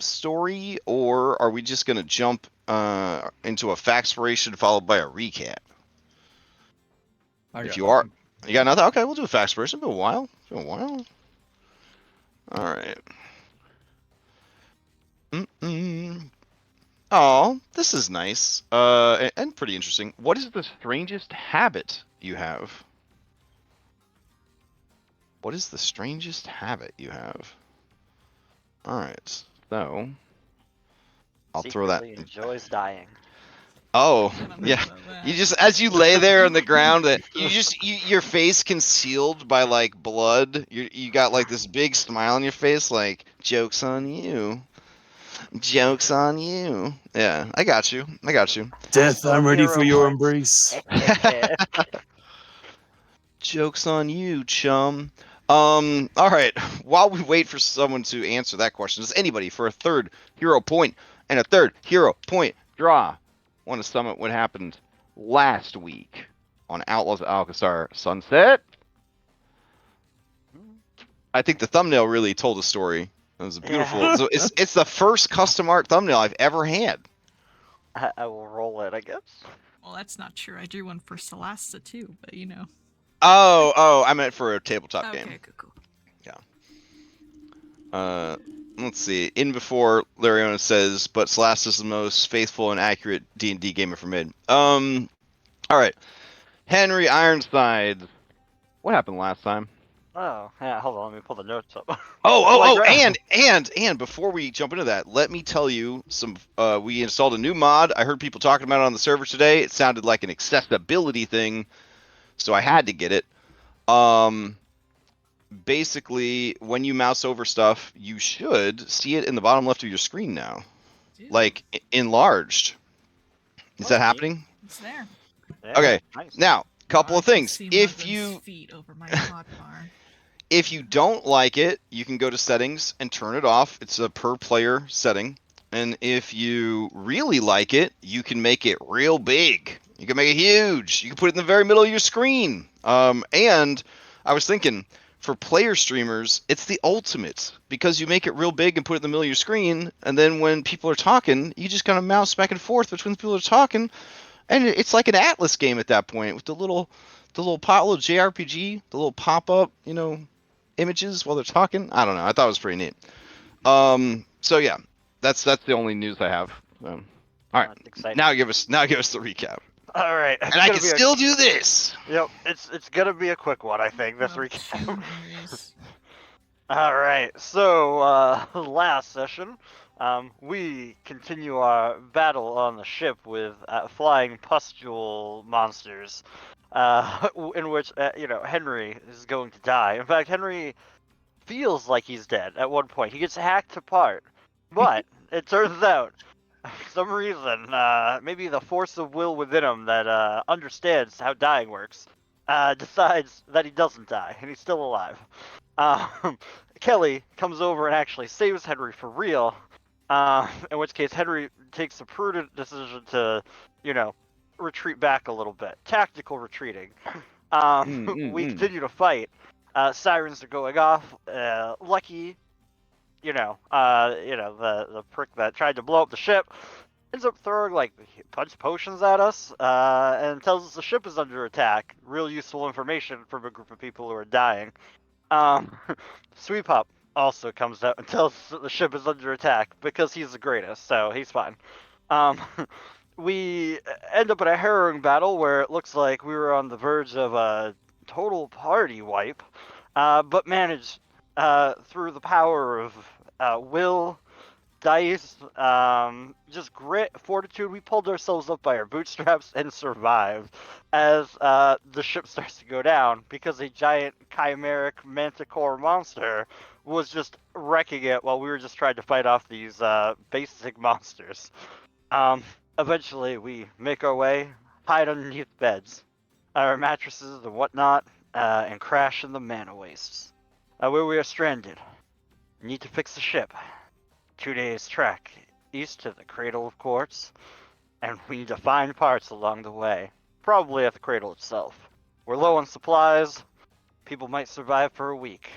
story, or are we just gonna jump into a factspiration followed by a recap? I If got you are, nothing. you got nothing. Okay, we'll do a factspiration. It's been a while. It's been a while. All right. Oh, this is nice. And pretty interesting. What is the strangest habit you have? What is the strangest habit you have? All right. So I'll throw that. Secretly enjoys dying. Oh, I don't know yeah. about that. You just, as you lay there on the ground, your face concealed by like blood. You got like this big smile on your face, like joke's on you, joke's on you. Yeah, I got you. I got you. Death, I'm ready for Hero your points. embrace. Joke's on you, chum. All right. While we wait for someone to answer that question, does anybody for a third hero point and a third hero point draw want to sum up what happened last week on Outlaws of Alkenstar Sunset? I think the thumbnail really told a story. It was a beautiful. Yeah. So it's the first custom art thumbnail I've ever had. I will roll it, I guess. Well, that's not true. I drew one for Celasta too, but you know. Oh, I meant for a tabletop Okay, game. cool. Let's see. In before Lariona says, but Celeste is the most faithful and accurate D&D game ever made. All right. Henry Ironsides. What happened last time? Oh, yeah, hold on, let me pull the notes up. And before we jump into that, let me tell you some. We installed a new mod. I heard people talking about it on the server today. It sounded like an accessibility thing, so I had to get it. Basically, when you mouse over stuff, you should see it in the bottom left of your screen now, like enlarged. Is that happening? It's there. Yeah, Okay. nice. Now, couple I of can things. see If Muglin's you feet over my hot bar. if you don't like it, you can go to settings and turn it off. It's a per player setting. And if you really like it, you can make it real big. You can make it huge. You can put it in the very middle of your screen. And I was thinking, for player streamers, it's the ultimate because you make it real big and put it in the middle of your screen, and then when people are talking, you just kind of mouse back and forth between the people that are talking, and it's like an Atlas game at that point with the little JRPG, the little pop up, images while they're talking. I don't know. I thought it was pretty neat. So yeah, that's the only news I have. All right, That's exciting. now give us the recap. All right, And I can still do this. Yep, it's gonna be a quick one, I think. This Well, recap. 2 Henrys. All right, so last session, we continue our battle on the ship with flying pustule monsters, in which Henry is going to die. In fact, Henry feels like he's dead at one point. He gets hacked apart, but it turns out, for some reason, maybe the force of will within him that understands how dying works, decides that he doesn't die and he's still alive. Kelly comes over and actually saves Henry for real. In which case, Henry takes a prudent decision to, retreat back a little bit. Tactical retreating. We continue to fight. Sirens are going off. Lucky, the prick that tried to blow up the ship ends up throwing like punch potions at us, and tells us the ship is under attack. Real useful information from a group of people who are dying. Sweep Up also comes out and tells us that the ship is under attack because he's the greatest, so he's fine. We end up in a harrowing battle where it looks like we were on the verge of a total party wipe, but managed, through the power of will, dice, just grit, fortitude, we pulled ourselves up by our bootstraps and survived as the ship starts to go down because a giant chimeric manticore monster was just wrecking it while we were just trying to fight off these basic monsters. Eventually, we make our way, hide underneath beds, our mattresses and whatnot, and crash in the mana wastes, where we are stranded. Need to fix the ship. 2 days trek east to the Cradle of Quartz, and we need to find parts along the way, probably at the cradle itself. We're low on supplies. People might survive for a week.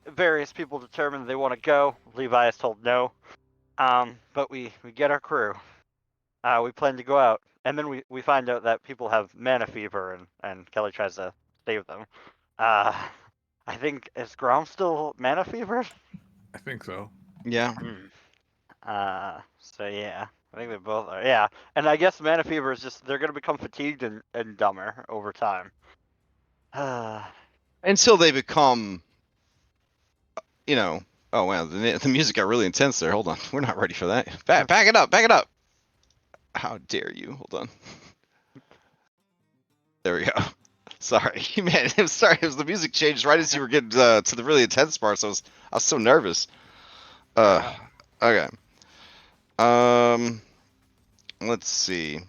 various people determine they want to go. Levi is told no. But we get our crew. We plan to go out, and then we find out that people have mana fever, and Kelly tries to save them. Uh, I think is Grom still mana fevered? I think so. Yeah. So yeah, I think they both are. Yeah, and I guess mana fever is just they're gonna become fatigued and dumber over time. Until they become, you know. Oh wow, the music got really intense there. Hold on, we're not ready for that. Back it up, back it up. How dare you? Hold on. There we go. Sorry, man. I'm sorry. It was the music changed right as you were getting to the really intense parts. I was so nervous. Okay. Let's see.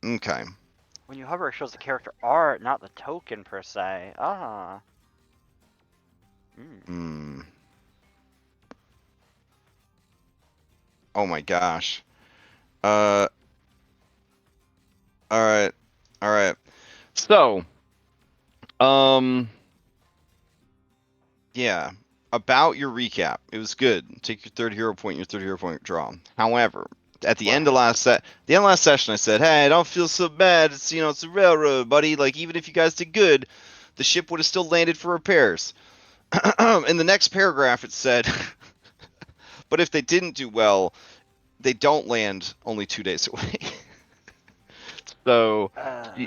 Okay. When you hover, it shows the character art, not the token per se. Ah. Hmm. Oh my gosh. All right. All right. So, yeah. About your recap, it was good. Take your third hero point, your third hero point draw. However, at the end of last session, I said, "Hey, I don't feel so bad. It's it's a railroad, buddy. Like even if you guys did good, the ship would have still landed for repairs." In the next paragraph, it said, "But if they didn't do well, they don't land only 2 days away." So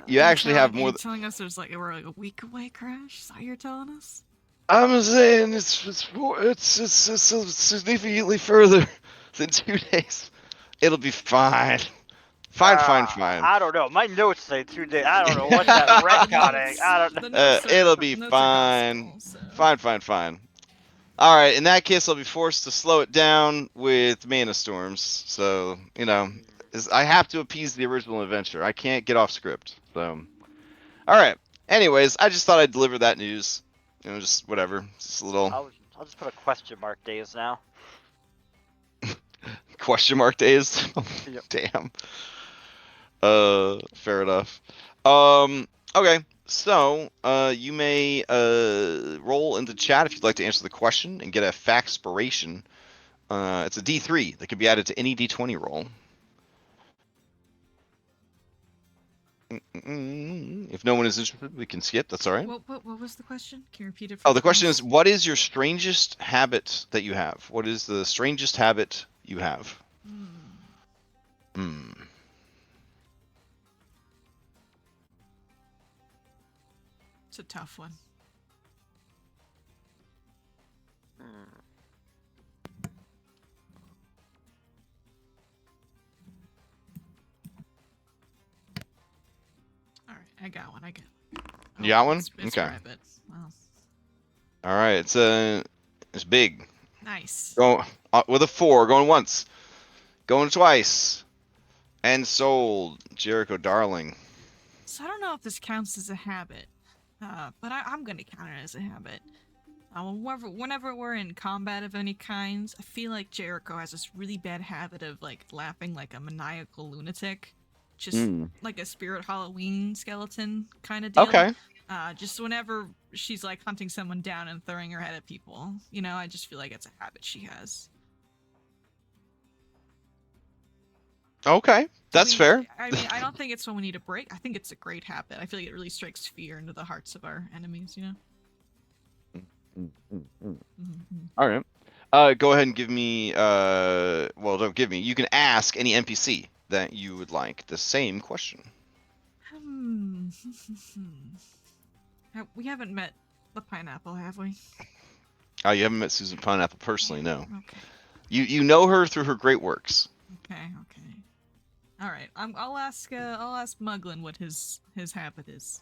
you actually have more. You're telling us we're like a week away, Crash? Is that what you're telling us? I'm saying it's significantly further than 2 days. It'll be fine. Fine. I don't know. My notes say 2 days. I don't know what that retconning. I don't know. It'll be fine. Fine. All right. In that case, I'll be forced to slow it down with mana storms. So I have to appease the original adventure. I can't get off script. So, all right. Anyways, I just thought I'd deliver that news. Just whatever. Just a little. I'll just put a question mark days now. Question mark days. Yep. Damn. Fair enough. Okay. So, you may roll into chat if you'd like to answer the question and get a factspiration. It's a D3 that can be added to any D20 roll. If no one is interested, we can skip. That's all right. What was the question? Can you repeat it? For The question is, what is your strangest habit that you have? What is the strangest habit you have? It's a tough one. All right, I got one. You got one? Okay. Describe it. Well, all right. It's big. nice. Go with a 4. Going once. Going twice. And sold. Jericho Darling. So I don't know if this counts as a habit, but I'm gonna count it as a habit. Whenever we're in combat of any kind, I feel like Jericho has this really bad habit of laughing like a maniacal lunatic, just like a Spirit Halloween skeleton kind of deal. Okay. Just whenever she's hunting someone down and throwing her head at people, I just feel like it's a habit she has. Okay, that's fair. I mean, I don't think it's one we need to break. I think it's a great habit. I feel like it really strikes fear into the hearts of our enemies, All right. Go ahead and give me. Well, don't give me. You can ask any NPC that you would like the same question. We haven't met the pineapple, have we? Oh, you haven't met Susan Pineapple personally, no. Okay. You know her through her great works. Okay. All right. I'll ask Muglin what his habit is.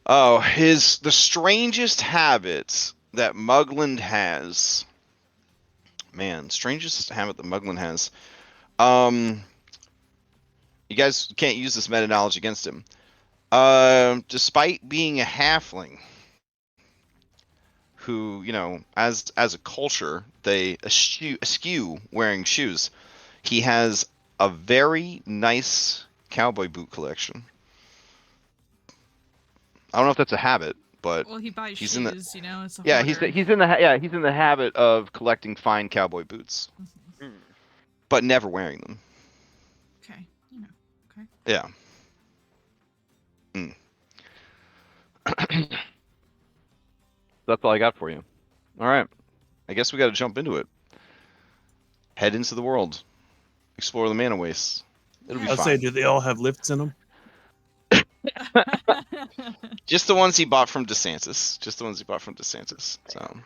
Oh, the strangest habit that Muglin has. Man, strangest habit that Muglin has. You guys can't use this meta knowledge against him. Despite being a halfling, who as a culture they eschew wearing shoes, he has a very nice cowboy boot collection. I don't know if that's a habit, but Well, he buys he's in the shoes, you know, it's a yeah hoarder. he's in the habit of collecting fine cowboy boots, Hmm. but never wearing them. Okay, you know, okay. Yeah. That's all I got for you. All right. I guess we got to jump into it. Head into the world. Explore the mana wastes. It'll be I'll fine. say, do they all have lifts in them? Just the ones he bought from DeSantis. So,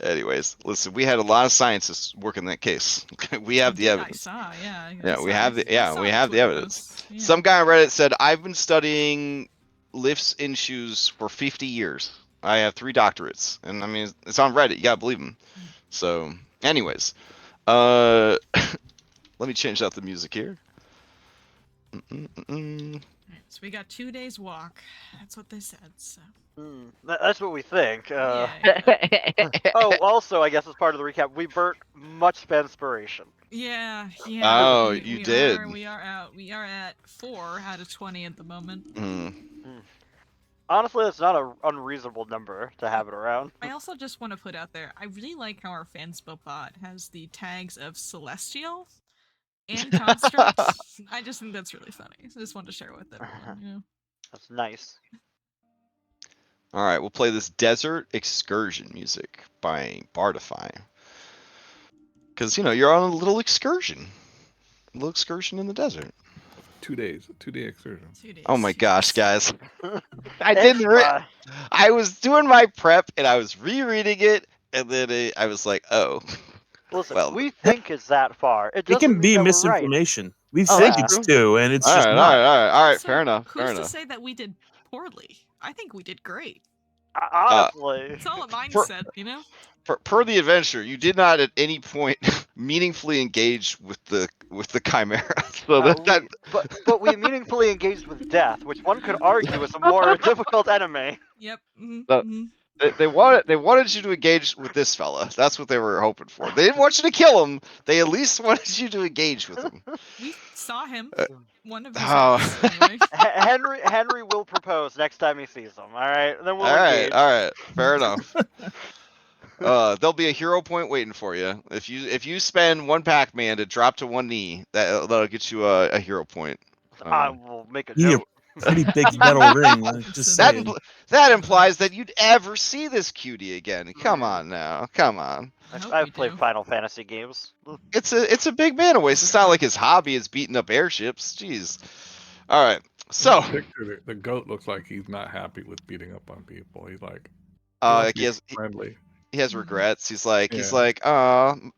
anyways, listen, we had a lot of scientists working that case. We have the I evidence. saw, yeah. Yeah, we have the Twitter evidence. posts, yeah. Some guy on Reddit said, "I've been studying lifts in shoes for 50 years. I have 3 doctorates." And I mean, it's on Reddit. You gotta believe him. So, anyways, let me change out the music here. Alright, so we got 2 days walk. That's what they said. So. That's what we think. Yeah. Oh, also, I guess as part of the recap, we burnt much inspiration. Yeah. Oh, we, you we did. We are out. We are at 4 out of 20 at the moment. Honestly, that's not an unreasonable number to have it around. I also just want to put out there, I really like how our fanspo bot has the tags of Celestial and Construct. I just think that's really funny. So I just wanted to share it with everyone. You know? That's nice. All right, we'll play this Desert Excursion music by Bardify. Because, you know, you're on a little excursion. A little excursion in the desert. 2 days. 2-day excursion. 2 days. Oh my 2 gosh, days. guys. I was doing my prep and I was rereading it, and then I was like, oh. Listen, Well, we think it's that far. It It doesn't can mean be that we're right. misinformation. We Oh, think that's it's 2, and it's all just right, not. all right. So, Fair enough. Who's Fair to enough. say that we did poorly? I think we did great. Honestly. It's all a mindset, you know? Per the adventure, you did not at any point meaningfully engage with the chimera. So But we meaningfully engaged with death, which one could argue is a more difficult enemy. Yep. They wanted you to engage with this fella. That's what they were hoping for. They didn't want you to kill him. They at least wanted you to engage with him. We saw him. One of his Oh. heads, anyway. Henry will propose next time he sees him. All right, then we'll All engage. right, fair enough. There'll be a hero point waiting for you. If you spend 1 Pac-Man to drop to 1 knee, that'll get you a hero point. I will make a You need note. a pretty big metal ring. Just That saying. that implies that you'd ever see this cutie again. Come on now, come on. I hope I've we played do. Final Fantasy games. It's a big mana waste. It's not like his hobby is beating up airships. Jeez. All right. So The goat looks like he's not happy with beating up on people. He's like, like he friendly. he has regrets. He's like,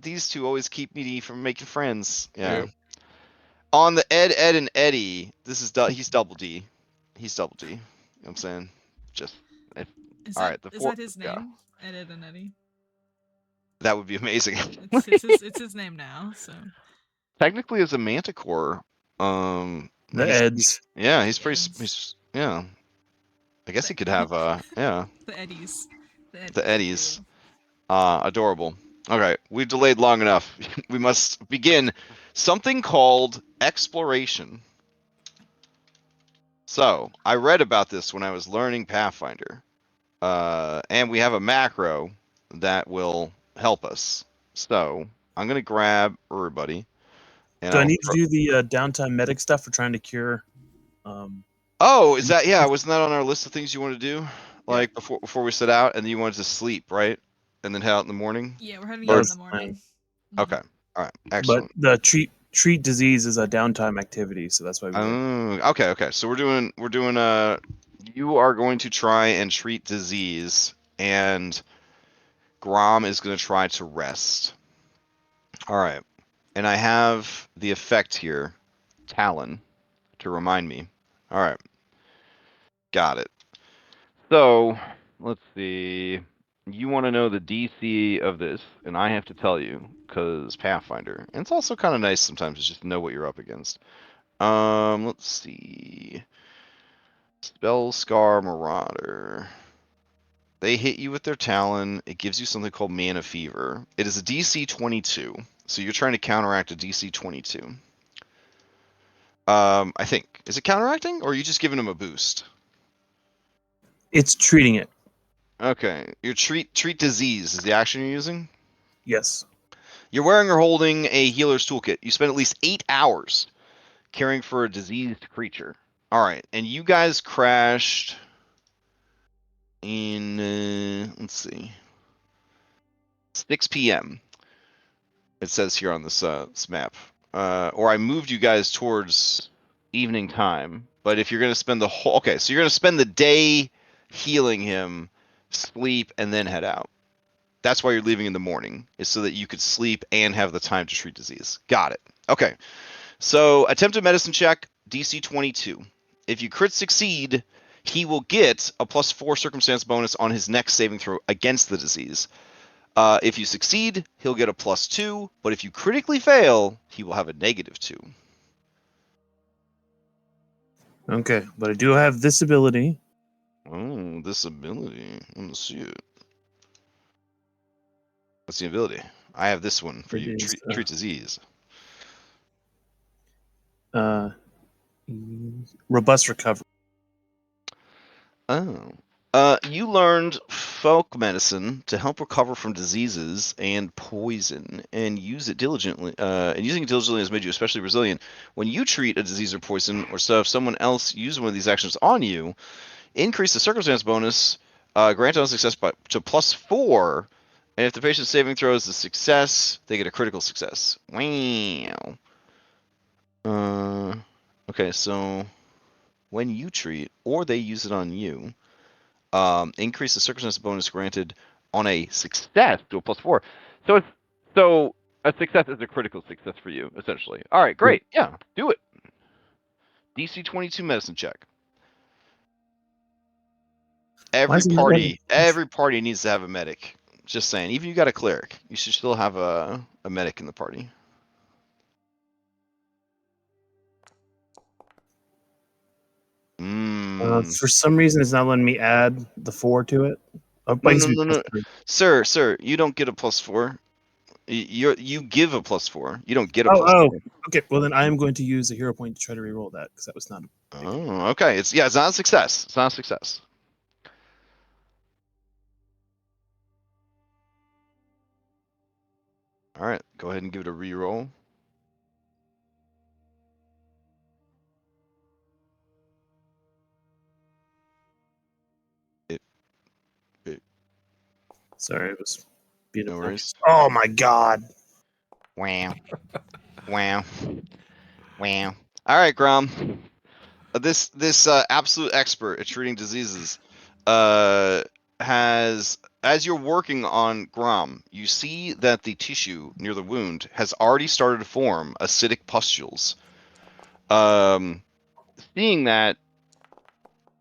these two always keep me from making friends. Yeah. Yep. On the Ed, and Eddie, he's double D. He's double D. You know what I'm saying? Is all that, right, the is four- that his yeah. name? Ed and Eddie. That would be amazing. It's his name now. So. Technically, as a Manticore, The he's- Eds. Yeah, he's pretty. Eds. Yeah. I guess he could have. Yeah. The Eddies. The Eddies. Adorable. Okay, we've delayed long enough. We must begin something called exploration. So, I read about this when I was learning Pathfinder. And we have a macro that will help us. So, I'm going to grab everybody. And Do I I'll need to do the downtime medic stuff for trying to cure? Oh, is that, yeah, wasn't that on our list of things you want to do? Like before we set out, and then you wanted to sleep, right? And then head out in the morning? Yeah, we're heading Or- out in the morning. Okay. All right. Excellent. But the treat disease is a downtime activity, so that's why we. Okay. So we're doing you are going to try and treat disease, and Grom is going to try to rest. All right. And I have the effect here, Talon, to remind me. All right. Got it. So, let's see. You want to know the DC of this, and I have to tell you, because Pathfinder. And it's also kind of nice sometimes just to know what you're up against. Let's see. Spell Scar Marauder. They hit you with their Talon. It gives you something called Mana Fever. It is a DC 22, so you're trying to counteract a DC 22. I think. Is it counteracting, or are you just giving him a boost? It's treating it. Okay. Your treat disease is the action you're using. Yes. You're wearing or holding a healer's toolkit. You spend at least 8 hours caring for a diseased creature. All right, and you guys crashed in let's see, 6 p.m. It says here on this map. Or I moved you guys towards evening time. But if you're gonna spend the whole so you're gonna spend the day healing him, sleep, and then head out. That's why you're leaving in the morning, is so that you could sleep and have the time to treat disease. Got it. Okay. So attempted medicine check, DC 22. If you crit succeed, he will get a +4 circumstance bonus on his next saving throw against the disease. If you succeed, he'll get a +2, but if you critically fail, he will have a -2. Okay, but I do have this ability. Oh, this ability. Let me see it. What's the ability? I have this one for It you. is, Treat disease. Robust recovery. Oh. You learned folk medicine to help recover from diseases and poison, and use it diligently. And using it diligently has made you especially resilient. When you treat a disease or poison, or so if someone else uses one of these actions on you, increase the circumstance bonus, grant on success to +4, and if the patient's saving throw is a success, they get a critical success. Wow. Okay, so when you treat, or they use it on you, increase the circumstance bonus granted on a success to a +4. So a success is a critical success for you, essentially. All right, great. Yeah, do it. DC 22 medicine check. Every is it not letting- party needs to have a medic. Just saying. Even if you got a cleric, you should still have a medic in the party. For some reason, it's not letting me add the 4 to it. Oh, No. Sir, you don't get a +4. You give a +4. You don't get a +4. Okay. Well, then I am going to use a hero point to try to reroll that because that was not. Oh, okay. It's not a success. It's not a success. All right, go ahead and give it a reroll. Sorry, it was being No worries. Oh my god! Wow. Wow. Wow. All right, Grom. This absolute expert at treating diseases has, as you're working on Grom, you see that the tissue near the wound has already started to form acidic pustules. Seeing that,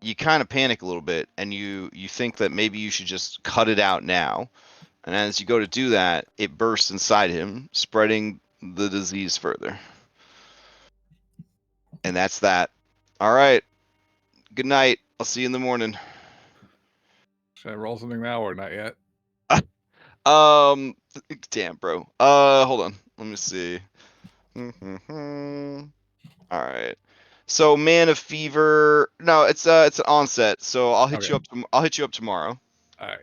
you kind of panic a little bit, and you think that maybe you should just cut it out now. And as you go to do that, it bursts inside him, spreading the disease further. And that's that. All right. Good night. I'll see you in the morning. Should I roll something now or not yet? Damn, bro. Hold on. Let me see. All right. So, Man of Fever. No, it's an onset. So I'll hit you up. I'll hit you up tomorrow. All right.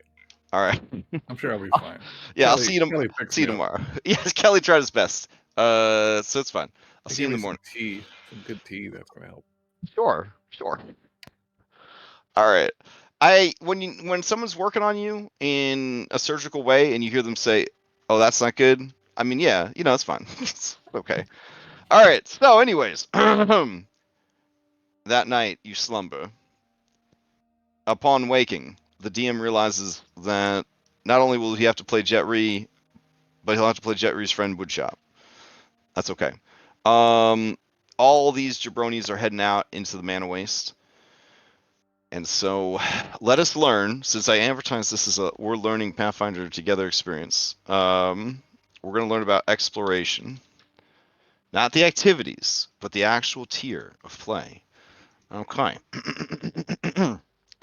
All right. I'm sure I'll be fine. Yeah, Kelly, I'll see you. Kelly picked See you me up. tomorrow. Yes, Kelly tried his best. So it's fine. I'll see you in the morning. Some tea, some good tea. That's gonna help. Sure. All right. When someone's working on you in a surgical way and you hear them say, "Oh, that's not good," I mean, yeah, it's fine. It's okay. All right. So, anyways, that night you slumber. Upon waking, the DM realizes that not only will he have to play Jet Re, but he'll have to play Jet Re's friend Woodshop. That's okay. All these jabronis are heading out into the Mana Waste. And so let us learn, since I advertise this as we're learning Pathfinder together experience, we're going to learn about exploration. Not the activities, but the actual tier of play. Okay.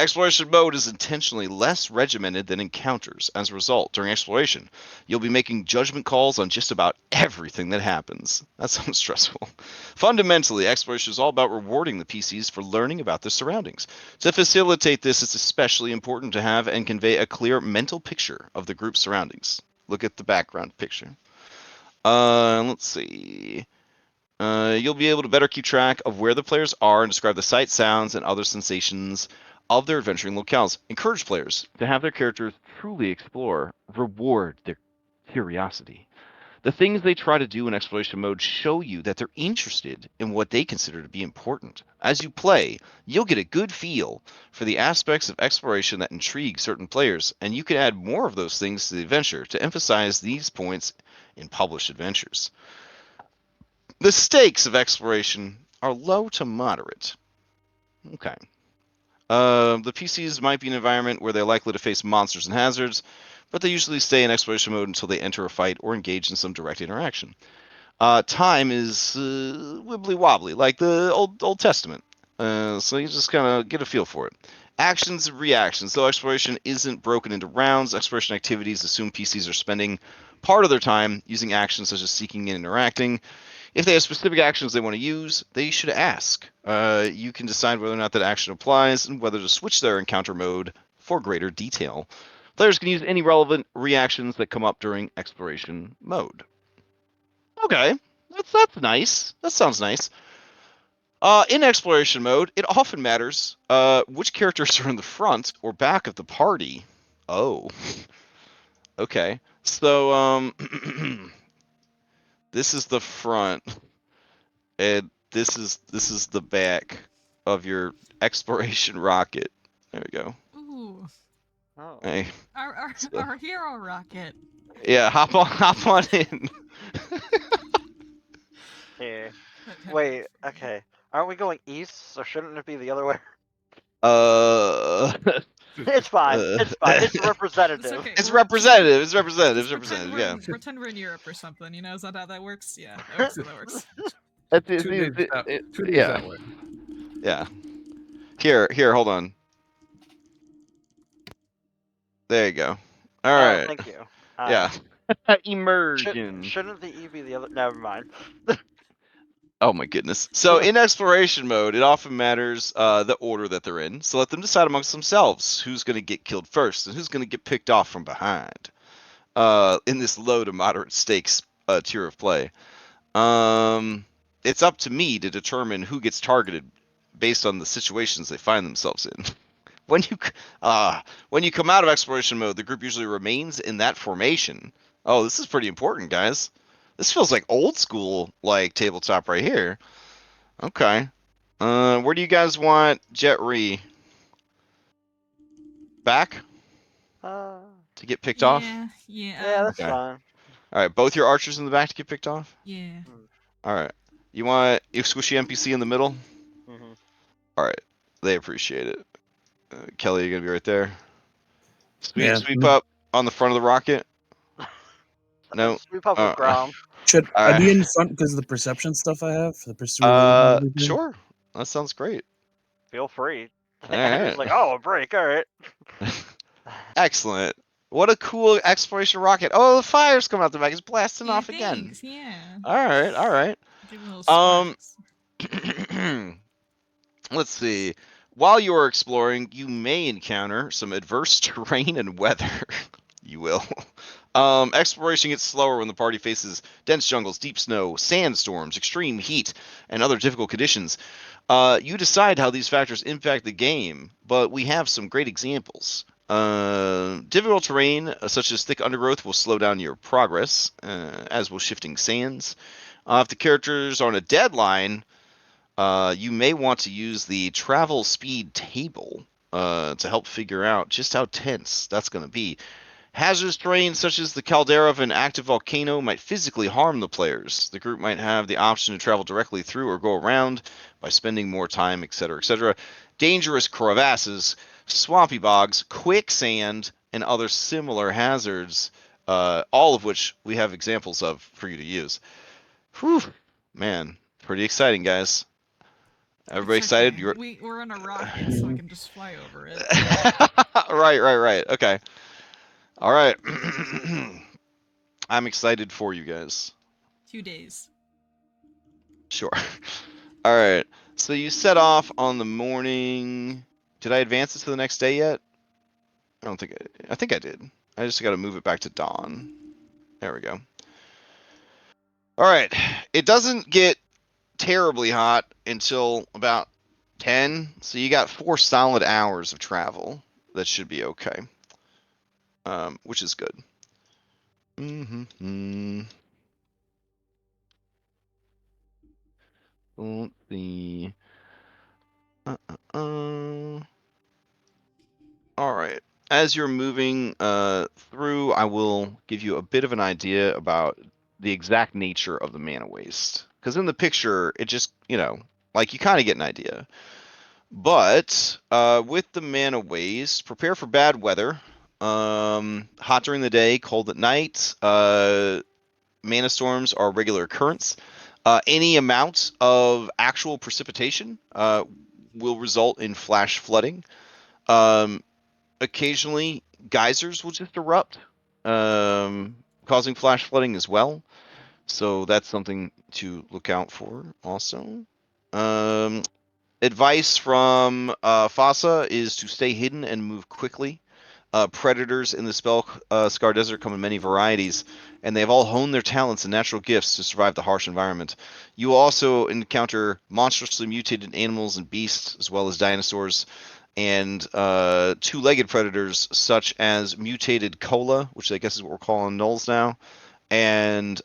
Exploration mode is intentionally less regimented than encounters. As a result, during exploration, you'll be making judgment calls on just about everything that happens. That sounds stressful. Fundamentally, exploration is all about rewarding the PCs for learning about their surroundings. To facilitate this, it's especially important to have and convey a clear mental picture of the group's surroundings. Look at the background picture. Let's see. You'll be able to better keep track of where the players are and describe the sights, sounds, and other sensations of their adventuring locales. Encourage players to have their characters truly explore, reward their curiosity. The things they try to do in exploration mode show you that they're interested in what they consider to be important. As you play, you'll get a good feel for the aspects of exploration that intrigue certain players, and you can add more of those things to the adventure to emphasize these points in published adventures. The stakes of exploration are low to moderate. Okay. The PCs might be an environment where they're likely to face monsters and hazards, but they usually stay in exploration mode until they enter a fight or engage in some direct interaction. Time is wibbly wobbly, like the Old Testament. So you just kind of get a feel for it. Actions and reactions. Though exploration isn't broken into rounds, exploration activities assume PCs are spending part of their time using actions such as seeking and interacting. If they have specific actions they want to use, they should ask. You can decide whether or not that action applies and whether to switch their encounter mode for greater detail. Players can use any relevant reactions that come up during exploration mode. Okay, that's nice. That sounds nice. In exploration mode, it often matters which characters are in the front or back of the party. Oh, okay. So this is the front, and this is the back of your exploration rocket. There we go. Ooh, Oh. Hey, our hero rocket. yeah, hop on in. Here. Okay. Wait, okay. Aren't we going east, so shouldn't it be the other way? Uh, It's fine. It's fine. It's representative. It's okay. it's representative. It's representative. Just It's representative. Yeah. pretend we're in Europe or something. You know, is that how that works? Yeah, that works. That works. It's 2 days, two days yeah. that way. Yeah. Here, hold on. There you go. All Oh, right. thank you. Yeah. Immersion. Shouldn't the E be the other? Never mind. Oh my goodness. So in exploration mode, it often matters the order that they're in. So let them decide amongst themselves who's going to get killed first and who's going to get picked off from behind. In this low to moderate stakes tier of play. It's up to me to determine who gets targeted based on the situations they find themselves in. When you come out of exploration mode, the group usually remains in that formation. Oh, this is pretty important, guys. This feels like old school, like tabletop right here. Okay. Where do you guys want Jet Re? Back Uh, to get picked off? yeah, that's Okay. fine. All right, both your archers in the back to get picked off. Yeah. All right. You want a squishy NPC in the middle? Mhm. All right. They appreciate it. Kelly, you're gonna be right there. Yeah. Sweep up on the front of the rocket. No. Sweep up with Grom. Should All I be right. in front because of the perception stuff I have? The persuasion and everything? Sure. That sounds great. Feel free. All Henry's right. like, oh, a break. All right. Excellent. What a cool exploration rocket. Oh, the fire's coming out the back. It's blasting Yeah, off again. thanks. Yeah. All right. All right. Give 'em a little Um, sparks. Let's see. While you are exploring, you may encounter some adverse terrain and weather. You will. Exploration gets slower when the party faces dense jungles, deep snow, sandstorms, extreme heat, and other difficult conditions. You decide how these factors impact the game, but we have some great examples. Difficult terrain, such as thick undergrowth, will slow down your progress, as will shifting sands. If the characters are on a deadline, you may want to use the travel speed table to help figure out just how tense that's going to be. Hazardous terrain such as the caldera of an active volcano might physically harm the players. The group might have the option to travel directly through or go around by spending more time, etc., etc. Dangerous crevasses, swampy bogs, quicksand, and other similar hazards, all of which we have examples of for you to use. Whew, man, pretty exciting, guys. Everybody It's excited? okay. You're We're on a rocket, so I can just fly over it. right. Okay. All right. I'm excited for you guys. 2 days. Sure. All right. So you set off on the morning. Did I advance it to the next day yet? I don't think I think I did. I just got to move it back to dawn. There we go. All right. It doesn't get terribly hot until about 10, so you got 4 solid hours of travel. That should be okay. Which is good. Let's see. All right. As you're moving through, I will give you a bit of an idea about the exact nature of the mana waste. Because in the picture, it just, like you kind of get an idea. But with the mana waste, prepare for bad weather. Hot during the day, cold at night. Mana storms are a regular occurrence. Any amount of actual precipitation will result in flash flooding. Occasionally, geysers will just erupt, causing flash flooding as well. So that's something to look out for also. Advice from Fasa is to stay hidden and move quickly. Predators in the Scar Desert come in many varieties, and they have all honed their talents and natural gifts to survive the harsh environment. You will also encounter monstrously mutated animals and beasts, as well as dinosaurs, and two-legged predators such as mutated cola, which I guess is what we're calling gnolls now, and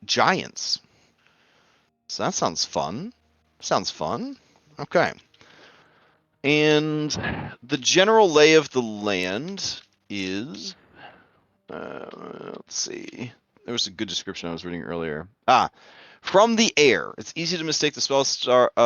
giants. So that sounds fun. Okay. And the general lay of the land is, let's see. There was a good description I was reading earlier. From the air, it's easy to mistake the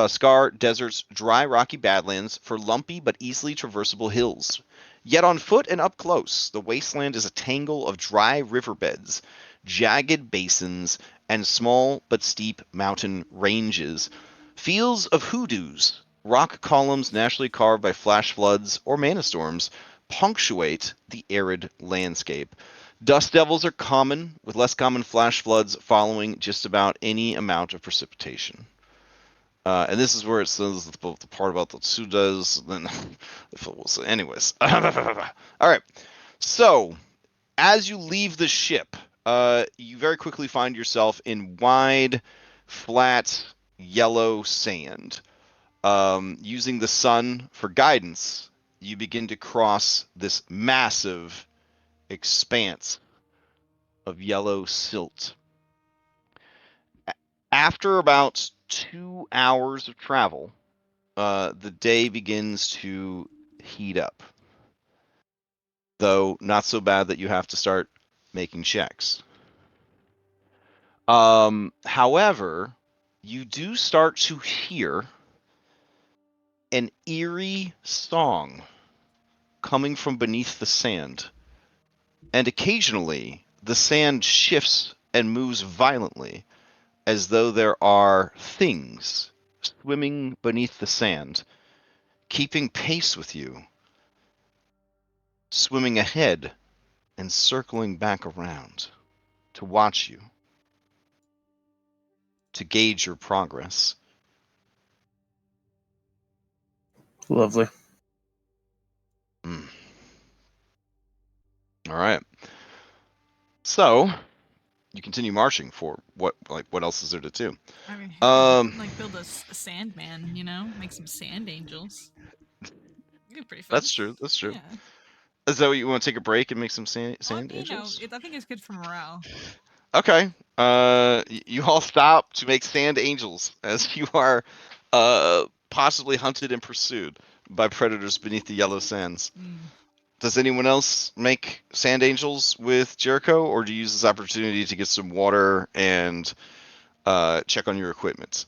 Scar Desert's dry, rocky badlands for lumpy but easily traversable hills. Yet on foot and up close, the wasteland is a tangle of dry riverbeds, jagged basins, and small but steep mountain ranges. Fields of hoodoos, rock columns naturally carved by flash floods or mana storms, punctuate the arid landscape. Dust devils are common, with less common flash floods following just about any amount of precipitation. And this is where it says the part about the Tsudas. Then, anyways. All right. So, as you leave the ship, you very quickly find yourself in wide, flat, yellow sand. Using the sun for guidance, you begin to cross this massive expanse of yellow silt. After about 2 hours of travel, the day begins to heat up. Though not so bad that you have to start making checks. However, you do start to hear an eerie song coming from beneath the sand. And occasionally, the sand shifts and moves violently, as though there are things swimming beneath the sand, keeping pace with you, swimming ahead and circling back around to watch you, to gauge your progress. Lovely. All right. So you continue marching for what else is there to do? I mean, build a sandman, make some sand angels. It'd be pretty fun. That's true. Yeah. Is that what you want to take a break and make some sand angels? I think it's good for morale. Okay. You all stop to make sand angels as you are possibly hunted and pursued by predators beneath the yellow sands. Does anyone else make sand angels with Jericho, or do you use this opportunity to get some water and check on your equipment?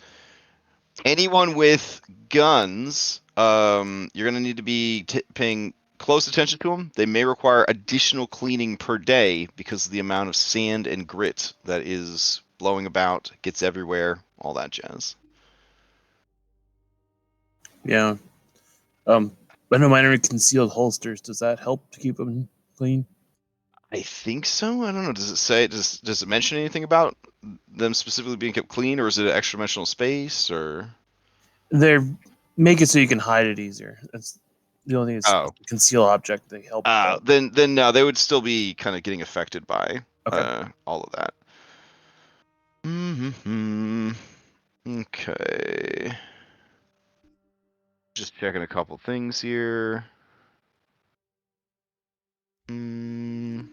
Anyone with guns, you're going to need to be paying close attention to them. They may require additional cleaning per day because of the amount of sand and grit that is blowing about, gets everywhere, all that jazz. Yeah. I know mine are concealed holsters. Does that help to keep them clean? I think so. I don't know. Does it say? Does it mention anything about them specifically being kept clean, or is it an extra dimensional space, or? They're make it so you can hide it easier. That's the only thing is Oh. conceal object. They help. Then no, they would still be kind of getting affected by Okay. all of that. Mm-hmm. Okay. Just checking a couple things here. Mm.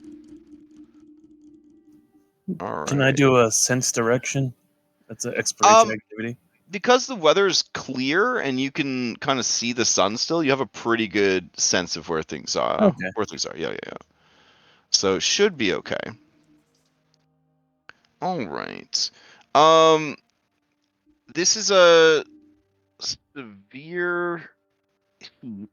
All right. Can I do a sense direction? That's an exploration activity. Because the weather's clear and you can kind of see the sun still, you have a pretty good sense of where things are. Okay. Where things are. Yeah. So it should be okay. All right. This is a severe heat.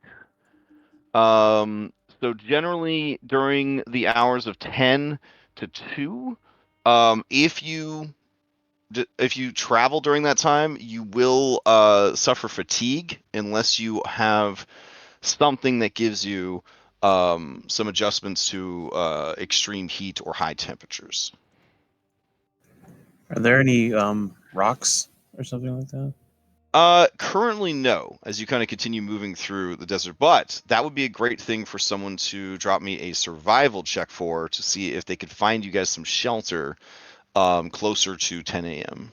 So generally during the hours of 10 to 2, if you travel during that time, you will suffer fatigue unless you have something that gives you some adjustments to extreme heat or high temperatures. Are there any rocks or something like that? Currently no, as you kind of continue moving through the desert, but that would be a great thing for someone to drop me a survival check for to see if they could find you guys some shelter closer to 10 a.m.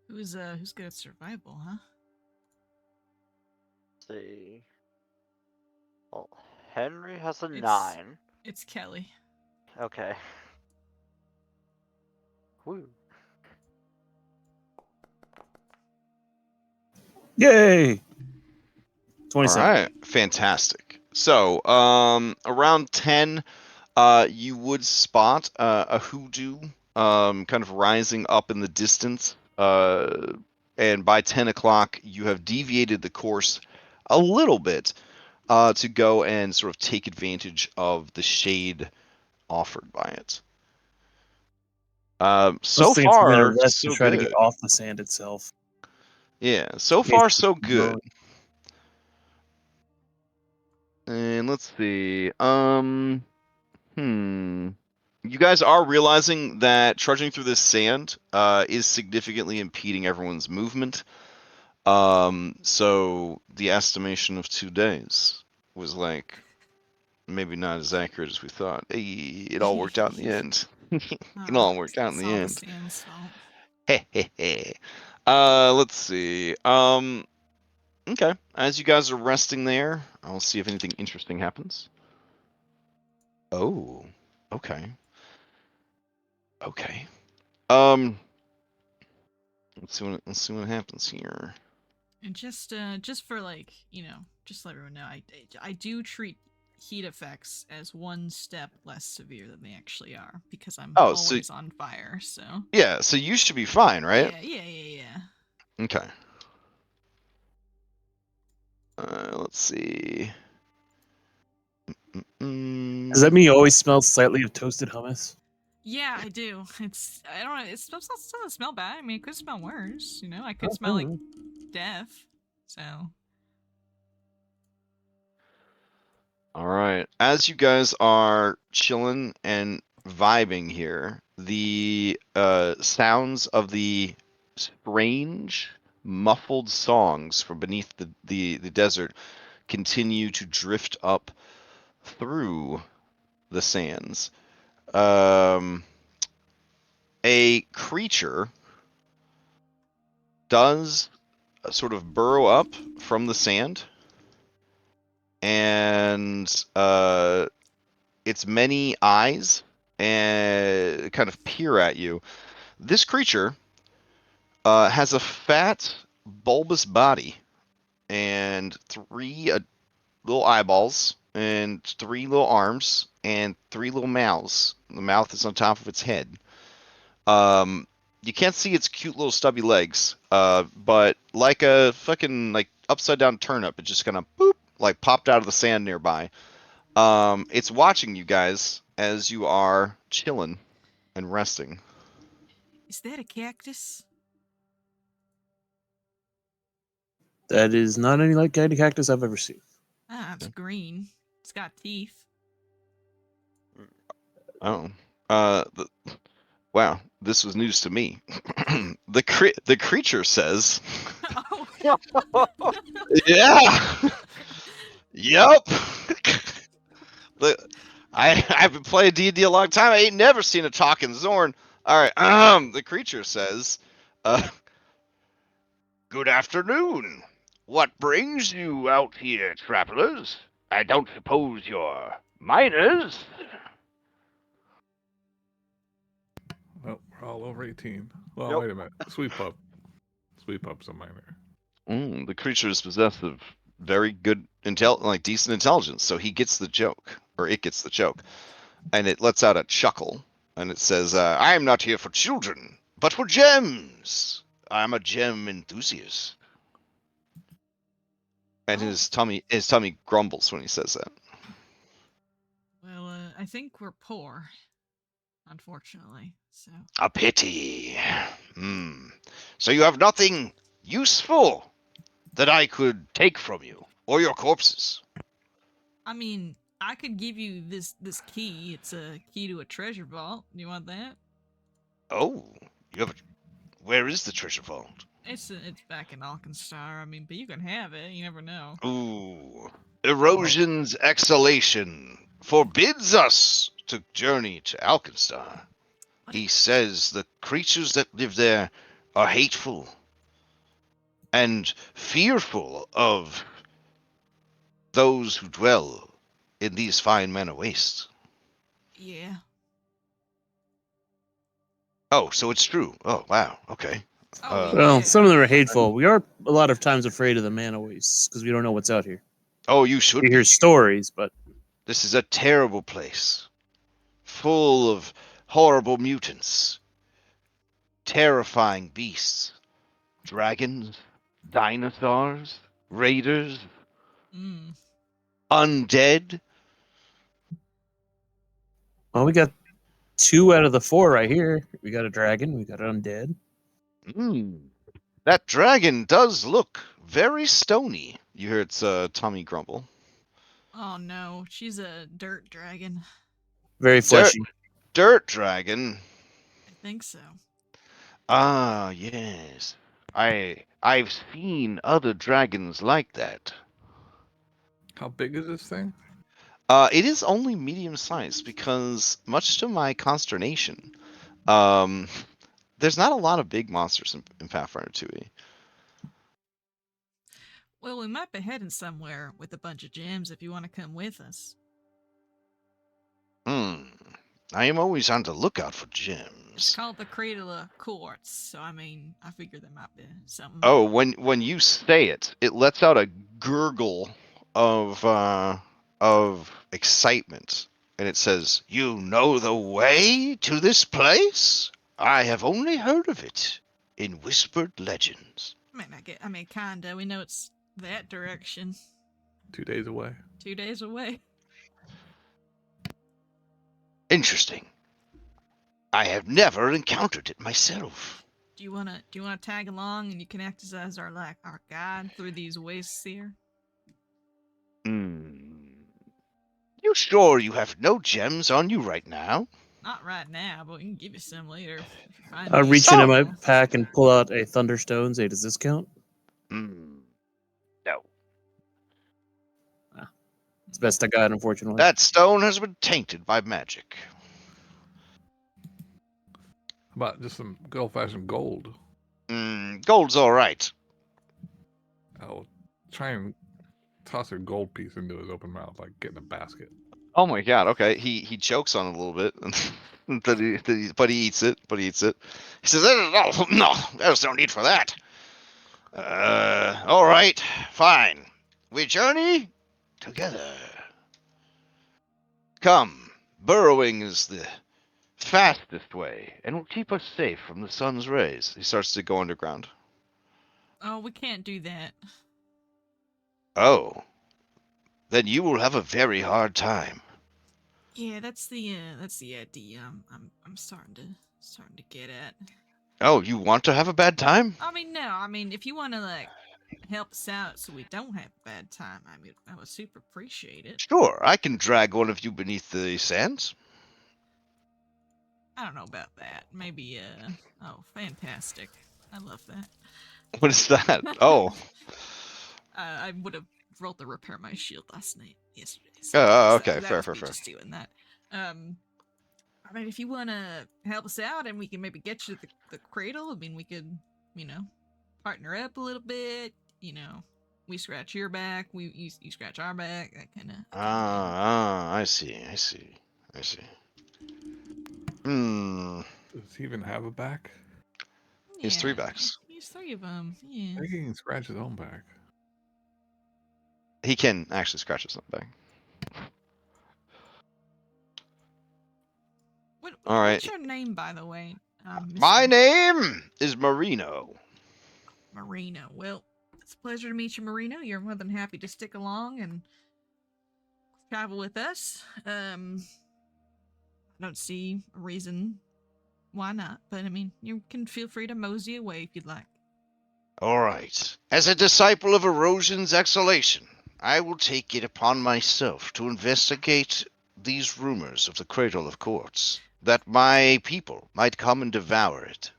Who's good at survival, huh? Let's see. Well, Henry has a It's- 9. It's Kelly. Okay. Woo. Yay! All 27. right, fantastic. So around 10, you would spot a hoodoo kind of rising up in the distance. And by 10 o'clock, you have deviated the course a little bit to go and sort of take advantage of the shade offered by it. So Those things are going to far, rest and so try to get good. off the sand itself. Yeah, so In case far, it so keeps good. going. And let's see. You guys are realizing that trudging through this sand is significantly impeding everyone's movement. So the estimation of 2 days was like maybe not as accurate as we thought. Hey, it all worked out in the end. It all worked out in It's the all the end. sand's fault. Let's see. Okay. As you guys are resting there, I'll see if anything interesting happens. Oh, okay. Okay. Let's see what happens here. And just for like, just to let everyone know, I do treat heat effects as one step less severe than they actually are because I'm Oh, always on fire. So yeah, so you should be fine, right? yeah. Okay. Let's see. Does that mean you always smell slightly of toasted hummus? Yeah, I do. I don't know. It doesn't smell bad. I mean, it could smell worse. I could smell like death. So All right. As you guys are chilling and vibing here, the sounds of the strange, muffled songs from beneath the desert continue to drift up through the sands. A creature does sort of burrow up from the sand, and its many eyes and kind of peer at you. This creature has a fat, bulbous body and 3 little eyeballs and 3 little arms and 3 little mouths. The mouth is on top of its head. You can't see its cute little stubby legs, but like a fucking like upside down turnip, it just kind of boop like popped out of the sand nearby. It's watching you guys as you are chilling and resting. Is that a cactus? That is not any like kind of cactus I've ever seen. Ah, it's green. It's got teeth. Oh. Wow, this was news to me. The creature says, Oh. yeah, yep. I've been playing D&D a long time. I ain't never seen a talking Zorn. All right, the creature says, good afternoon. What brings you out here, travelers? I don't suppose you're miners? Oh, we're all over 18. Well, Yep. wait a minute. Sweet pup. Sweet pup's a minor. The creature is possessed of very good decent intelligence, so he gets the joke, or it gets the joke, and it lets out a chuckle, and it says, "I am not here for children, but for gems. I'm a gem enthusiast." And Oh. his tummy grumbles when he says that. Well, I think we're poor, unfortunately. So. A pity. So you have nothing useful that I could take from you, or your corpses. I mean, I could give you this key. It's a key to a treasure vault. You want that? Oh, you have a. Where is the treasure vault? It's back in Alkenstar. I mean, but you can have it. You never know. Ooh. Erosion's exhalation forbids us to journey to Alkenstar. What? He says the creatures that live there are hateful and fearful of those who dwell in these fine manor wastes. Yeah. Oh, so it's true. Oh, wow. Okay. Oh, Well, yeah. some of them are hateful. We are a lot of times afraid of the mana wastes because we don't know what's out here. Oh, you should We be. hear stories, but This is a terrible place, full of horrible mutants, terrifying beasts, dragons, dinosaurs, raiders, Mm. undead. well, we got 2 out of the 4 right here. We got a dragon. We got an undead. That dragon does look very stony. You hear its tummy grumble. Oh no, she's a dirt dragon. Very fleshy. Dirt dragon. I think so. Ah, yes. I've seen other dragons like that. How big is this thing? It is only medium sized because, much to my consternation, there's not a lot of big monsters in Pathfinder 2e. Well, we might be heading somewhere with a bunch of gems if you want to come with us. I am always on the lookout for It's gems. called the Cradle of Quartz, so I mean, I figure there might be something. Oh, when you say it, it lets out a gurgle of excitement, and it says, "You know the way to this place? I have only heard of it in whispered legends." I mean, kinda. We know it's that direction. 2 days away. 2 days away. Interesting. I have never encountered it myself. Do you wanna tag along and you can act as our guide through these wastes here? You sure you have no gems on you right now? Not right now, but we can give you some later if you find I them reach into my useful. pack and pull out a Thunderstone. Say, does this count? No. It's the best I got, unfortunately. That stone has been tainted by magic. How about just some good old fashioned gold? Gold's all right. I'll try and toss a gold piece into his open mouth, like getting a basket. Oh my god. Okay, he chokes on it a little bit, but he eats it. He says, no, there's no need for that. All right, fine. We journey together. Come, burrowing is the fastest way, and will keep us safe from the sun's rays. He starts to go underground. Oh, we can't do that. Oh, then you will have a very hard time. Yeah, that's the idea I'm starting to get at. Oh, you want to have a bad time? I mean, no. I mean, if you want to like help us out so we don't have a bad time, I mean, I would super appreciate it. Sure, I can drag one of you beneath the sands. I don't know about that. Maybe. Oh, fantastic! I love that. What is that? Oh, I would have rolled to repair my shield last night, yesterday. So okay, that fair, was fair, me fair. just doing that. I mean, if you want to help us out and we can maybe get you to the cradle, I mean, we could, partner up a little bit. We scratch your back, you scratch our back, that kind of thing. I see, I see, I see. Does he even have a back? He's 3 backs. He's 3 of them. Yeah. I think he can scratch his own back. He can actually scratch his own back. All right. What's your name, by the way? My Mr. name is Marino. Marino. Well, it's a pleasure to meet you, Marino. You're more than happy to stick along and travel with us. I don't see a reason why not, but I mean, you can feel free to mosey away if you'd like. All right. As a disciple of erosion's exhalation, I will take it upon myself to investigate these rumors of the Cradle of Courts, that my people might come and devour it.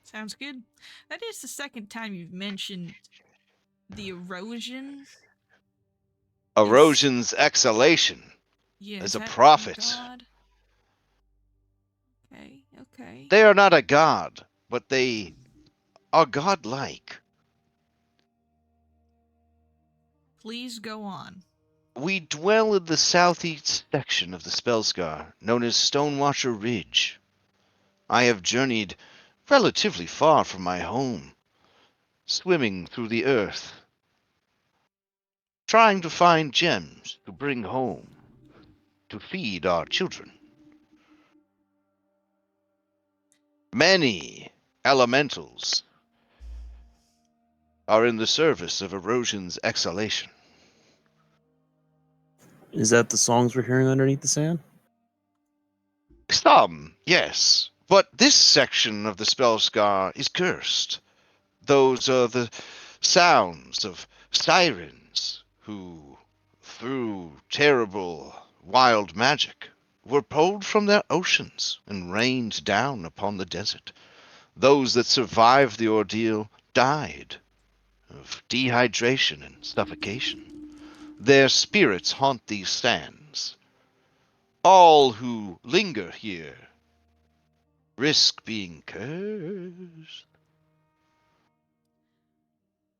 Sounds good. That is the second time you've mentioned the erosion. Erosion's exhalation. Yeah, As is a that prophet. God? Okay. They are not a god, but they are godlike. Please go on. We dwell in the southeast section of the Spellscar, known as Stonewatcher Ridge. I have journeyed relatively far from my home, swimming through the earth, trying to find gems to bring home, to feed our children. Many elementals are in the service of erosion's exhalation. Is that the songs we're hearing underneath the sand? Some, yes, but this section of the Spellscar is cursed. Those are the sounds of sirens who, through terrible wild magic, were pulled from their oceans and rained down upon the desert. Those that survived the ordeal died of dehydration and suffocation. Their spirits haunt these sands. All who linger here risk being cursed.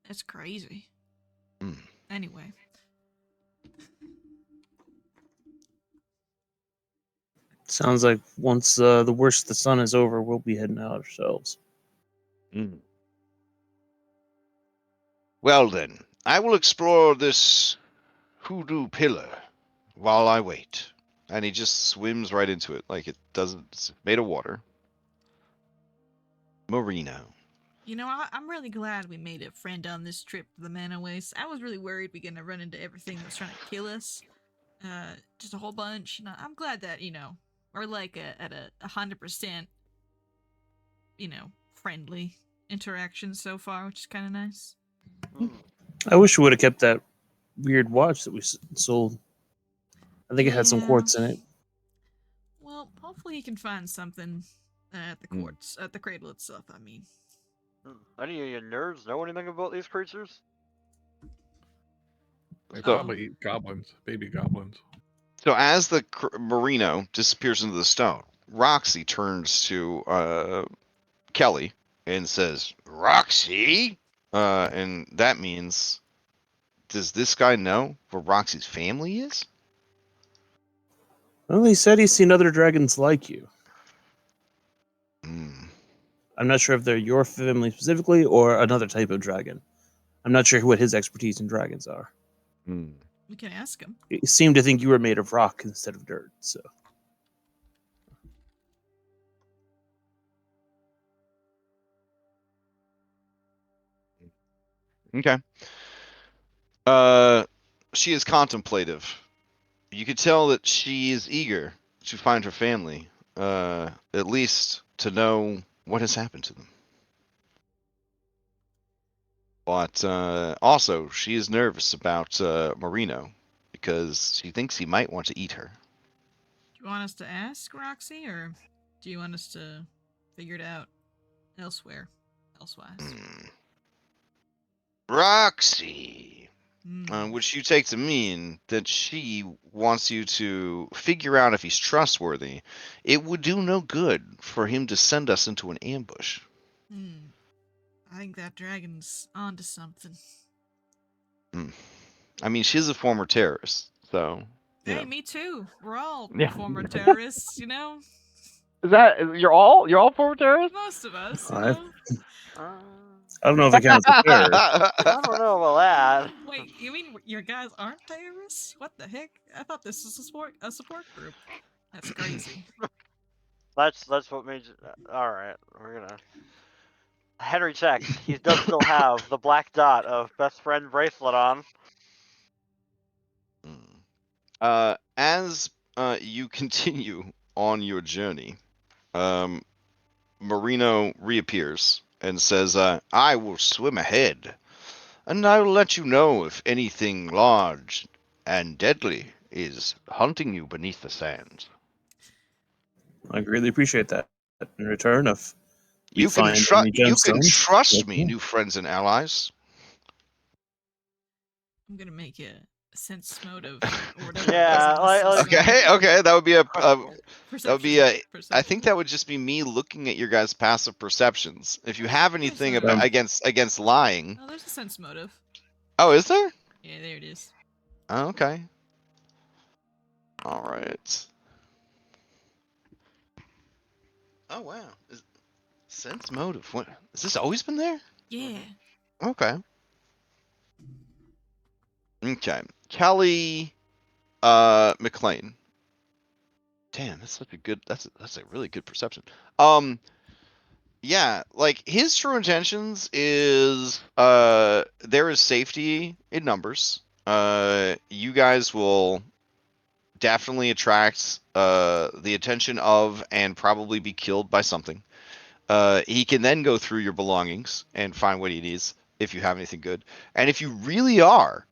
That's crazy. Hmm. Anyway. Sounds like once the worst of the sun is over, we'll be heading out ourselves. Mm. Well then, I will explore this hoodoo pillar while I wait. And he just swims right into it like it doesn't. It's made of water. Marino. I'm really glad we made a friend on this trip to the Mana Waste. I was really worried we're gonna run into everything that was trying to kill us. Just a whole bunch. I'm glad that, we're like at a 100%, friendly interaction so far, which is kind of nice. I wish we would have kept that weird watch that we sold. I think it had some Yeah. quartz in it. Well, hopefully you can find something at the quartz, at the cradle itself, I mean. Any of you nerds know anything about these creatures? They So- probably eat goblins, baby goblins. So as the Marino disappears into the stone, Roxy turns to Kelly and says, "Roxy," and that means, does this guy know where Roxy's family is? Well, he said he's seen other dragons like you. Hmm. I'm not sure if they're your family specifically or another type of dragon. I'm not sure what his expertise in dragons are. Hmm. We can ask him. He seemed to think you were made of rock instead of dirt, so. Okay. She is contemplative. You could tell that she is eager to find her family, at least to know what has happened to them. But also, she is nervous about Marino because she thinks he might want to eat her. Do you want us to ask Roxy, or do you want us to figure it out elsewhere, elsewise? Roxy, Hmm. which you take to mean that she wants you to figure out if he's trustworthy. It would do no good for him to send us into an ambush. I think that dragon's onto something. I mean, she's a former terrorist, so you Hey, know. me too. We're all Yeah. former terrorists, you know? You're all former terrorists? Most of us, you I know? I don't know if it counts as terror. I don't know about that. Wait, you mean your guys aren't terrorists? What the heck? I thought this was a support group. That's crazy. That's what made you... All right, we're gonna... Henry checked. He does still have the black dot of best friend bracelet on. As you continue on your journey, Marino reappears and says, I will swim ahead, and I will let you know if anything large and deadly is hunting you beneath the sands. I greatly appreciate that. In return, if we You can, find any you can gemstones, trust let me, me know. new friends and allies. I'm gonna make a sense motive or whatever. Yeah, Okay, that would be a Perception. that would be a. Perception. I think that would just be me looking at your guys' passive perceptions. If you have anything There's a- against lying, Oh, there's a sense motive. oh, is there? Yeah, there it is. Oh, okay. All right. Oh wow. Sense motive. What? Has this always been there? Yeah. Okay. Okay. Kelly McLean. Damn, that's such a good that's a really good perception. Yeah, like his true intentions is there is safety in numbers. You guys will definitely attract the attention of and probably be killed by something. He can then go through your belongings and find what he needs if you have anything good. And if you really are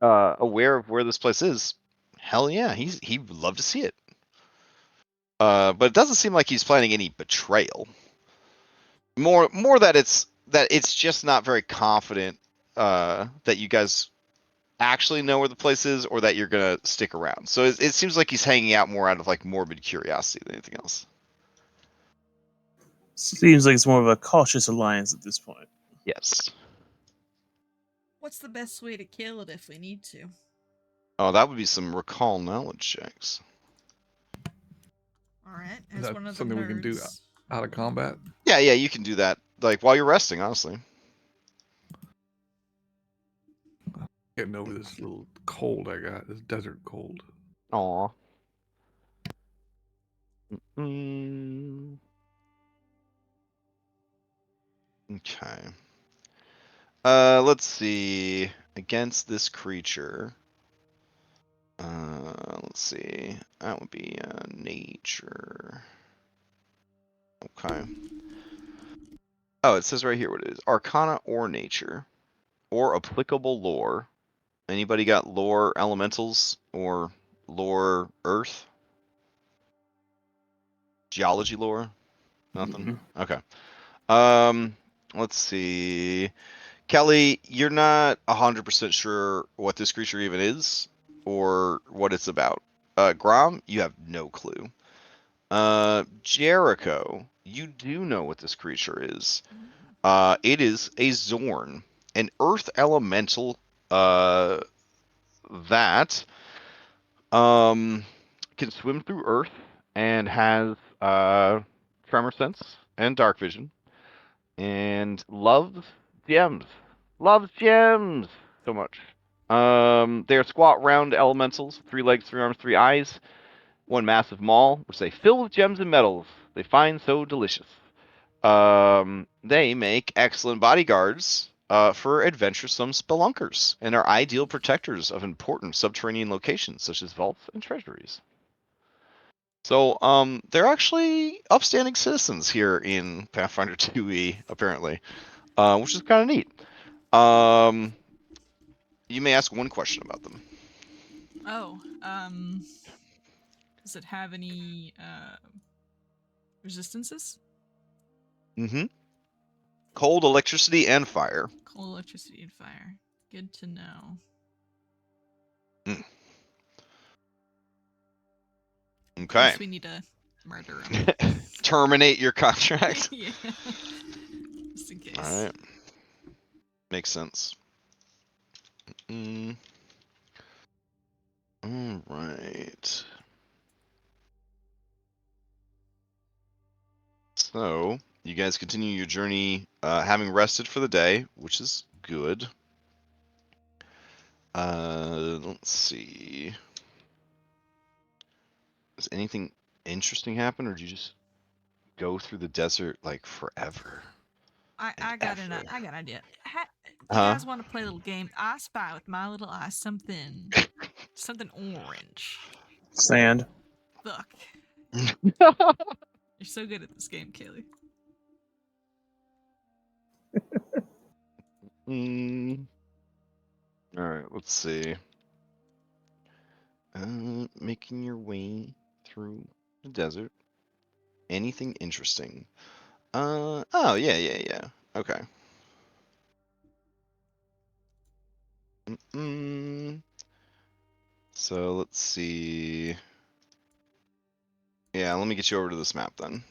aware of where this place is, hell yeah, he would love to see it. But it doesn't seem like he's planning any betrayal. More that it's just not very confident that you guys actually know where the place is or that you're gonna stick around. So it seems like he's hanging out more out of like morbid curiosity than anything else. Seems like it's more of a cautious alliance at this point. Yes. What's the best way to kill it if we need to? Oh, that would be some recall knowledge checks. All right. Is As that one of the something we can do nerds. out of combat? Yeah, you can do that like while you're resting, honestly. Getting over this little cold I got, this desert cold. Aw. Mm. Okay. Let's see. Against this creature. Let's see. That would be nature. Okay. Oh, it says right here what it is. Arcana or nature. Or applicable lore. Anybody got lore elementals or lore earth? Geology lore? Nothing? Okay. Let's see. Kelly, you're not 100% sure what this creature even is or what it's about. Grom, you have no clue. Jericho, you do know what this creature is. It is a Zorn, an earth elemental that can swim through earth and has tremor sense and dark vision and loves gems. Loves gems so much. They're squat round elementals, 3 legs, 3 arms, 3 eyes, 1 massive maw, which they fill with gems and metals they find so delicious. They make excellent bodyguards for adventuresome spelunkers and are ideal protectors of important subterranean locations such as vaults and treasuries. So, they're actually upstanding citizens here in Pathfinder 2e, apparently, which is kind of neat. You may ask one question about them. Oh, does it have any resistances? Mm-hmm. Cold, electricity, and fire. Cold, electricity, and fire. Good to know. Okay. Guess we need to murder him. Terminate your contract. Yeah. Just in case. All right. Makes sense. All right. So, you guys continue your journey, having rested for the day, which is good. Let's see. Does anything interesting happen, or do you just go through the desert like forever? I got an idea. You Huh? guys want to play a little game? I spy with my little eye something orange. Sand. Fuck. You're so good at this game, Kaylee. All right, let's see. Making your way through the desert. Anything interesting? Oh, yeah. Okay. So let's see. Yeah, let me get you over to this map then.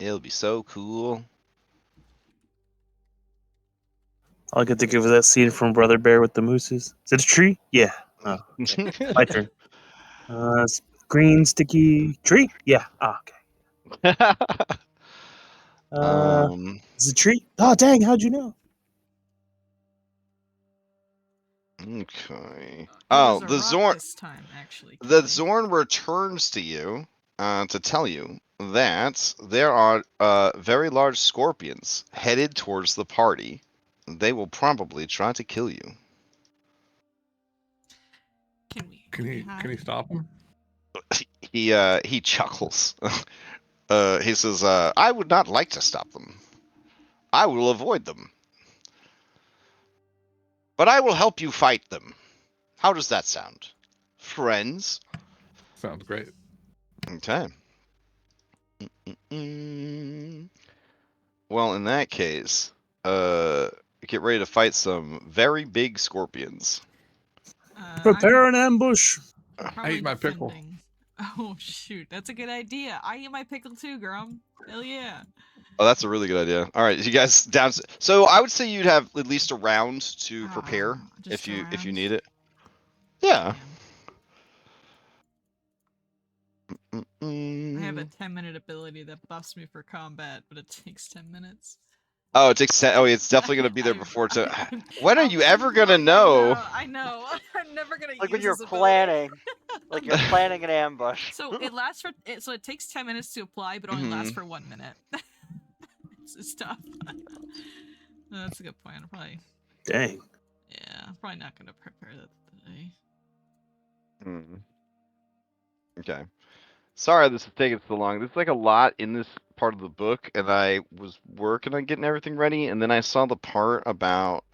It'll be so cool. All I can think of is that scene from Brother Bear with the mooses. Is it a tree? Yeah. Oh, okay. My turn. Green sticky tree? Yeah. Oh, okay. Is it a tree? Oh, dang! How'd you know? Okay. It Oh, was a the rock Zorn. this time, actually. The Kelly. Zorn returns to you to tell you that there are very large scorpions headed towards the party. They will probably try to kill you. Can we Can he stop him? He chuckles. He says, "I would not like to stop them. I will avoid them, but I will help you fight them. How does that sound, friends?" Sounds great. Okay. Mm-mm. Well, in that case, get ready to fight some very big scorpions. Prepare an ambush. I'm I probably ate my pickle. defending. Oh shoot, that's a good idea. I eat my pickle too, Grum. Hell yeah. Oh, that's a really good idea. All right, you guys down. So I would say you'd have at least a round to prepare Just if you around. need it. Yeah. I have a Mm. 10-minute ability that buffs me for combat, but it takes 10 minutes. Oh, it takes 10. Oh, it's definitely gonna be there before. When are you ever gonna know? I know. I'm never gonna Like use when you're this ability. planning, like you're planning an ambush. So it takes 10 minutes to apply, but only lasts for 1 minute. It's tough. That's a good point. I'm probably Dang. I'm probably not gonna prepare that today. Okay. Sorry this is taking so long. There's like a lot in this part of the book, and I was working on getting everything ready, and then I saw the part about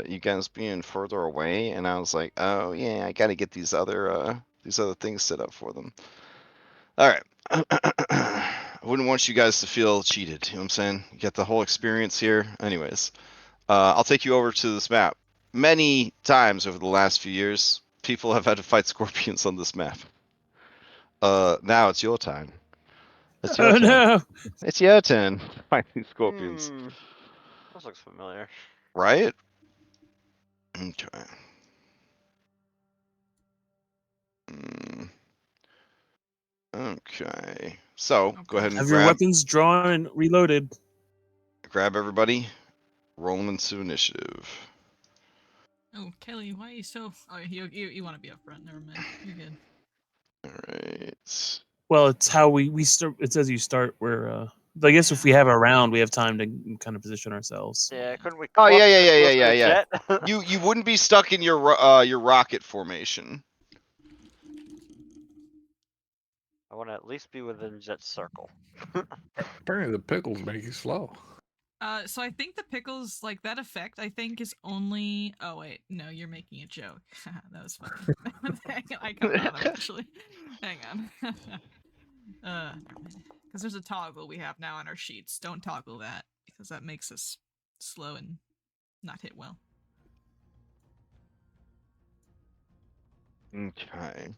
you guys being further away, and I was like, oh yeah, I gotta get these other things set up for them. All right. I wouldn't want you guys to feel cheated. You know what I'm saying? You get the whole experience here. Anyways, I'll take you over to this map. Many times over the last few years, people have had to fight scorpions on this map. Now it's your time. It's your Oh turn. no! It's your turn to fight these scorpions. This looks familiar. Right? Okay. Okay. So, go ahead and Have your weapons drawn and reloaded. grab everybody. Roll them into initiative. Oh, Kelly, why are you so? Oh, you want to be up front? Never mind. You're good. All right. Well, it's how we start. It says you start where. I guess if we have a round, we have time to kind of position ourselves. Yeah, couldn't we? Oh cluster yeah. closer to Jet? You wouldn't be stuck in your rocket formation. want to at least be within jet circle. Apparently the pickles make you slow. So I think the pickles, like that effect, I think is only. Oh wait, no, you're making a joke. That was funny. Hang on, I caught on actually. Hang on. Because there's a toggle we have now on our sheets. Don't toggle that because that makes us slow and not hit well. Okay.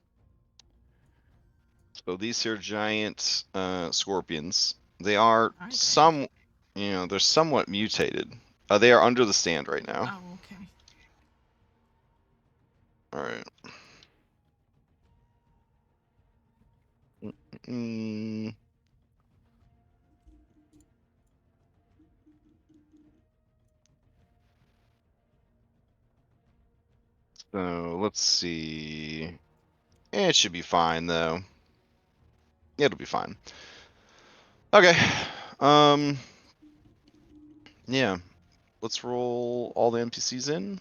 So these are giant scorpions. They are they're somewhat mutated. They are under the stand right now. Oh, okay. All right. Mm. So let's see. It should be fine though. It'll be fine. Okay. Yeah. Let's roll all the NPCs in.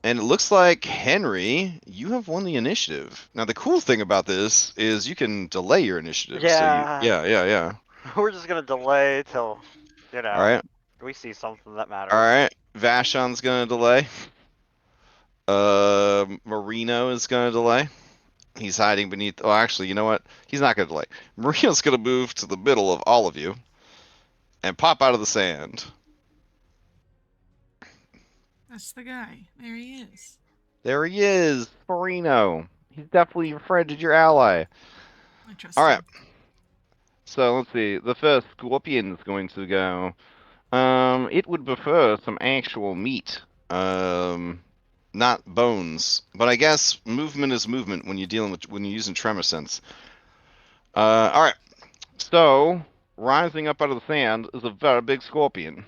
And it looks like, Henry, you have won the initiative. Now, the cool thing about this is you can delay your initiative. Yeah. So yeah. We're just gonna delay till, All right. we see something that matters. All right. Vashon's going to delay. Marino is going to delay. He's hiding beneath... Oh, actually, you know what? He's not going to delay. Marino's going to move to the middle of all of you and pop out of the sand. That's the guy. There he is. There he is, Marino. He's definitely your friend and your ally. I trust All him. right. So let's see. The first scorpion's going to go. It would prefer some actual meat. Not bones. But I guess movement is movement when you're using tremor sense. All right. So rising up out of the sand is a very big scorpion.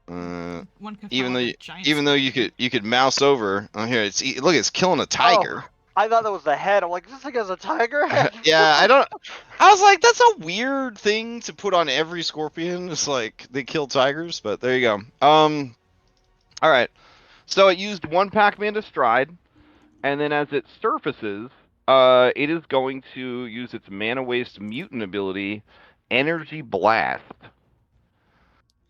One could Even call though it you, a giant even though scorpion. you could mouse over. Oh, here look, it's killing a tiger. Oh, I thought that was the head. I'm like, this thing has a tiger head. Yeah, I was like, that's a weird thing to put on every scorpion. It's like they kill tigers, but there you go. All right. So it used one Pac-Man to stride, and then as it surfaces, it is going to use its mana waste mutant ability, Energy Blast.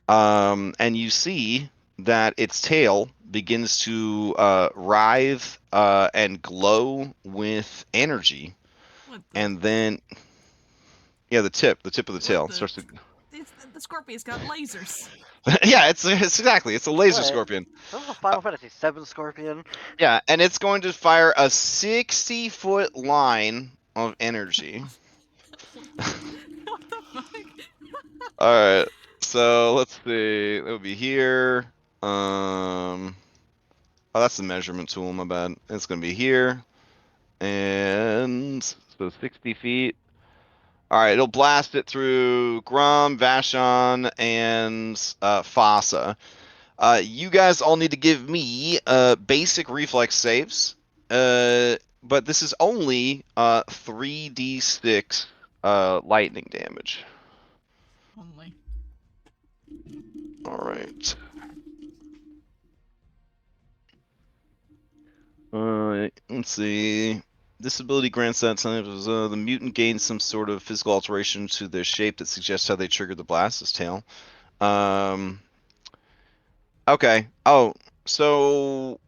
And you see that its tail begins to writhe and glow with energy, What the? and then the tip of the tail the? starts to. The scorpion's got lasers. Yeah, it's exactly. It's a laser Wait. scorpion. That was a Final Fantasy VII scorpion. Yeah, and it's going to fire a 60-foot line of energy. What the fuck? All right, so let's see. It would be here. Oh, that's the measurement tool. My bad. It's going to be here, and so 60 feet. All right, it'll blast it through Grum, Vashon, and Fossa. You guys all need to give me basic reflex saves, but this is only 3d6 lightning damage. Only. All right. Let's see. This ability grants that time the mutant gains some sort of physical alteration to their shape that suggests how they triggered the blast. His tail. Okay. Oh, so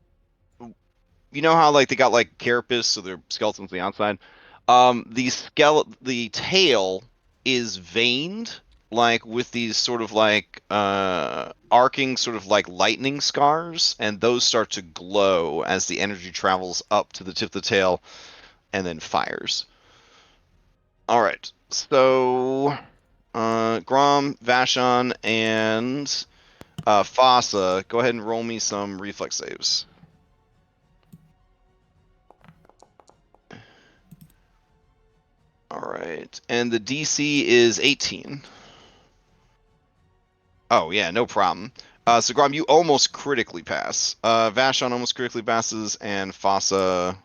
you know how like they got like carapace, so their skeletons on the outside. The tail is veined like with these sort of like arcing sort of like lightning scars, and those start to glow as the energy travels up to the tip of the tail and then fires. All right. So Grom, Vashon, and Fossa, go ahead and roll me some reflex saves. All right, and the DC is 18. Oh yeah, no problem. So Grom, you almost critically pass. Vashon almost critically passes, and Fossa.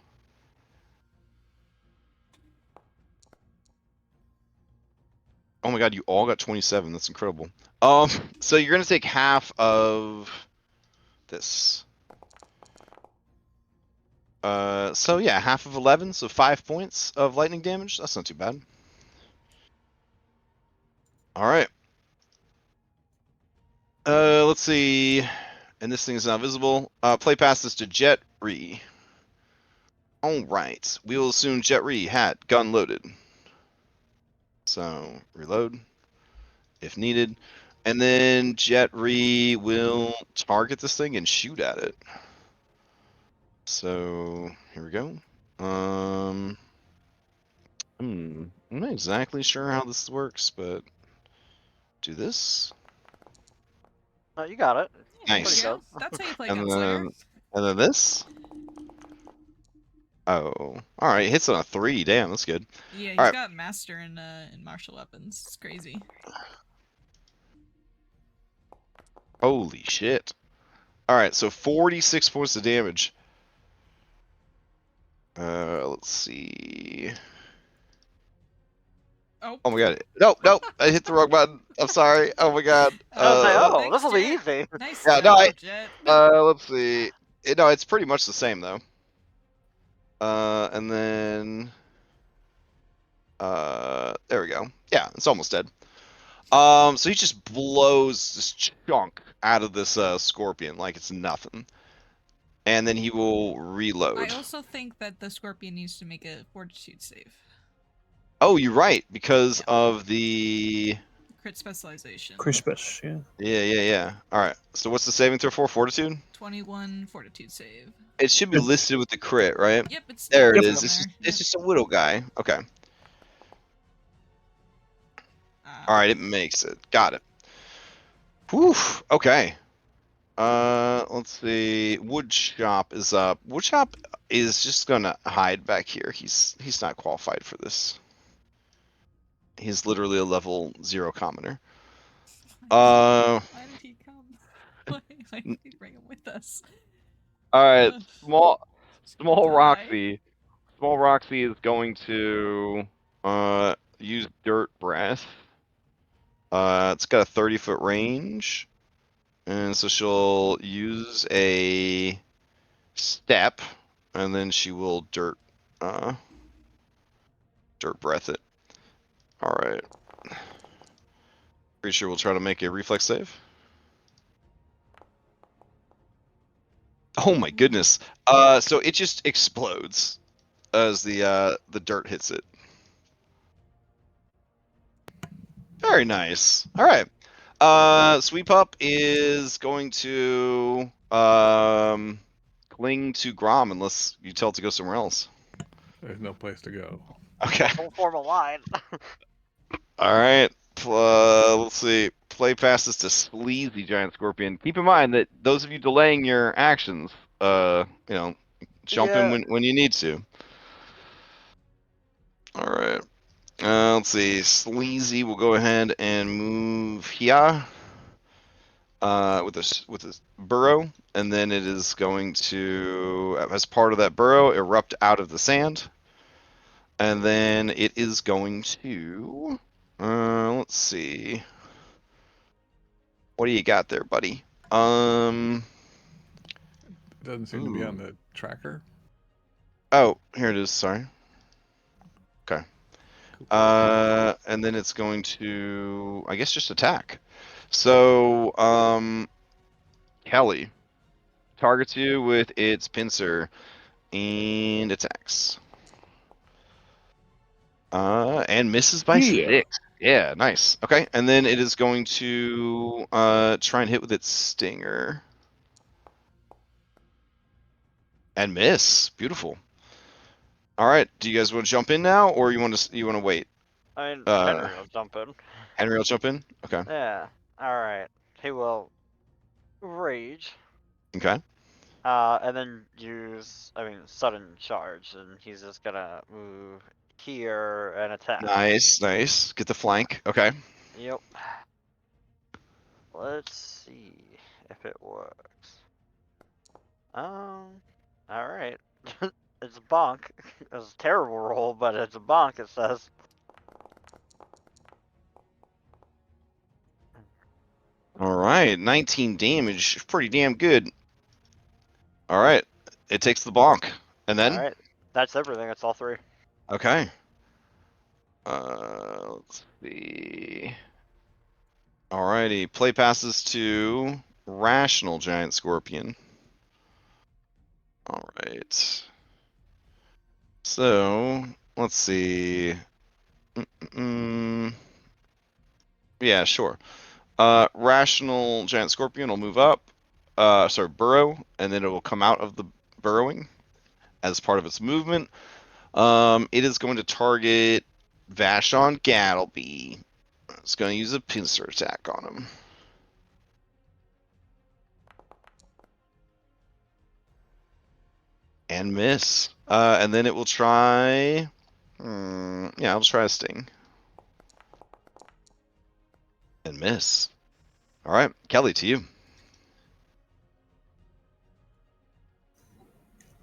Oh my god, you all got 27. That's incredible. So you're gonna take half of this. So yeah, half of 11, so 5 points of lightning damage. That's not too bad. All right. Let's see. And this thing is now visible. Play past this to Jet Re. All right. We will assume Jet Re hat gun loaded. So reload if needed. And then Jet Re will target this thing and shoot at it. So here we go. I'm not exactly sure how this works, but do this. No, you got it. Yeah, there Nice. you go. That's how you play And Gunslinger. then this. Oh, all right. Hits on a 3. Damn, that's good. Yeah, All he's right. got master in martial weapons. It's crazy. Holy shit. All right, so 46 points of damage. Let's see. Oh. Oh my god. Nope. I hit the wrong button. I'm sorry. Oh my god. I was like, oh, Thanks, this will be Jet. easy. Nice Yeah, job, no, Jet. let's see. No, it's pretty much the same though. And then there we go. Yeah, it's almost dead. So he just blows this chunk out of this scorpion like it's nothing. And then he will reload. I also think that the scorpion needs to make a fortitude save. Oh, you're right, because Yeah. of the Crit specialization. Crispish, yeah. Yeah. Alright. So what's the saving throw for? Fortitude? 21 fortitude save. It should be listed with the crit, right? Yep, it's There it Yep. is. in It's there. just a widow guy. Okay. Alright, it makes it. Got it. Whew. Okay. Let's see. Woodshop is up. Woodshop is just gonna hide back here. He's not qualified for this. He's literally a level 0 commoner. Why did he come? Why did he bring him with us? Alright, Ugh. small Die. Roxy. Small Roxy is going to Use dirt breath. It's got a 30-foot range. And so she'll use a step, and then she will dirt breath it. Alright. Pretty sure we'll try to make a reflex save. Oh my goodness. So it just explodes as the dirt hits it. Very nice. Alright. Sweep Up is going to cling to Grom unless you tell it to go somewhere else. There's no place to go. Okay. Don't form a line. Alright. Let's see. Play passes to Sleazy Giant Scorpion. Keep in mind that those of you delaying your actions, jump in when you need to. Alright. Let's see. Sleazy will go ahead and move here. With this burrow, and then it is going to, as part of that burrow, erupt out of the sand, and then it is going to, let's see, what do you got there, buddy? It doesn't seem to be on Ooh. the tracker. Oh, here it is. Sorry. Okay. And then it's going to, I guess, just attack. So, Kelly targets you with its pincer and attacks. And misses by 6. Yeah, nice. Okay, and then it is going to try and hit with its stinger. And miss. Beautiful. All right, do you guys want to jump in now, or you want to wait? I mean, Henry will jump in. Henry will jump in. Okay. Yeah. Alright. He will rage. Okay. And then use, sudden charge, and he's just gonna move here and attack. Nice. Get the flank. Okay. Yep. Let's see if it works. Alright. It's a bonk. It's a terrible roll, but it's a bonk, it says. All right, 19 damage. Pretty damn good. All right, it takes the bonk. And then? All right, that's everything. That's all 3. Okay. Let's see. Alrighty. Play passes to Rational Giant Scorpion. Alright. So, let's see. Yeah, sure. Rational Giant Scorpion will move up. Burrow, and then it will come out of the burrowing as part of its movement. It is going to target Vashon Gattleby. It's going to use a pincer attack on him. And miss. And then it will try... yeah, I'll try a sting. And miss. Alright, Kelly, to you.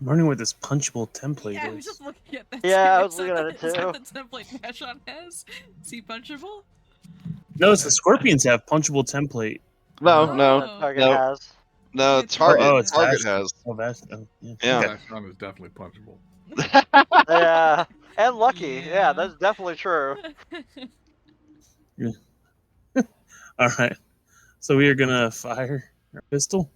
I'm learning what this punchable template Yeah, I was is. just looking at that. Yeah, I too. was looking at it Is too. that the template Vashon has? Is he punchable? No, it's the scorpions have punchable template. No, Oh. no. Target No. has. No, Yeah, target. Oh, it's Target Vash. has. Oh, Vash. Oh, yeah. Yeah. Vashon is definitely punchable. Yeah, and lucky. Yeah, Yeah. that's definitely true. All right. So we are gonna fire our pistol.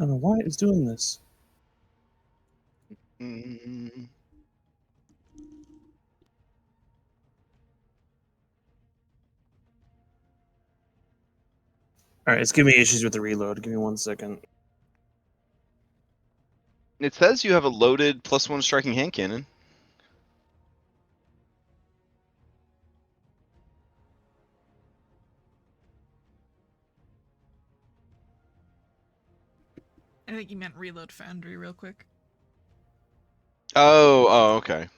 I don't know why it's doing this. Mm. All right, it's giving me issues with the reload. Give me 1 second. It says you have a loaded +1 striking hand cannon. I think you meant reload foundry real quick. Oh, okay.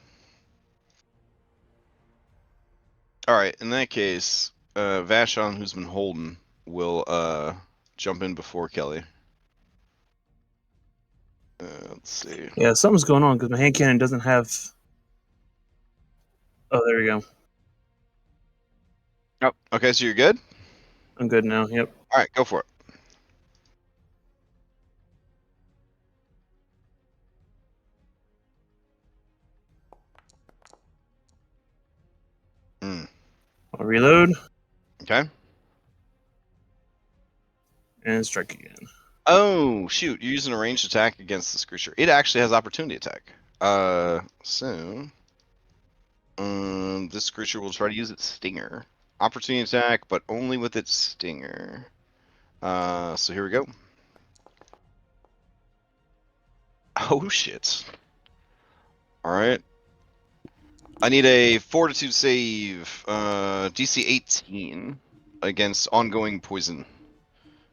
Alright, in that case, Vashon, who's been holding, will jump in before Kelly. Let's see. Yeah, something's going on because my hand cannon doesn't have. Oh, there we go. Oh, okay, so you're good? I'm good now. Yep. Alright, go for it. I'll reload Okay. and strike again. Oh, shoot, you're using a ranged attack against this creature. It actually has opportunity attack. This creature will try to use its stinger. Opportunity attack, but only with its stinger. So here we go. Oh, shit. Alright. I need a fortitude save, DC 18 against ongoing poison.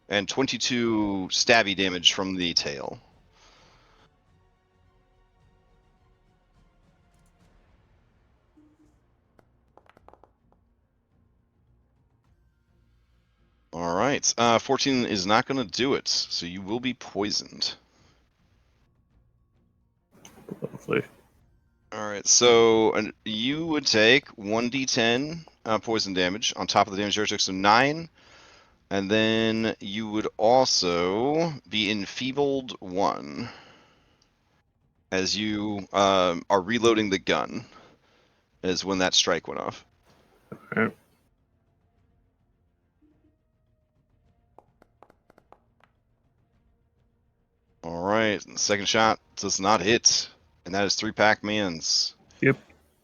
And 22 stabby damage from the tail. Alright, 14 is not going to do it, so you will be poisoned. Hopefully. Alright, so you would take 1d10 poison damage on top of the damage you took, so 9. And then you would also be enfeebled 1 as you are reloading the gun, is when that strike went off. Alright. Alright, second shot does not hit, and that is 3 Pac-Mans. Yep.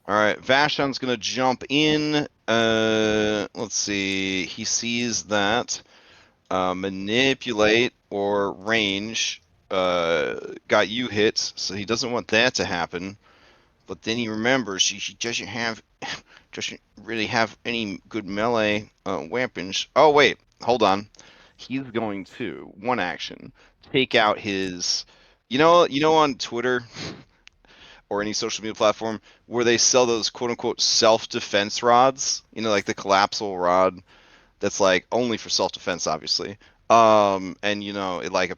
Alright, Vashon's gonna jump in. Let's see. He sees that manipulate or range got you hit, so he doesn't want that to happen. But then he remembers he doesn't really have any good melee weapons. Oh wait, hold on. He's going to one action take out his, you know on Twitter or any social media platform where they sell those quote unquote self-defense rods. You know, like the collapsible rod that's like only for self-defense, obviously. And you know, it like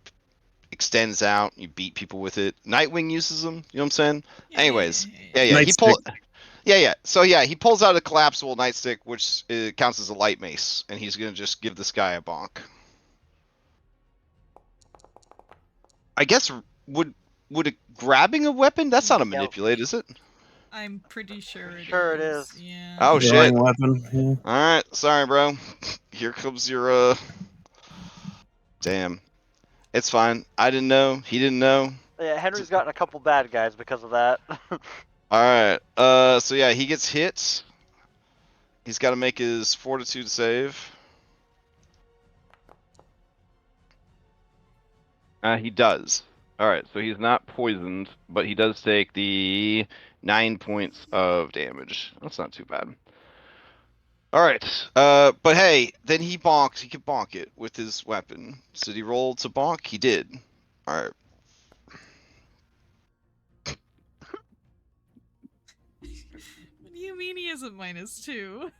extends out. You beat people with it. Nightwing uses them. You know what I'm saying? Anyways, yeah. He Nightstick. So yeah, he pulls out a collapsible nightstick, which counts as a light mace, and he's gonna just give this guy a bonk. I guess would grabbing a weapon? That's not a manipulate, is it? I'm pretty sure it Sure is. it is. Yeah. Oh Drawing shit! weapon. Yeah. All right, sorry, bro. Here comes your Damn, it's fine. I didn't know. He didn't know. Yeah, Henry's gotten a couple bad guys because of that. All right. So yeah, he gets hit. He's got to make his fortitude save. He does. All right, so he's not poisoned, but he does take the 9 points of damage. That's not too bad. All right. But hey, then he bonks. He could bonk it with his weapon. So did he roll to bonk? He did. All right. What do you mean he has a -2?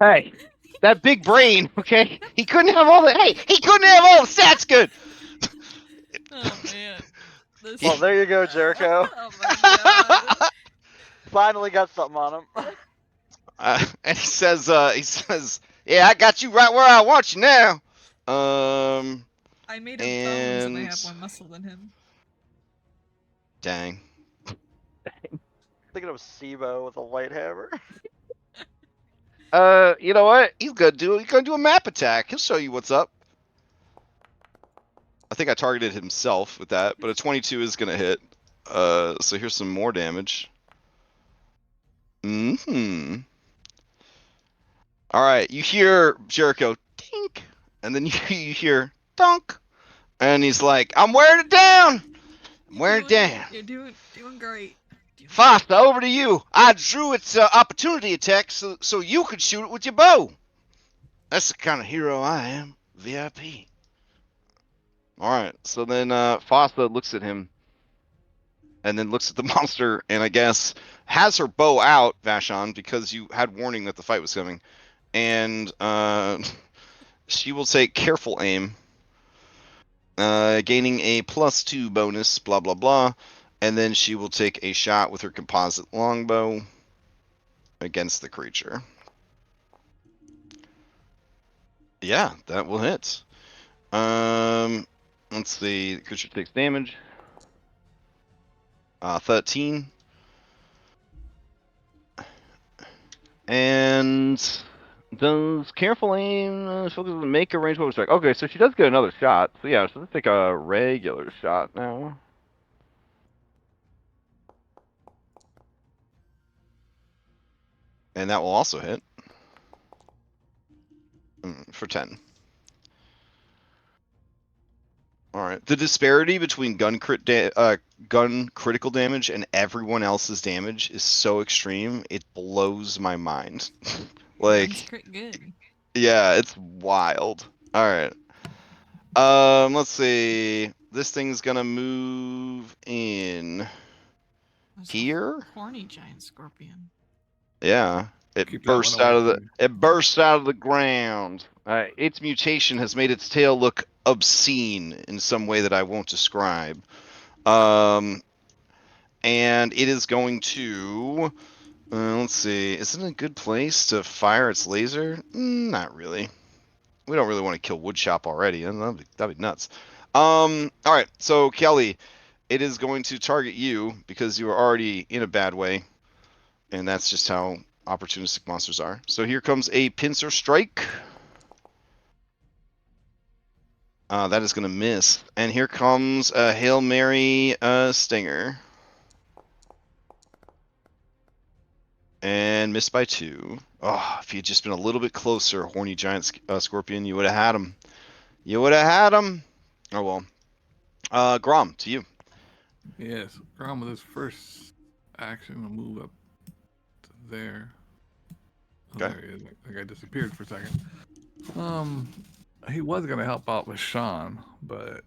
Hey, that big brain. Okay, he couldn't have all the. Hey, he couldn't have all the stats good. Oh man. This... Well, there you go, Jericho. Oh my god. Finally got something on him. And he says, yeah, I got you right where I want you now. I made of bones and I have and more muscle than him. dang. Thinking of Sibo with a light hammer. You know what? He's gonna do a map attack. He'll show you what's up. I think I targeted himself with that, but a 22 is gonna hit. So here's some more damage. Mm-hmm. All right, you hear Jericho tink, and then you hear donk, and he's like, "I'm wearing it down. I'm wearing it down." You're doing great. Fasta, over to you. I drew its opportunity attack so you could shoot it with your bow. That's the kind of hero I am. VIP. All right, so then Fasta looks at him, and then looks at the monster, and I guess has her bow out, Vashon, because you had warning that the fight was coming, and she will take careful aim, gaining a +2 bonus, blah blah blah, and then she will take a shot with her composite longbow against the creature. Yeah, that will hit. Let's see. The creature takes damage. 13. And does careful aim focus on make a range weapon strike? Okay, so she does get another shot. So yeah, so let's take a regular shot now. And that will also hit. For 10. Alright. The disparity between gun critical damage and everyone else's damage is so extreme, it blows my mind. That's crit good. Yeah, it's wild. Alright. Let's see. This thing's gonna move in here. Horny giant scorpion. Yeah. It bursts out of the ground. Its mutation has made its tail look obscene in some way that I won't describe. And it is going to let's see. Is it a good place to fire its laser? Not really. We don't really want to kill Woodshop already. That'd be nuts. All right. So Kelly, it is going to target you because you are already in a bad way, and that's just how opportunistic monsters are. So here comes a pincer strike. That is going to miss. And here comes a Hail Mary stinger. And missed by 2. Oh, if you had just been a little bit closer, horny giant scorpion, you would have had him. You would have had him. Oh well. Grom, to you. Yes, Grom with his first action will move up to there. Oh, Okay. there he is. Like I disappeared for a second. He was gonna help out with Sean, but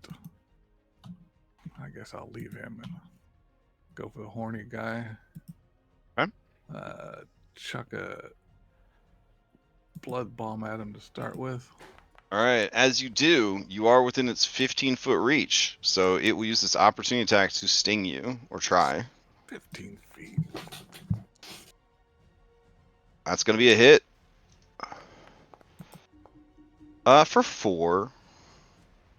I guess I'll leave him and go for the horny guy. Okay. Chuck a blood bomb at him to start with. All right. As you do, you are within its 15-foot reach, so it will use its opportunity attack to sting you or try. 15 feet. That's gonna be a hit. For 4.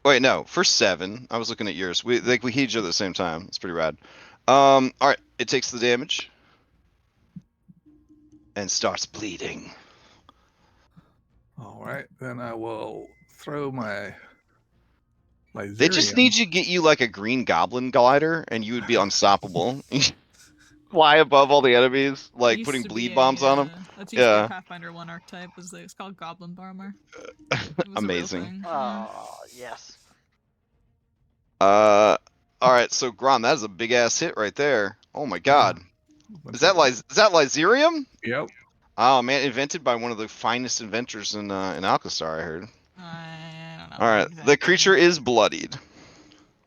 Wait, no, for 7. I was looking at yours. We hit each other at the same time. It's pretty rad. All right. It takes the damage and starts bleeding. All right, then I will throw my They just Zirium. need to get you like a green goblin glider, and you would be unstoppable. Fly above all the enemies, That like used putting to bleed be bombs on them. That's used to be a Yeah, Pathfinder 1 archetype. It's called Goblin Bomber. It was a real amazing. thing. Oh, yes. All right. So Grom, that is a big ass hit right there. Oh my god. Is that Lyzerium? Yep. Oh man, invented by one of the finest inventors in Alkenstar, I heard. I don't know. All right, the creature is bloodied.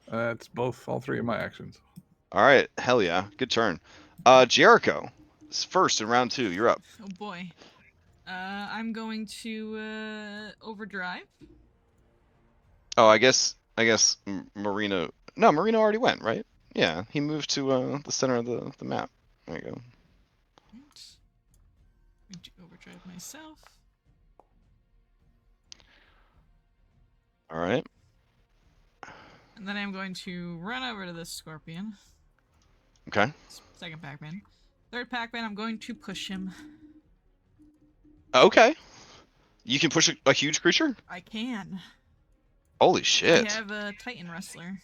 That's all 3 of my actions. All right, hell yeah, good turn. Jericho, is first in round 2. You're up. Oh boy. I'm going to overdrive. Oh, I guess Marino. No, Marino already went, right? Yeah, he moved to the center of the map. There you go. Right. I'm going to overdrive myself. All right. And then I'm going to run over to this scorpion. Okay. Second Pac-Man. Third Pac-Man, I'm going to push him. Okay. You can push a huge creature? I can. Holy I shit. have a Titan Wrestler.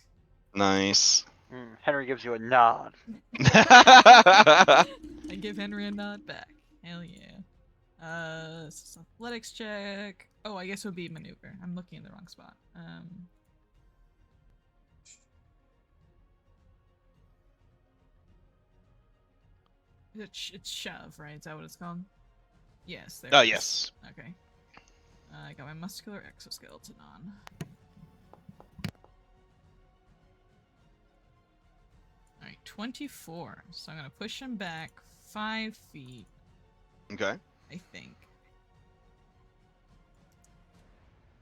Nice. Henry gives you a nod. I give Henry a nod back. Hell yeah. This is athletics check. Oh, I guess it would be maneuver. I'm looking in the wrong spot. It's shove, right? Is that what it's called? Yes. There Oh, it is. yes. Okay. I got my muscular exoskeleton on. Alright, 24. So I'm gonna push him back 5 feet, Okay. I think.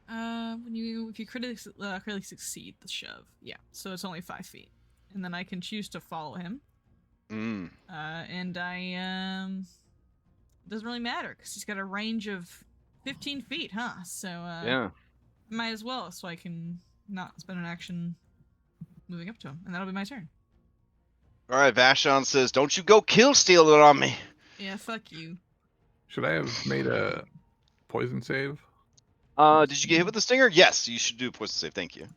If you critically succeed the shove, yeah. So it's only 5 feet, and then I can choose to follow him. Mm. And it doesn't really matter because he's got a range of 15 feet, huh? So Yeah. might as well, so I can not spend an action moving up to him, and that'll be my turn. All right, Vashon says, "Don't you go kill stealing on me." Yeah, fuck you. Should I have made a poison save? Did you get hit with the stinger? Yes, you should do a poison save. Thank you.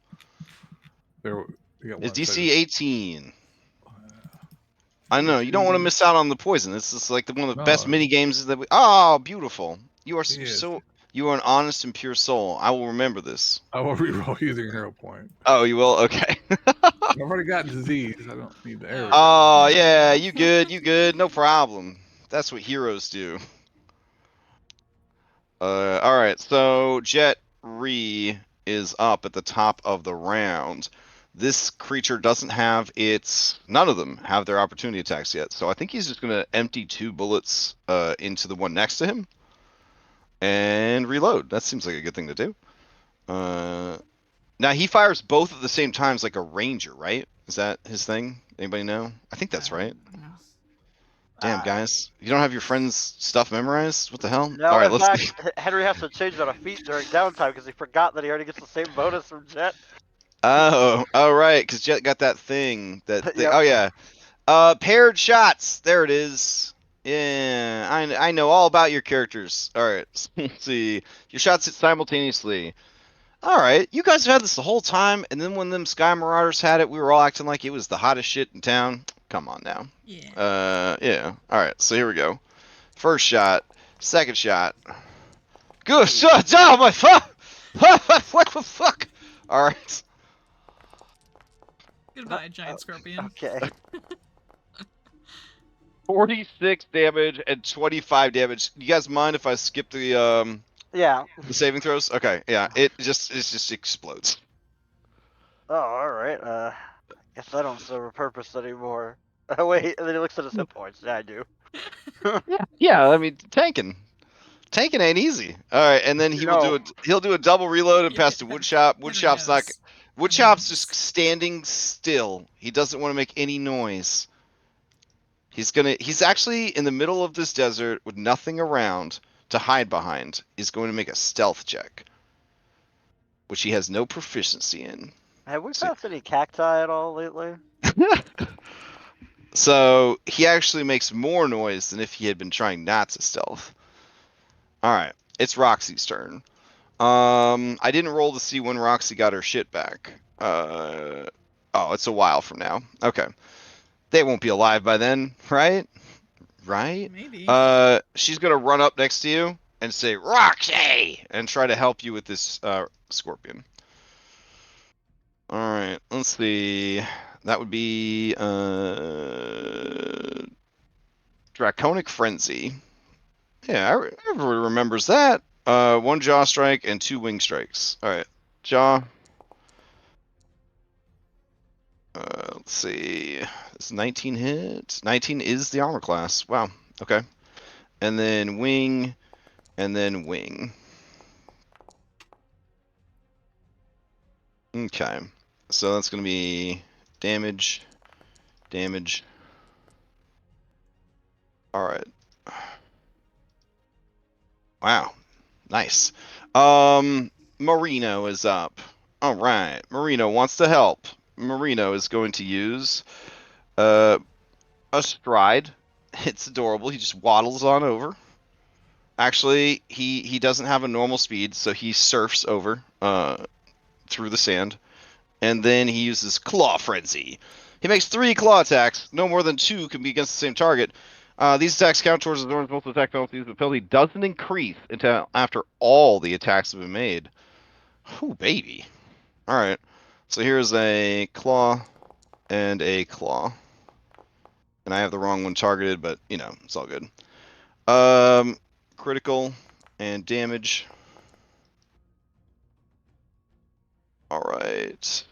You got It's one DC 18. Uh, I know you don't want to miss out on the poison. This is like one of the best No. mini games that we. Oh, beautiful! You are Yes. you are an honest and pure soul. I will remember this. I will reroll using hero point. Oh, you will. Okay. I've already got disease. I don't need the arrow. Oh yeah, you good? You good? No problem. That's what heroes do. All right. So Jet Re is up at the top of the round. This creature doesn't have none of them have their opportunity attacks yet. So I think he's just gonna empty 2 bullets into the one next to him and reload. That seems like a good thing to do. Now he fires both at the same times like a ranger, right? Is that his thing? Anybody know? I think that's right. No. Damn, guys. You don't have your friend's stuff memorized? What the hell? No, All right, in let's. fact, Henry has to change that a feat during downtime because he forgot that he already gets the same bonus from Jet. Oh, right, because Jet got that thing. Yep. Oh yeah. Paired shots. There it is. Yeah, I know all about your characters. All right, let's see. Your shots hit simultaneously. All right, you guys have had this the whole time, and then when them Sky Marauders had it, we were all acting like it was the hottest shit in town. Come on now. Yeah. Yeah. All right, so here we go. First shot, second shot. Good shot. Oh my fuck! What the fuck? All right. Goodbye, giant scorpion. Okay. 46 damage and 25 damage. You guys mind if I skip the Yeah. saving throws? Okay, yeah. It just explodes. Oh, all right. Guess I don't serve a purpose anymore. Oh wait, and then he looks at his hit points. Yeah, I do. Yeah, I mean tanking. Tanking ain't easy. All right, and then No. he'll do a double reload and Yeah. pass to Woodshop. Henry Woodshop's not. knows. Woodshop's Henry just standing still. He doesn't want to make any noise. He's actually in the middle of this desert with nothing around to hide behind. He's going to make a stealth check, which he has no proficiency in. Have we So- passed any cacti at all lately? So he actually makes more noise than if he had been trying not to stealth. All right, it's Roxy's turn. I didn't roll to see when Roxy got her shit back. Oh, it's a while from now. Okay, they won't be alive by then, right? Right? Maybe. She's gonna run up next to you and say Roxy and try to help you with this scorpion. All right, let's see. That would be Draconic Frenzy. Yeah, everybody remembers that. 1 jaw strike and 2 wing strikes. All right, jaw. Let's see. This 19 hit. 19 is the armor class. Wow. Okay. And then wing, and then wing. Okay. So that's going to be damage, damage. All right. Wow. Nice. Marino is up. All right. Marino wants to help. Marino is going to use a stride. It's adorable. He just waddles on over. Actually, he doesn't have a normal speed, so he surfs over through the sand. And then he uses Claw Frenzy. He makes 3 claw attacks. No more than 2 can be against the same target. These attacks count towards the Zorn's multiple attack penalties, but penalty doesn't increase until after all the attacks have been made. Ooh, baby. Alright. So here's a claw and a claw. And I have the wrong one targeted, but, you know, it's all good. Critical and damage. Alright.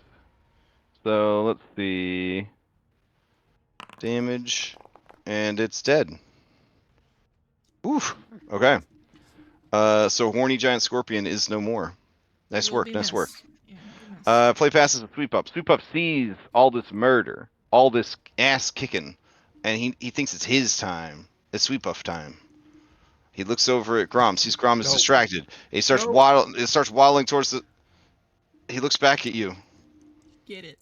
So let's see. Damage. And it's dead. Oof. Okay. So Horny Giant Scorpion is no more. Nice Will work, be nice work. missed. Yeah, will be missed. Play passes a Sweep Up. Sweep Up sees all this murder, all this ass kicking, and he thinks it's his time. It's Sweep Up time. He looks over at Grom, sees Grom is Nope. distracted. He starts Nope. waddling towards the. He looks back at you. Get it.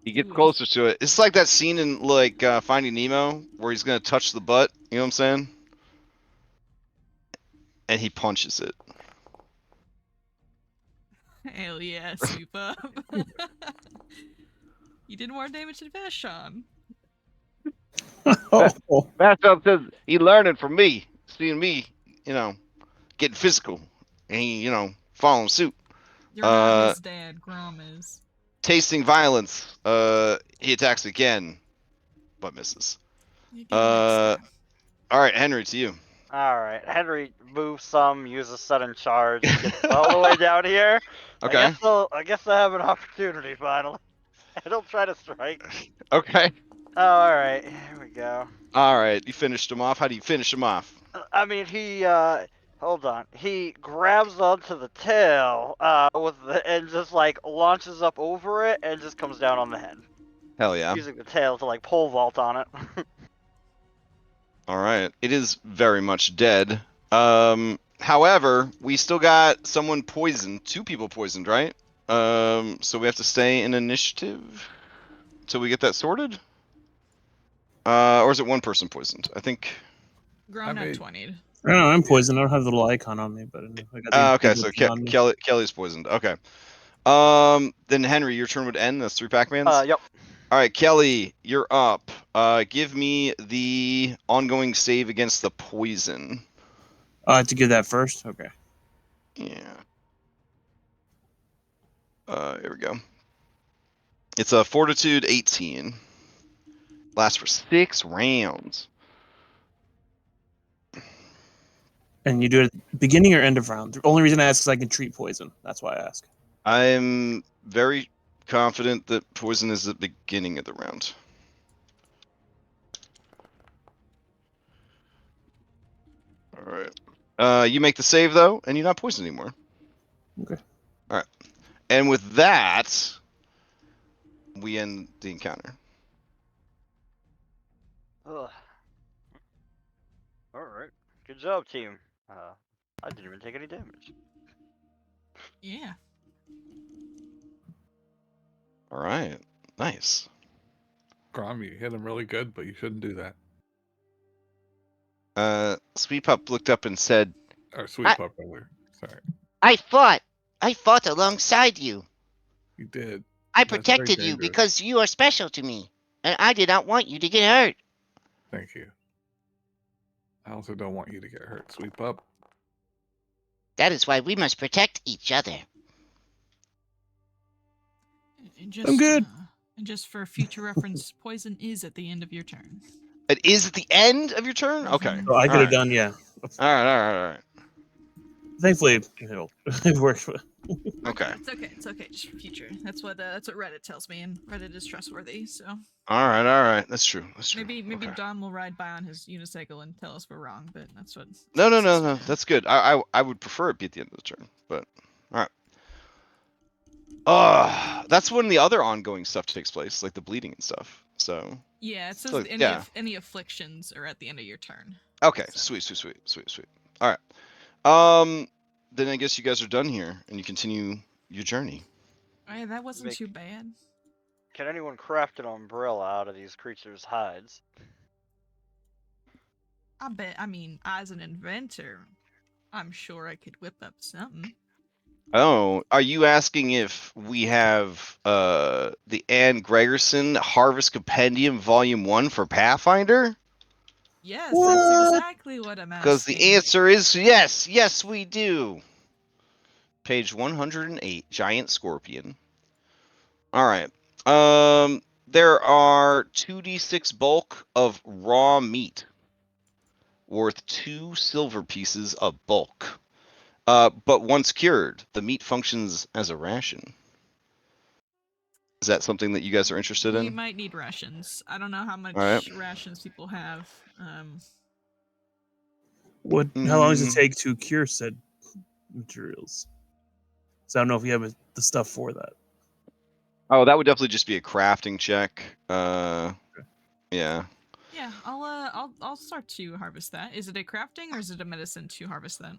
He gets Do it. closer to it. It's like that scene in like Finding Nemo where he's gonna touch the butt. You know what I'm saying? And he punches it. Hell yeah, sweep up. You did more damage than Vashon. Oh, Matchup says he learning from me, seeing me, you know, getting physical, and he, you know, following suit. You're not his dad, Grom is. Tasting violence. He attacks again, but misses. You get a next step. All right, Henry, to you. Alright, Henry moves some, uses sudden charge, gets all the way down here. Okay. I guess I have an opportunity finally. And he'll try to strike. Okay. Oh, alright, here we go. All right, you finished him off. How do you finish him off? I mean, hold on. He grabs onto the tail, and just like launches up over it and just comes down on the head. Hell yeah. Using the tail to like pole vault on it. All right. It is very much dead. However, we still got someone poisoned. 2 people poisoned, right? So we have to stay in initiative until we get that sorted. Or is it 1 person poisoned? I think. Grom I not made- 20'd. I don't know. I'm poisoned. I don't have the little icon on me, but I got the Okay, so invisibility on me. Kelly's poisoned. Okay. Then Henry, your turn would end. That's 3 Pac-Mans. Yep. All right, Kelly, you're up. Give me the ongoing save against the poison. To give that first. Okay. Yeah. Here we go. It's a Fortitude 18. Lasts for 6 rounds. And you do it at the beginning or end of round. The only reason I ask is I can treat poison. That's why I ask. I'm very confident that poison is at the beginning of the round. All right. You make the save though, and you're not poisoned anymore. Okay. All right. And with that, we end the encounter. Ugh. All right. Good job, team. I didn't even take any damage. Yeah. All right. Nice. Grom, you hit him really good, but you shouldn't do that. Sweet Pup looked up and said, Or Sweet Pup, rather. Sorry. I fought alongside you. You did. I That's very protected you dangerous. because you are special to me, and I did not want you to get hurt. Thank you. I also don't want you to get hurt, Sweet Pup. That is why we must protect each other. And just, I'm good. And just for future reference, poison is at the end of your turn. "It is at the end of your turn." Okay. Mhm. So I could have Alright. done, yeah. All right. Thankfully, it worked. Okay. It's okay. Just for future. That's what Reddit tells me, and Reddit is trustworthy. So All right. That's true. maybe Okay. Don will ride by on his unicycle and tell us we're wrong, but that's what. No. That's good. I would prefer it be at the end of the turn, but all right. That's when the other ongoing stuff takes place, like the bleeding and stuff. So Yeah, it says So, yeah. any afflictions are at the end of your turn. okay, So- sweet. All right. Then I guess you guys are done here, and you continue your journey. Oh, yeah, that wasn't Make- too bad. Can anyone craft an umbrella out of these creatures' hides? I bet. I mean, as an inventor, I'm sure I could whip up something. Oh, are you asking if we have the Anne Gregerson Harvest Compendium Volume 1 for Pathfinder? Yes, What? that's exactly what I'm asking. Because the answer is yes, we do. Page 108, Giant Scorpion. All right. There are 2d6 bulk of raw meat, worth 2 silver pieces of bulk. But once cured, the meat functions as a ration. Is that something that you guys are interested We in? might need rations. I don't know how much Alright. rations people have. How long does it Mm. take to cure said materials? So I don't know if you have the stuff for that. Oh, that would definitely just be a crafting check. Yeah. Yeah, I'll start to harvest that. Is it a crafting or is it a medicine to harvest that?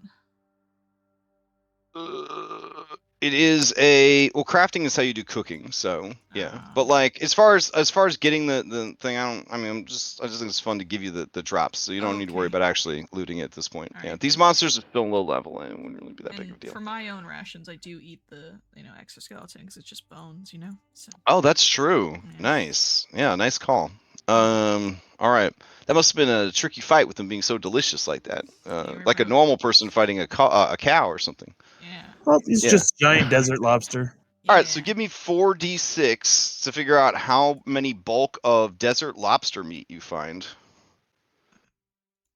It is crafting is how you do cooking, so yeah. Ah. But like as far as getting the thing, I just think it's fun to give you the drops, so you don't need to worry Okay. about actually looting it at this point. Yeah, Alright, these good. monsters are still low level and it wouldn't really be that big of a And deal. for my own rations, I do eat the exoskeleton because it's just bones, So Oh, that's true. Yeah. Nice. Yeah, nice call. All right. That must have been a tricky fight with them being so delicious like that. were Like a about- normal person fighting a cow or something. yeah. Well, it's Yeah. just giant desert lobster. All right, so Yeah. give me 4d6 to figure out how many bulk of desert lobster meat you find.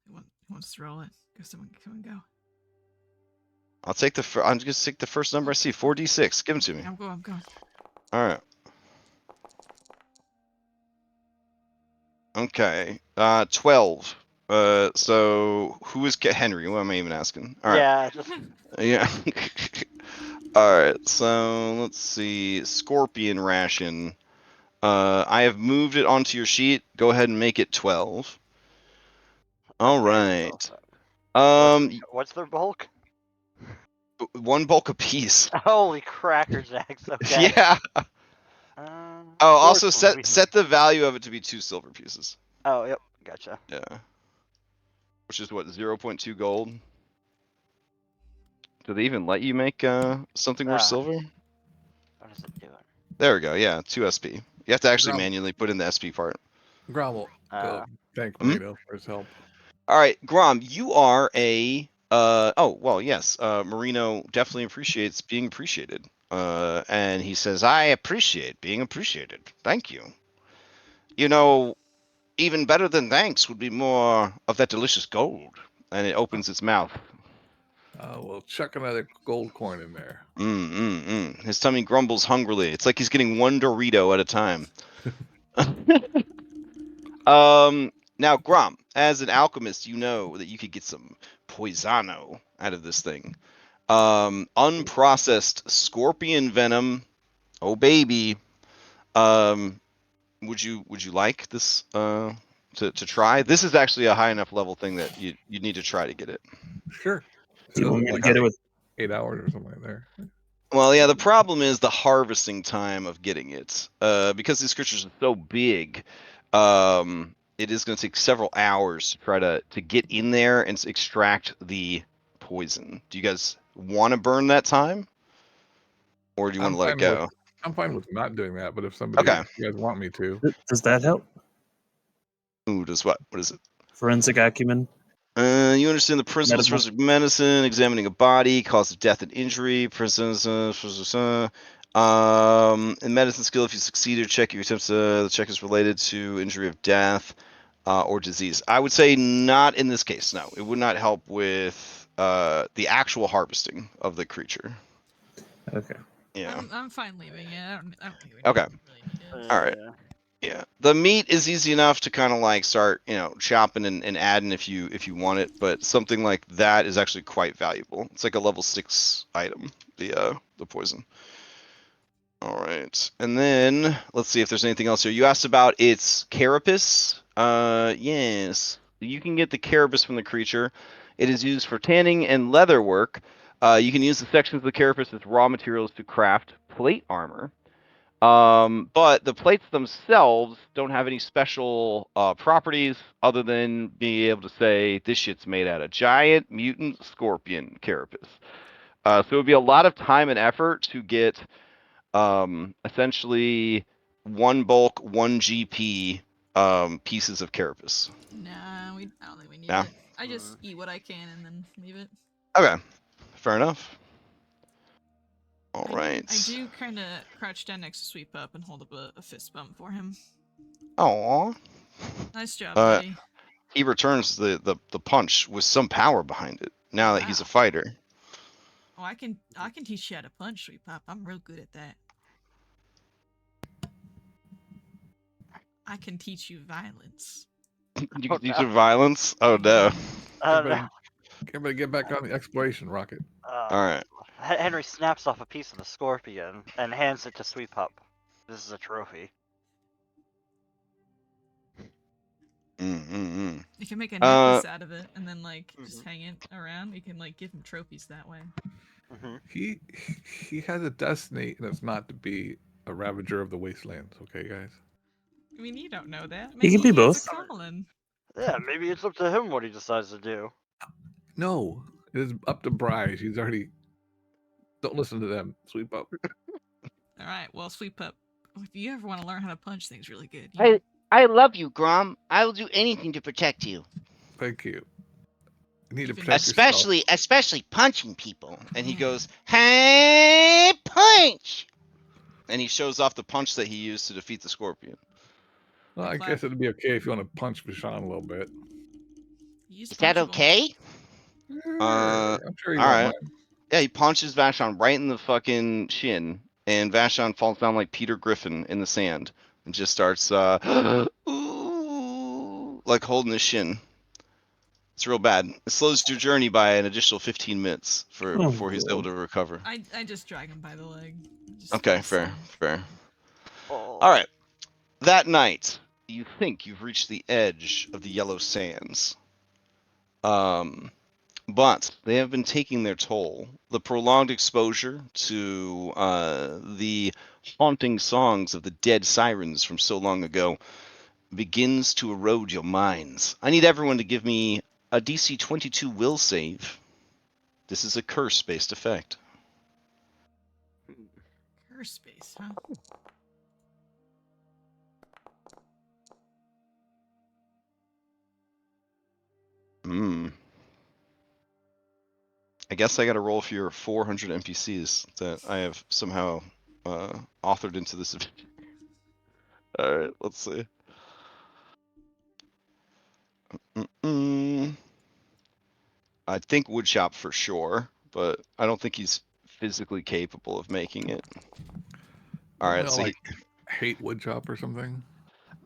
Who wants to roll it? Go someone go. I'll take I'm just gonna take the first number I see. 4d6. Give them to me. I'm going. All right. Okay. 12. So who is Henry? What am I even asking? All right. Yeah, just Yeah. All right. So let's see. Scorpion ration. I have moved it onto your sheet. Go ahead and make it 12. All right. What's their bulk? 1 bulk apiece. Holy cracker jacks! Okay. Yeah. Oh, Also set the value of it to be 2 silver pieces. Oh, yep. Gotcha. Yeah. Which is what, 0.2 gold? Do they even let you make something worth Ah. silver? What is it doing? There we go. Yeah, 2 SP. You have to actually Grom. manually put in the SP part. Grom will go Uh, thank Hmm? Marino for his help. All right, Grom, you are a oh well, yes. Marino definitely appreciates being appreciated. And he says, "I appreciate being appreciated. Thank you. You know, even better than thanks would be more of that delicious gold." And it opens its mouth. We'll chuck another gold coin in there. His tummy grumbles hungrily. It's like he's getting 1 Dorito at a time. Now, Grom, as an alchemist, you know that you could get some poisano out of this thing. Unprocessed scorpion venom. Oh baby. Would you like this to try? This is actually a high enough level thing that you need to try to get it. Sure. Do you want me to Like get it with? 8 hours or something like there. Well, yeah, the problem is the harvesting time of getting it. Because these creatures are so big, it is going to take several hours to try to get in there and extract the poison. Do you guys want to burn that time? Or do you want to let it go? I'm fine with not doing that, but if you guys want me to. Does that help? Ooh, does what? What is it? Forensic acumen. You understand the principles of forensic medicine, examining a body, cause of death and injury, in medicine skill, if you succeed or check your attempts, the check is related to injury of death or disease. I would say not in this case, no. It would not help with the actual harvesting of the creature. Okay. Yeah. I'm fine leaving it. I don't think we Okay. really need it. All right. Yeah, the meat is easy enough to kind of like start, chopping and adding if you want it, but something like that is actually quite valuable. It's like a level 6 item, the poison. All right, and then let's see if there's anything else here. You asked about its carapace. Yes, you can get the carapace from the creature. It is used for tanning and leather work. You can use the sections of the carapace as raw materials to craft plate armor. But the plates themselves don't have any special properties other than being able to say this shit's made out of giant mutant scorpion carapace. So it would be a lot of time and effort to get essentially 1 bulk, 1 GP pieces of carapace. Nah, I don't think we need Yeah. it. I just eat what I can and then leave it. Okay, fair enough. All right. I do kind of crouch down next to Sweep Up and hold up a fist bump for him. Aw. Nice job, buddy. He returns the punch with some power behind it. Now that he's a Wow. fighter. Oh, I can teach you how to punch, Sweep Up. I'm real good at that. I can teach you violence. You can teach him violence? Oh no. Everybody get back on the exploration rocket. All right. Henry snaps off a piece of the scorpion and hands it to Sweep Up. This is a trophy. You can make a necklace out of it and then just hang it around. You can give him trophies that way. He has a destiny, and it's not to be a ravager of the wastelands. Okay, guys. I mean, you don't know that. He can be both. Yeah, maybe it's up to him what he decides to do. No, it is up to Bryce. He's already. Don't listen to them. Sweep Up. All right, well, Sweep Up. If you ever want to learn how to punch things really good, I love you, Grom. I will do anything to protect you. Thank you. You need to protect especially punching people. And he goes, "Hey, punch!" And he shows off the punch that he used to defeat the scorpion. Well, I guess it'd be okay if you want to punch Bashan a little bit. Is that okay? I'm sure he all won't right. mind. Yeah, he punches Vashon right in the fucking shin, and Vashon falls down like Peter Griffin in the sand and just starts ooh, like holding his shin. It's real bad. It slows your journey by an additional 15 minutes before he's able to recover. I just drag him by the leg. Okay, fair. All right. That night, you think you've reached the edge of the yellow sands. But they have been taking their toll. The prolonged exposure to the haunting songs of the dead sirens from so long ago begins to erode your minds. I need everyone to give me a DC 22 will save. This is a curse-based effect. Curse-based, huh? I guess I got to roll for your 400 NPCs that I have somehow authored into this event. All right, let's see. I think Woodshop for sure, but I don't think he's physically capable of making it. All right, so hate Woodshop or something.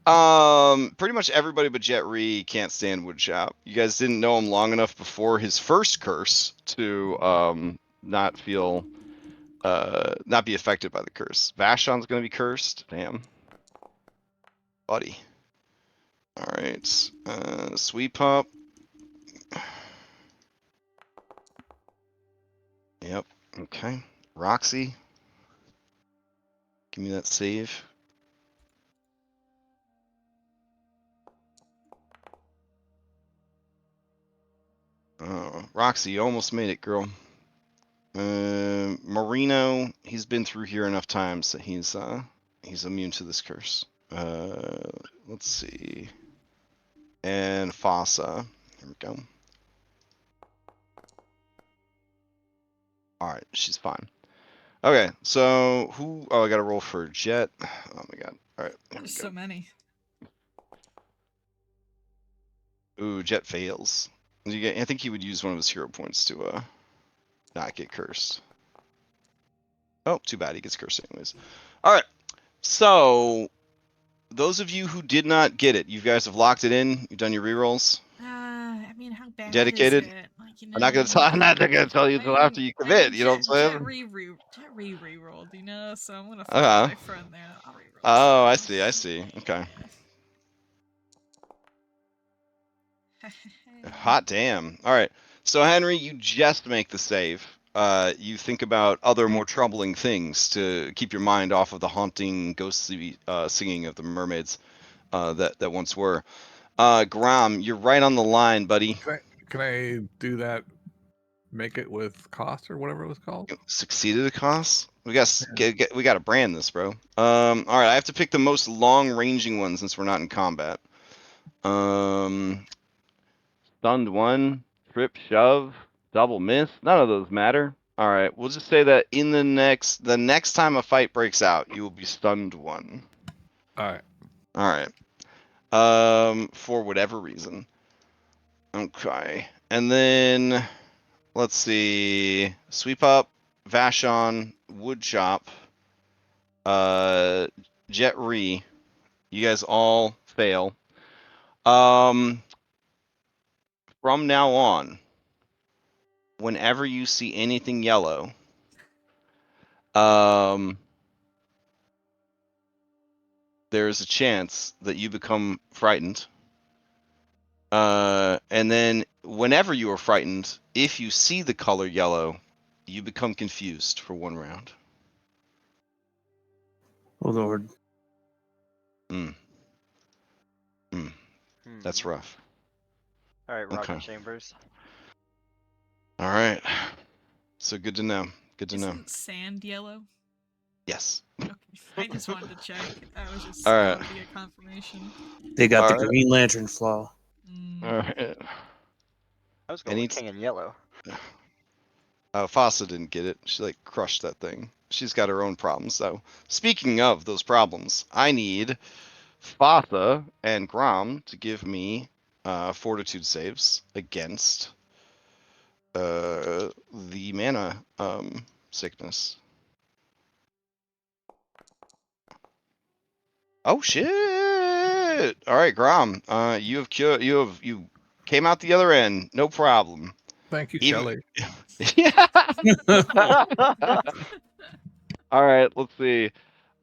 Pretty much everybody but Jet Ree can't stand woodshop. You guys didn't know him long enough before his first curse to not feel not be affected by the curse. Vashon's gonna be cursed. Damn, buddy. All right, sweep up. Yep. Okay. Roxy, give me that save. Roxy, you almost made it, girl. Marino, he's been through here enough times that he's immune to this curse. Let's see. And Fossa. Here we go. Alright, she's fine. Okay, so who I gotta roll for Jet. Oh my god. Alright, here we There's go. so many. Ooh, Jet fails. I think he would use one of his hero points to not get cursed. Oh, too bad. He gets cursed anyways. All right. So, those of you who did not get it, you guys have locked it in. You've done your rerolls. I mean, how bad Dedicated? is it? Like, you I'm not gonna know, tell. I'm not gonna tell you until after you commit. You know what I'm Jet saying? re-rolled, you know, so I'm gonna follow Uh-huh. my friend there. I'll re-roll. Oh, I some. see. I see. Okay. Hot damn. All right. So Henry, you just make the save. You think about other more troubling things to keep your mind off of the haunting, ghostly singing of the mermaids that once were. Grom, you're right on the line, buddy. Can I do that? Make it with cost or whatever it was called. Succeeded a cost. We got to brand this, bro. All right. I have to pick the most long-ranging one since we're not in combat. Stunned one, trip, shove, double miss. None of those matter. All right, we'll just say that in the next time a fight breaks out, you will be stunned one. All right. All right. For whatever reason. Okay, and then let's see. Sweep up, Vashon, Woodchop, Jet Ree. You guys all fail. From now on, whenever you see anything yellow, there's a chance that you become frightened. And then whenever you are frightened, if you see the color yellow, you become confused for 1 round. Oh Lord. That's rough. All right, Roger Okay. Chambers. All right. So good to know. Good to know. Isn't sand yellow? Yes. Okay, I just wanted to check. I was just All right. wanted to get confirmation. They got the Alright. Green Lantern flaw. All right. I was going with King in Yellow. Fossa didn't get it. She like crushed that thing. She's got her own problems though. Speaking of those problems, I need Fossa and Grom to give me fortitude saves against the mana sickness. Oh shit! All right, Grom. You came out the other end. No problem. Thank you, Even- Shelley. Yeah. All right, let's see.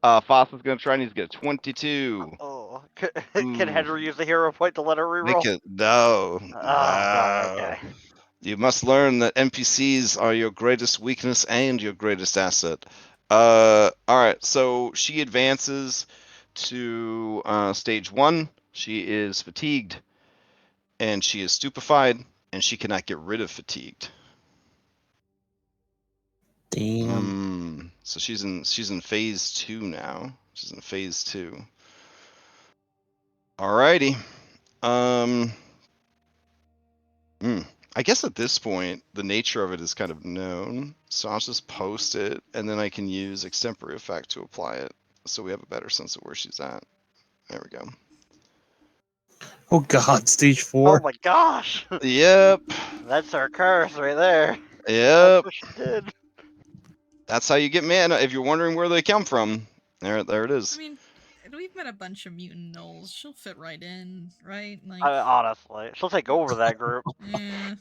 Fossa's gonna try and he's get 22. Oh, can Ooh. Henry use the hero point to let her reroll? No. Oh god, okay. You must learn that NPCs are your greatest weakness and your greatest asset. All right, so she advances to stage 1. She is fatigued, and she is stupefied, and she cannot get rid of fatigued. Damn. So she's in phase 2 now. She's in phase 2. Alrighty. I guess at this point, the nature of it is kind of known. So I'll just post it, and then I can use extempore effect to apply it, so we have a better sense of where she's at. There we go. Oh God, stage Oh 4. my gosh! Yep. That's our curse right there. Yep. That's what she did. That's how you get mana. If you're wondering where they come from, there it is. I mean, we've met a bunch of mutant gnolls. She'll fit right in, right? Like, Honestly, she'll take over that group. yeah.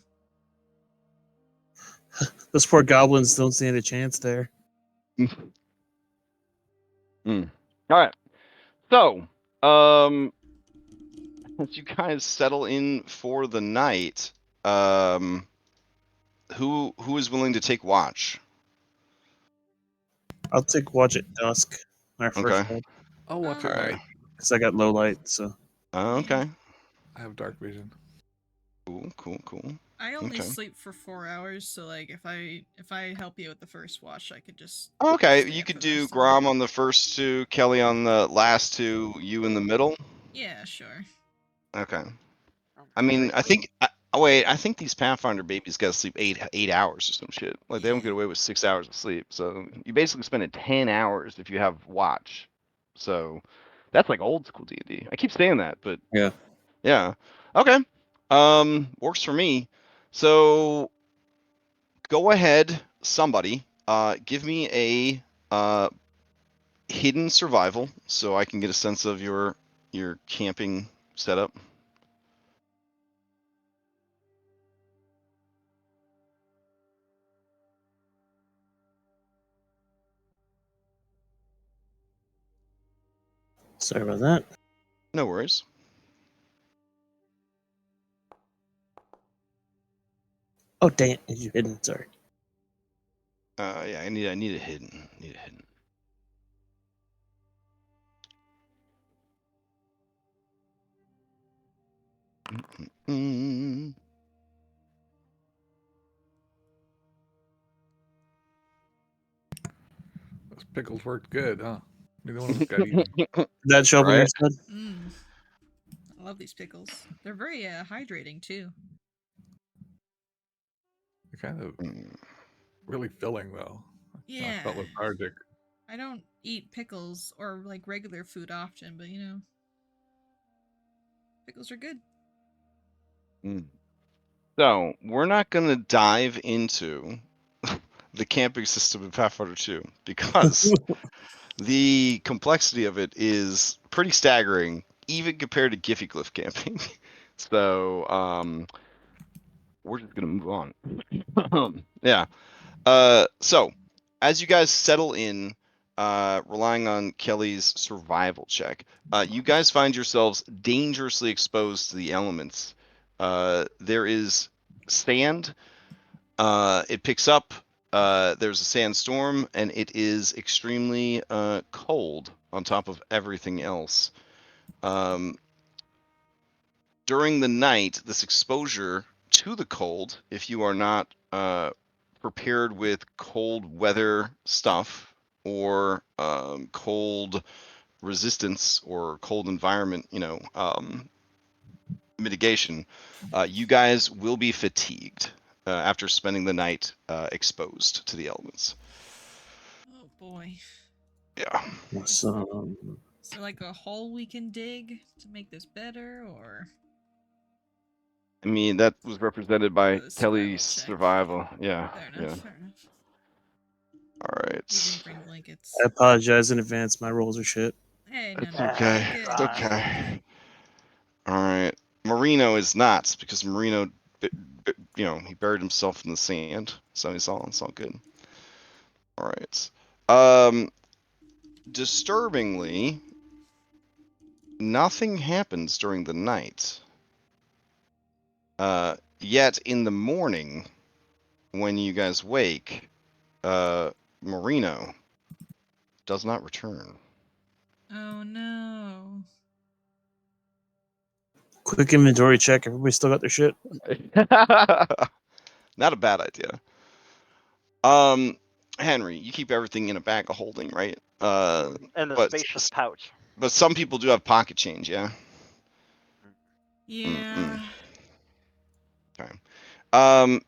Those poor goblins don't stand a chance there. All right. So, As you guys settle in for the night, who is willing to take watch? I'll take watch at dusk. Our first Okay. one, I'll watch at Alright. night. because I got low light. So Okay. I have dark vision. Cool. I only Okay. sleep for 4 hours, so like if I help you with the first watch, I could just Okay, stay you up could for the do rest of Grom on the first two, Kelly on the last two, you in the middle. Yeah, sure. Okay. I mean, I think. Oh wait, I think these Pathfinder babies gotta sleep 8 hours or some shit. Like they don't get Yeah. away with 6 hours of sleep. So you basically spend 10 hours if you have watch. So that's like old school D&D. I keep saying that, but yeah, yeah. Okay. Works for me. So go ahead, somebody. Give me a hidden survival, so I can get a sense of your camping setup. sorry about that. No worries. Oh dang it! You hidden. Sorry. Yeah, I need a hidden. Mm. Those pickles worked good, huh? Neither one of us got eaten. Did that show up on your Right. side? Mmm. I love these pickles. They're very hydrating too. They're kind of Mm. really filling, though. I Yeah. felt lethargic. I don't eat pickles or like regular food often, but pickles are good. Mm. So we're not gonna dive into the camping system in Pathfinder 2 because the complexity of it is pretty staggering, even compared to Giffy Cliff camping. So we're just gonna move on. Yeah. So as you guys settle in, relying on Kelly's survival check, you guys find yourselves dangerously exposed to the elements. There is sand. It picks up. There's a sandstorm, and it is extremely cold on top of everything else. During the night, this exposure to the cold, if you are not prepared with cold weather stuff or cold resistance or cold environment, mitigation, you guys will be fatigued after spending the night exposed to the elements. Oh boy. Yeah. So Is there like a hole we can dig to make this better, or I mean, that was represented by survival Kelly's check? survival. Yeah. Fair enough. Yeah. Fair enough. All We right. didn't bring blankets. I apologize in advance. My rolls are shit. Hey, It's no, okay. you're good. It's okay. All right. Marino is not because Marino, he buried himself in the sand, so it's all good. All right. Disturbingly, nothing happens during the night. Yet in the morning, when you guys wake, Marino does not return. Oh no. Quick inventory check. Everybody still got their shit. Not a bad idea. Henry, you keep everything in a bag of holding, right? And the But spacious pouch. but some people do have pocket change, yeah. Yeah. Okay.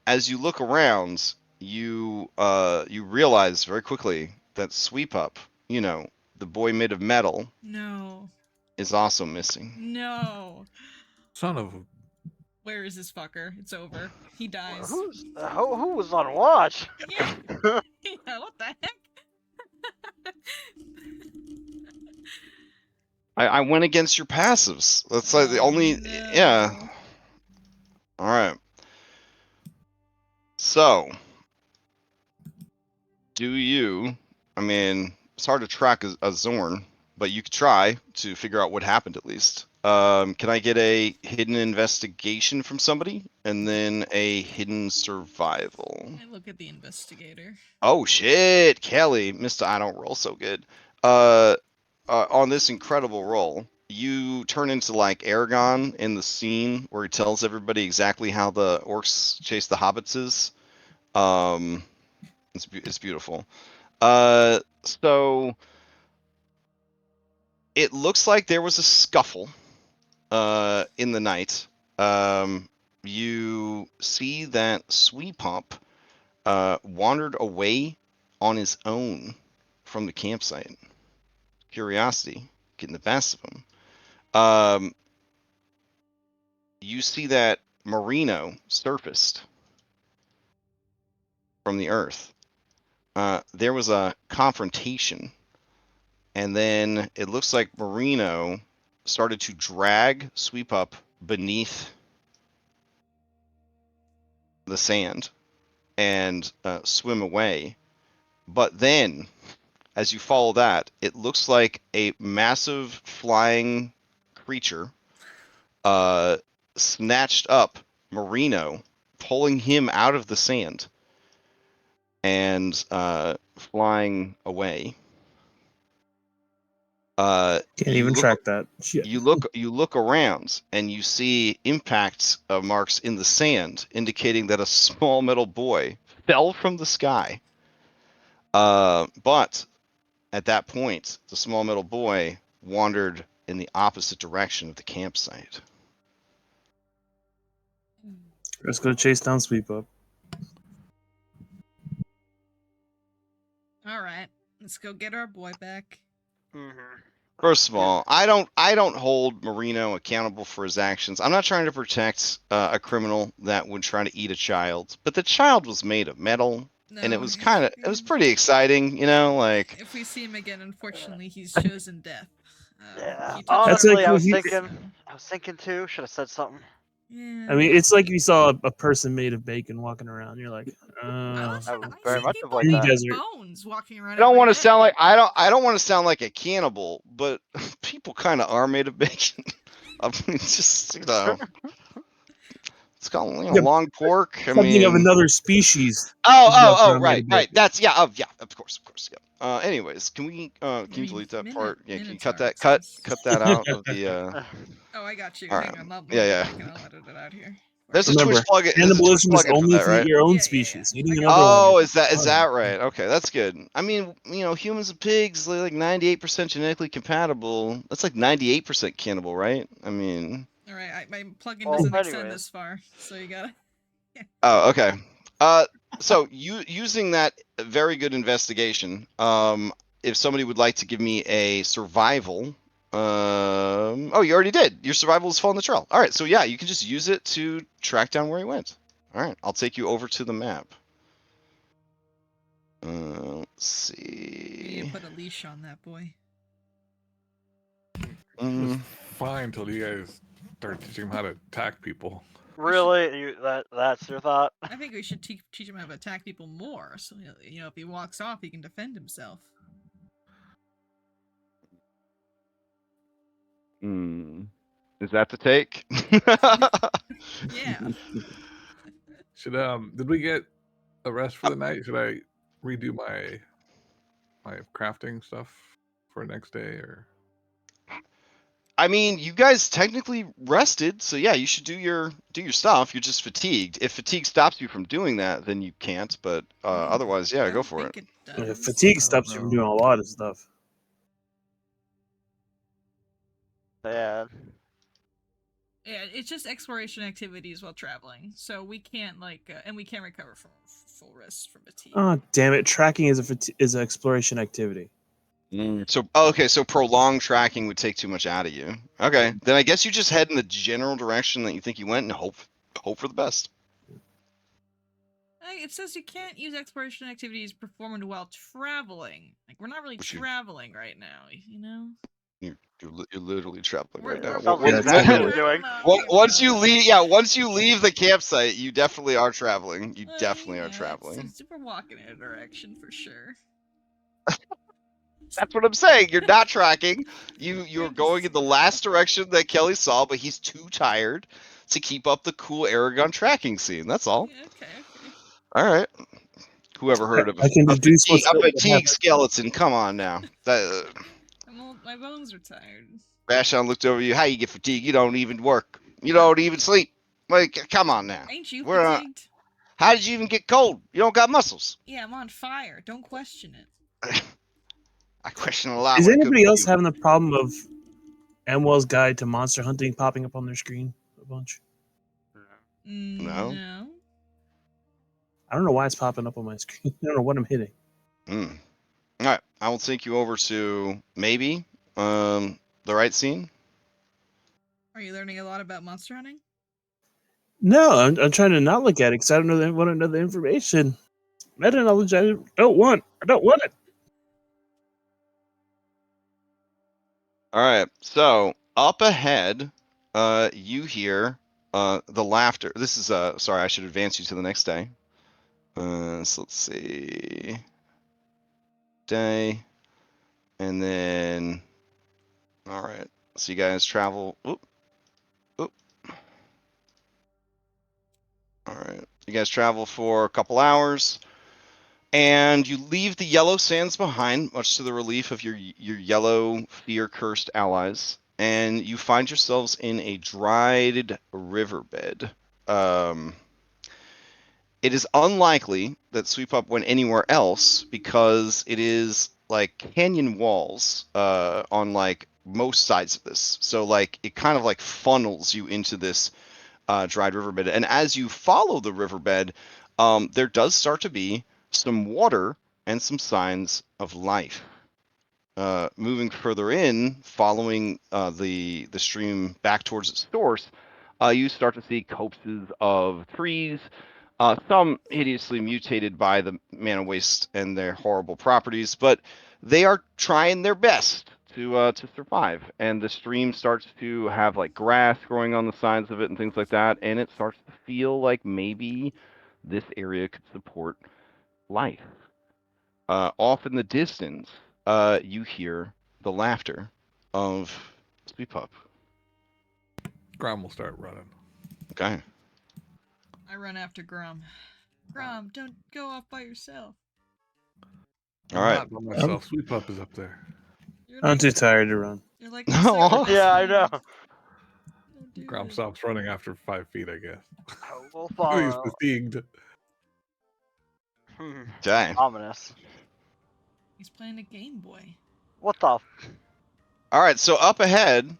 As you look around, you realize very quickly that Sweep Up, the boy made of metal, No. is also missing. No. Son of a... Where is this fucker? It's over. He dies. Who was on watch? Yeah. Yeah. What the heck? I went against your passives. That's like the only. Yeah. No. All right. So, do you? I mean, it's hard to track a Zorn, but you could try to figure out what happened at least. Can I get a hidden investigation from somebody, and then a hidden survival? I look at the investigator. Oh shit, Kelly, Mister, I don't roll so good. On this incredible roll, you turn into like Aragon in the scene where he tells everybody exactly how the orcs chase the hobbits is. It's beautiful. So it looks like there was a scuffle in the night. You see that Sweet Pump wandered away on his own from the campsite. Curiosity getting the best of him. You see that Marino surfaced from the earth. There was a confrontation, and then it looks like Marino started to drag Sweep Up beneath the sand and swim away. But then, as you follow that, it looks like a massive flying creature snatched up Marino, pulling him out of the sand and flying away. Can't even track that. Shit. You look around and you see impact marks in the sand, indicating that a small metal boy fell from the sky. But at that point, the small metal boy wandered in the opposite direction of the campsite. Let's go chase down Sweep Up. All right, let's go get our boy back. First of all, I don't hold Marino accountable for his actions. I'm not trying to protect a criminal that would try to eat a child, but the child was made of metal, and it No, was pretty exciting, like. If we see him again, unfortunately, he's chosen death. Yeah. He touched That's Honestly, like I was if you- thinking too. Should have said something. Yeah. I mean, it's like if you saw a person made of bacon walking around. You're like, I was I very see much people avoid Tree that. with desert. bones walking around. I don't want to every sound day. like I don't want to sound like a cannibal, but people kind of are made of bacon. I mean, it's just it's called Yeah, long pork. I Something of mean, another species. right, That's yeah, of course, yeah. Anyways, can I you mean, delete that part? Yeah, can you cut Minotaur, that it says. cut that out of the? Oh, I got you. All Hang right. on, I'll Yeah, go yeah. back and I'll edit it out here. There's a Remember, Twitch plugin. There's a Twitch cannibalism is plugin for only that, for right? your own Yeah. species. I Eating got another Oh, one. is that right? Okay, that's good. I mean, humans and pigs, they're like 98% genetically compatible. That's like 98% cannibal, right? I mean. All right, my plugin Well, doesn't extend anyways. this far, so you gotta. Oh, okay. So using that very good investigation, if somebody would like to give me a survival, oh, you already did. Your survival is following the trail. All right, so yeah, you can just use it to track down where he went. All right, I'll take you over to the map. Let's You need see. to put a leash on that boy. It's fine till you guys start teaching him how to attack people. Really, that's your thought? I think we should teach him how to attack people more, so if he walks off, he can defend himself. Is that the take? Yeah. Should did we get a rest for the night? Should I redo my crafting stuff for next day or? I mean, you guys technically rested, so yeah, you should do your stuff. You're just fatigued. If fatigue stops you from doing that, then you can't. But otherwise, yeah, go for it. Fatigue stops you from doing a lot of stuff. Yeah. Yeah, it's just exploration activities while traveling, so we can't and we can't recover from full rest from fatigue. Oh, damn it! Tracking is an exploration activity. So so prolonged tracking would take too much out of you. Okay, then I guess you just head in the general direction that you think you went and hope for the best. It says you can't use exploration activities performed while traveling. Like we're not really traveling right now, You're literally traveling right We're- now. Sounds like exactly what we're- doing. Once you leave, once you leave the campsite, you definitely are traveling. You definitely are Yeah, traveling. we're walking in a direction for sure. That's what I'm saying. You're not tracking. You're We're going just- in the last direction that Kelly saw, but he's too tired to keep up the cool Aragon tracking scene. That's all. Yeah, okay. All right. Whoever heard of I can deduce what's a going to fatigue happen. skeleton? Come on now. That My bones are tired. Vashon looked over you. How you get fatigue? You don't even work. You don't even sleep. Like, come on now. Ain't you We're fatigued? how did you even get cold? You don't got muscles. Yeah, I'm on fire. Don't question it. I question a lot. Is when it comes anybody to else you. having the problem of Amwell's Guide to Monster Hunting popping up on their screen a bunch? No? No. I don't know why it's popping up on my screen. I don't know what I'm hitting. Mm. All right. I will take you over to maybe the right scene. Are you learning a lot about monster hunting? No, I'm trying to not look at it because I don't know want to know the information. Meta knowledge I don't want. I don't want it. All right. So up ahead, you hear the laughter. This is sorry, I should advance you to the next day. So let's see. Day. And then all right. So you guys travel. Oop. Oop. All right. You guys travel for a couple hours. And you leave the yellow sands behind, much to the relief of your yellow fear-cursed allies, and you find yourselves in a dried riverbed. It is unlikely that Sweep Up went anywhere else because it is like canyon walls on like most sides of this. So like it kind of like funnels you into this dried riverbed, and as you follow the riverbed, there does start to be some water and some signs of life. Moving further in, following the stream back towards its source, you start to see copses of trees, some hideously mutated by the mana waste and their horrible properties, but they are trying their best to survive. And the stream starts to have like grass growing on the sides of it and things like that, and it starts to feel like maybe this area could support life. Off in the distance, you hear the laughter of Sweet Pup. Grom will start running. Okay. I run after Grum. Grum, don't go off by yourself. All right. Not by myself. Sweep up is up there. You're I'm like, too tired to run. you're like my second Aw. best Yeah, I know. friend. Don't do Grom it. stops running after 5 feet, I guess. We'll He's follow. fatigued. Okay. Ominous. He's playing a Game Boy. What the? All right. So up ahead,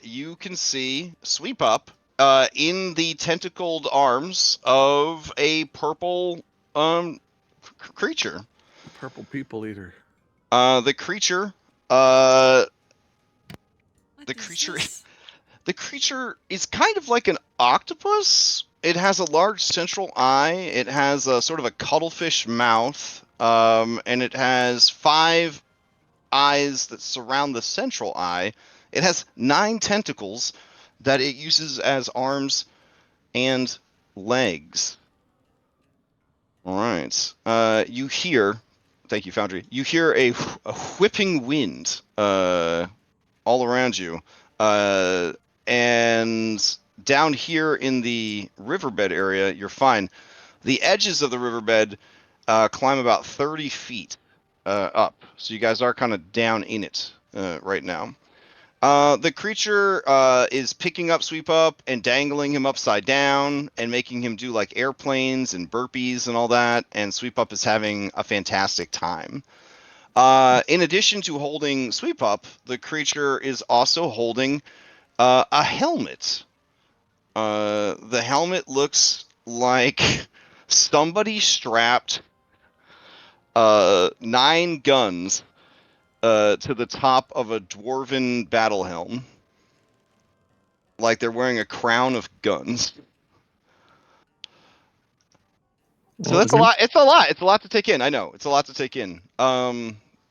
you can see Sweep Up in the tentacled arms of a purple creature. Purple people eater. The creature, uh, What the is creature, this? the creature is kind of like an octopus. It has a large central eye. It has a sort of a cuttlefish mouth, and it has 5 eyes that surround the central eye. It has 9 tentacles that it uses as arms and legs. All right. You hear, thank you, Foundry. You hear a whipping wind all around you. And down here in the riverbed area, you're fine. The edges of the riverbed climb about 30 feet up. So you guys are kind of down in it right now. The creature is picking up Sweep Up and dangling him upside down and making him do like airplanes and burpees and all that. And Sweep Up is having a fantastic time. In addition to holding Sweep Up, the creature is also holding a helmet. The helmet looks like somebody strapped 9 guns to the top of a dwarven battle helm. Like they're wearing a crown of guns. So Well, that's a lot. It's a lot. It's a lot to take in. I know. It's a lot to take in.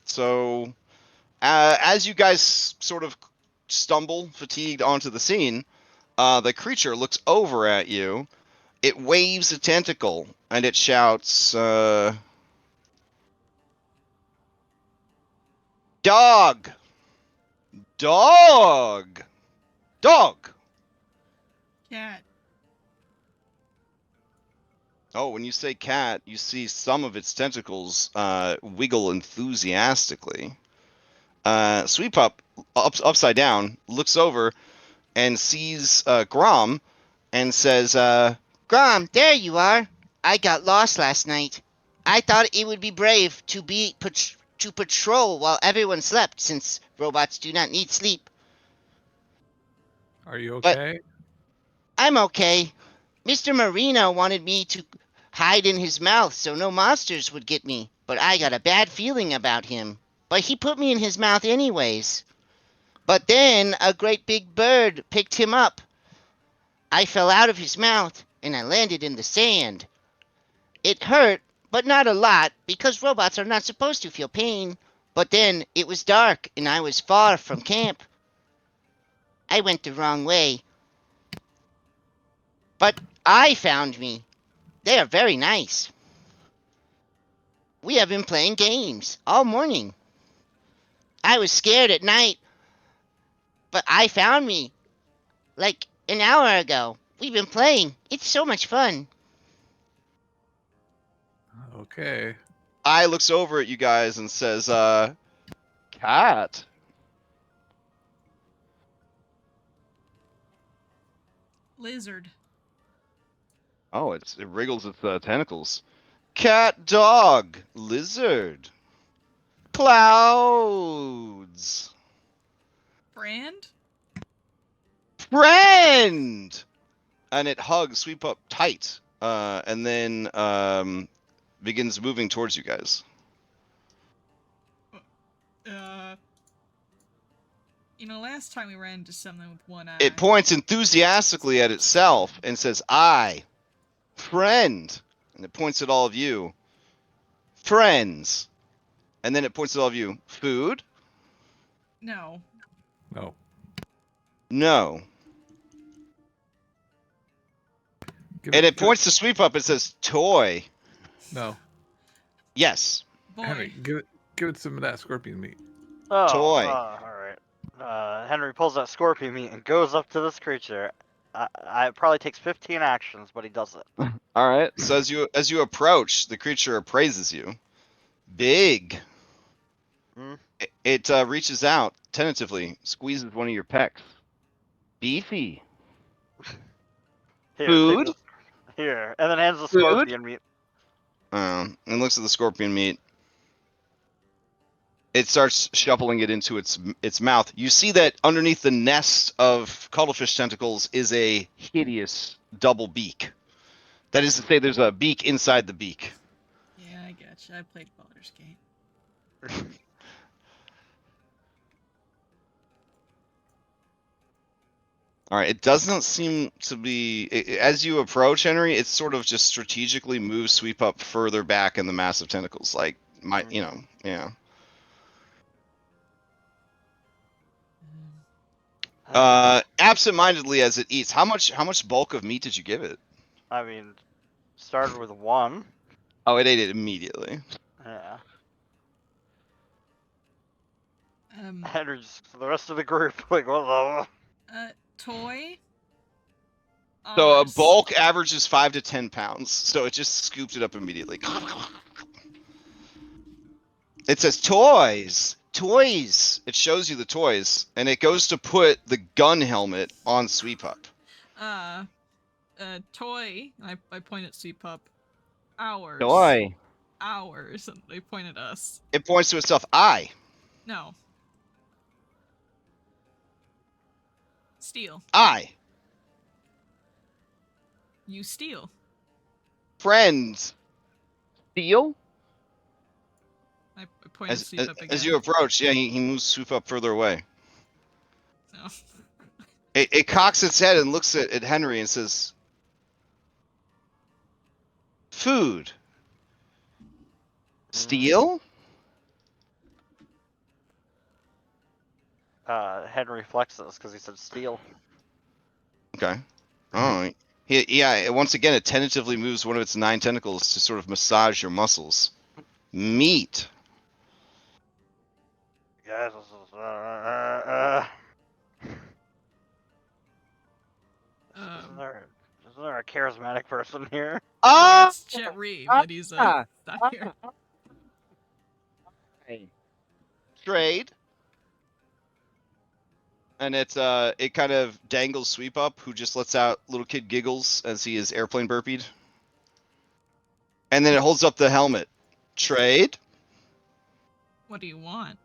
So As you guys sort of stumble, fatigued, onto the scene, the creature looks over at you. It waves a tentacle, and it shouts, Dog! Dog! Dog! Cat. Oh, when you say cat, you see some of its tentacles wiggle enthusiastically. Sweep upside down, looks over, and sees Grom, and says, Grom, there you are. I got lost last night. I thought it would be brave to patrol while everyone slept, since robots do not need sleep. Are you But- okay? I'm okay. Mr. Marino wanted me to hide in his mouth so no monsters would get me, but I got a bad feeling about him. But he put me in his mouth anyways. But then a great big bird picked him up. I fell out of his mouth and I landed in the sand. It hurt, but not a lot, because robots are not supposed to feel pain. But then it was dark and I was far from camp. I went the wrong way. But I found me. They are very nice. We have been playing games all morning. I was scared at night, but I found me like an hour ago. We've been playing. It's so much fun. Okay. I looks over at you guys and says, Cat. Lizard. oh, it wriggles its tentacles. Cat, dog, lizard, clouds, Brand? friend! And it hugs Sweep up tight, and then begins moving towards you guys. Last time we ran into something with one eye. It points enthusiastically at itself and says, I, friend. And it points at all of you. Friends. And then it points at all of you. Food? No. No. No. Give And it give points to Sweep Up and says, toy. No. Yes. Boy. Henry, give it some of that scorpion meat. Oh, Toy. all right. Henry pulls that scorpion meat and goes up to this creature. It probably takes 15 actions, but he does it. All right. So as you approach, the creature appraises you. Big. Hmm. It reaches out tentatively, squeezes one of your pecs. Beefy. Here, Food? take this. Here, and then hands the Food? scorpion meat. And looks at the scorpion meat. It starts shuffling it into its mouth. You see that underneath the nest of cuttlefish tentacles is a hideous double beak. That is to say, there's a beak inside the beak. Yeah, I gotcha. I played Baldur's Gate. All right, it doesn't seem to be. As you approach, Henry, it sort of just strategically moves Sweep Up further back in the massive tentacles. Like, yeah. Absent-mindedly as it eats. How much bulk of meat did you give it? I mean, started with 1. Oh, it ate it immediately. Yeah. Um, The rest of the group, like, what the? Toy. So a Us. bulk averages 5 to 10 pounds. So it just scooped it up immediately. It says toys. Toys. It shows you the toys, and it goes to put the gun helmet on Sweep Up. Toy. I point at Sweep Up. Ours. Toy. Ours. And they point at us. It points to itself. I. No. Steal. I. You steal. Friends. Steel. I point at Sweep Up again. As you approach, yeah, he moves Sweep Up further away. No. It cocks its head and looks at Henry and says, food. Steal? Henry flexes because he said steal. Okay. All right. Yeah. Once again, it tentatively moves one of its 9 tentacles to sort of massage your muscles. Meat. Yes. Isn't there a charismatic person here? Ah! It's Jet Reeve, but he's not here. Trade. And it kind of dangles Sweep Up, who just lets out little kid giggles as he is airplane burpeed. And then it holds up the helmet. Trade. What do you want?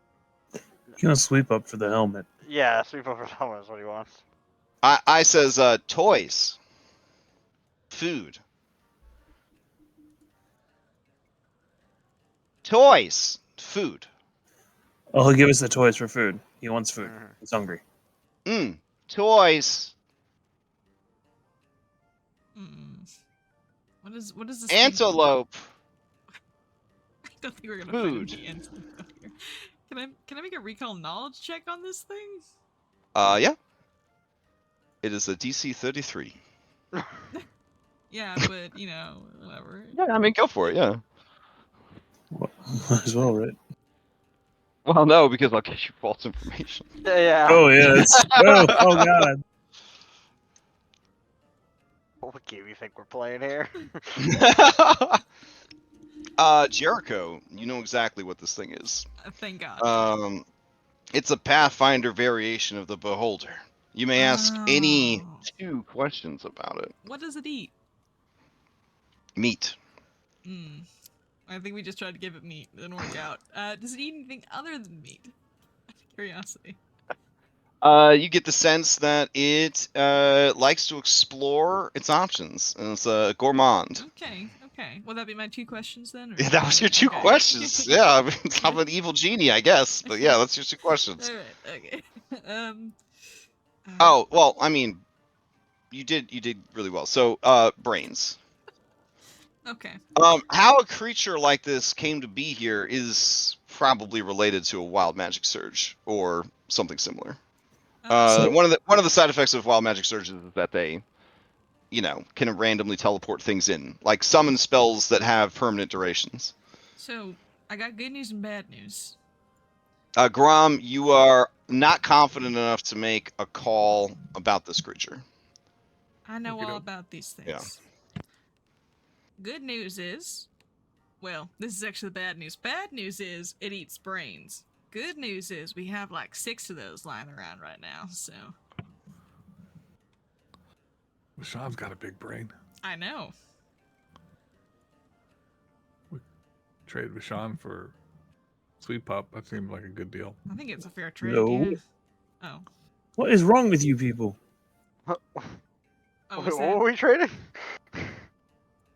You can sweep up for the helmet. Yeah, sweep over helmet is what he wants. I says toys. Food. Toys. Food. Oh, he'll give us the toys for food. He wants food. He's hungry. Toys. What is this? Antelope. I don't think we're gonna Food. find any antelope out here. Can I make a recall knowledge check on this thing? Yeah. It is a DC 33. Yeah, but you know, whatever. Yeah, I mean, go for it. Yeah. Well, might as well, right? Well, no, because I'll get you false information. Yeah. Oh yeah, it's oh god. What game you think we're playing here? Jericho, you know exactly what this thing is. Thank God. It's a Pathfinder variation of the Beholder. You may ask any Oh. 2 questions about it. What does it eat? Meat. I think we just tried to give it meat. It didn't work out. Does it eat anything other than meat? Curiosity. You get the sense that it likes to explore its options, and it's a gourmand. Okay. Will that be my 2 questions then? Or Yeah, that was your 2 okay. questions. Yeah, I mean, I'm an evil genie, I guess. But yeah, that's your 2 questions. All right. Okay. Oh well, I mean, you did really well. So, brains. Okay. How a creature like this came to be here is probably related to a wild magic surge or something similar. So- One of the side effects of wild magic surges is that they, can randomly teleport things in, like summon spells that have permanent durations. So I got good news and bad news. Grom, you are not confident enough to make a call about this creature. I know all Okey-doke. about these things. Yeah. Good news is, well, this is actually the bad news. Bad news is it eats brains. Good news is we have like 6 of those lying around right now, so. Sean's got a big brain. I know. Trade with Sean for Sweet Pup. That seemed like a good deal. I think it's a fair trade, No. yeah. Oh. What is wrong with you people? Oh, What is were that, we trading?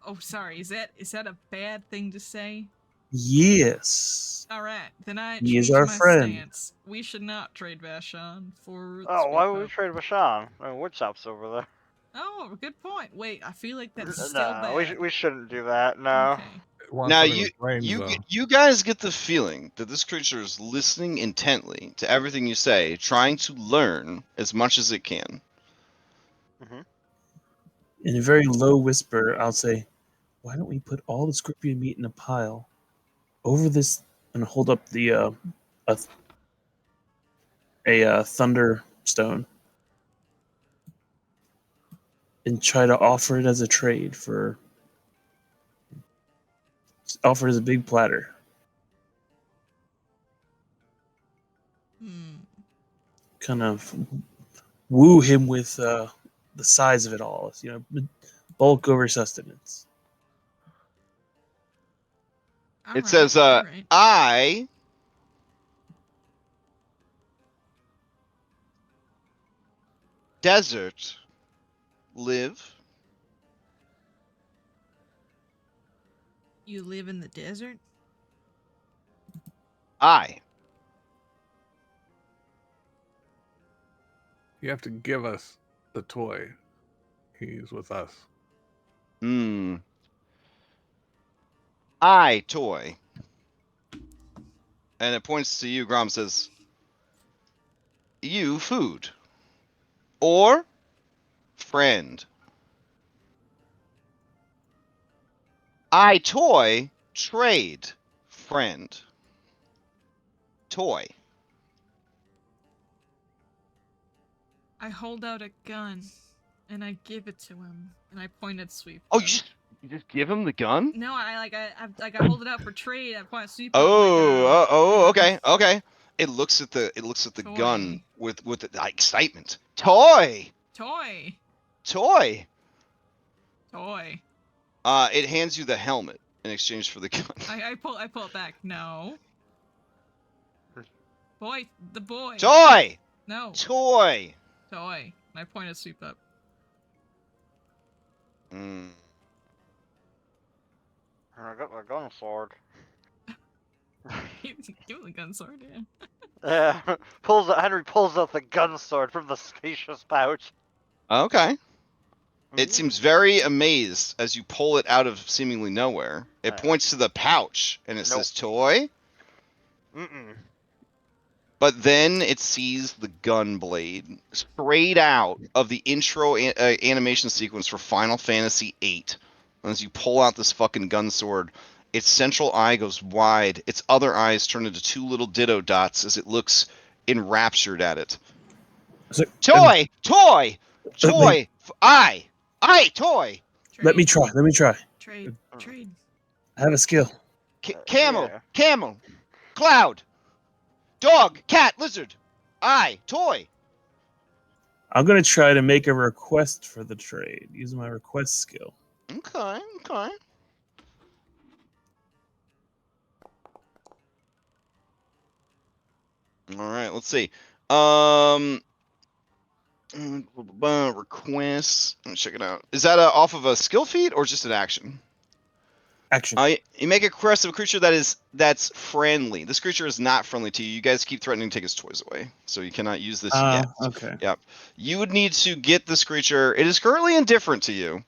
oh, sorry. Is that a bad thing to say? Yes. All right, then I He is change our my friend. stance. We should not trade Vashon for. Oh, why would Sweet we Pup. trade with Sean? I mean, woodshop's over there. Oh, good point. Wait, I feel like that's still No, bad. we shouldn't do that. No. Okay. It wants Now something with brains, though. you guys get the feeling that this creature is listening intently to everything you say, trying to learn as much as it can. In a very low whisper, I'll say, "Why don't we put all the scorpion meat in a pile over this and hold up the thunder stone and try to offer it as a trade for offer it as a big platter." Kind of woo him with the size of it all, bulk over sustenance. It says, alright. I desert live You live in the desert? I. You have to give us the toy. He's with us. I toy. And it points to you, Grom says, you food. Or friend. I toy, trade, friend. Toy. I hold out a gun, and I give it to him, and I point at Sweep. Oh, you just give him the gun? No, I hold it out for trade. I point at Sweep. Okay. It looks at the Toy. gun with the excitement. Toy. Toy. It hands you the helmet in exchange for the gun. I pull it back. No. Boy, the boy. Toy. No. Toy. Toy. And I point at Sweep up. Mm. I got my gun sword. Give him the gun sword, yeah. Yeah, Henry pulls out the gun sword from the spacious pouch. Okay. Mm-hmm. It seems very amazed as you pull it out of seemingly nowhere. It points to the pouch and it says toy. Mm-mm. But then it sees the gun blade straight out of the intro animation sequence for Final Fantasy VIII. And as you pull out this fucking gun sword, its central eye goes wide. Its other eyes turn into two little ditto dots as it looks enraptured at it. So- Toy! Toy! Let Toy! Toy! Let me try. Trade. I have a skill. Camel! Yeah. Camel! Cloud! Dog! Cat! Lizard! Toy! I'm gonna try to make a request for the trade using my request skill. Okay. All right, let's see. Request. Let me check it out. Is that off of a skill feat or just an action? Action. You make a request of a creature that's friendly. This creature is not friendly to you. You guys keep threatening to take his toys away, so you cannot use this yet. Okay. Yep. You would need to get this creature. It is currently indifferent to you,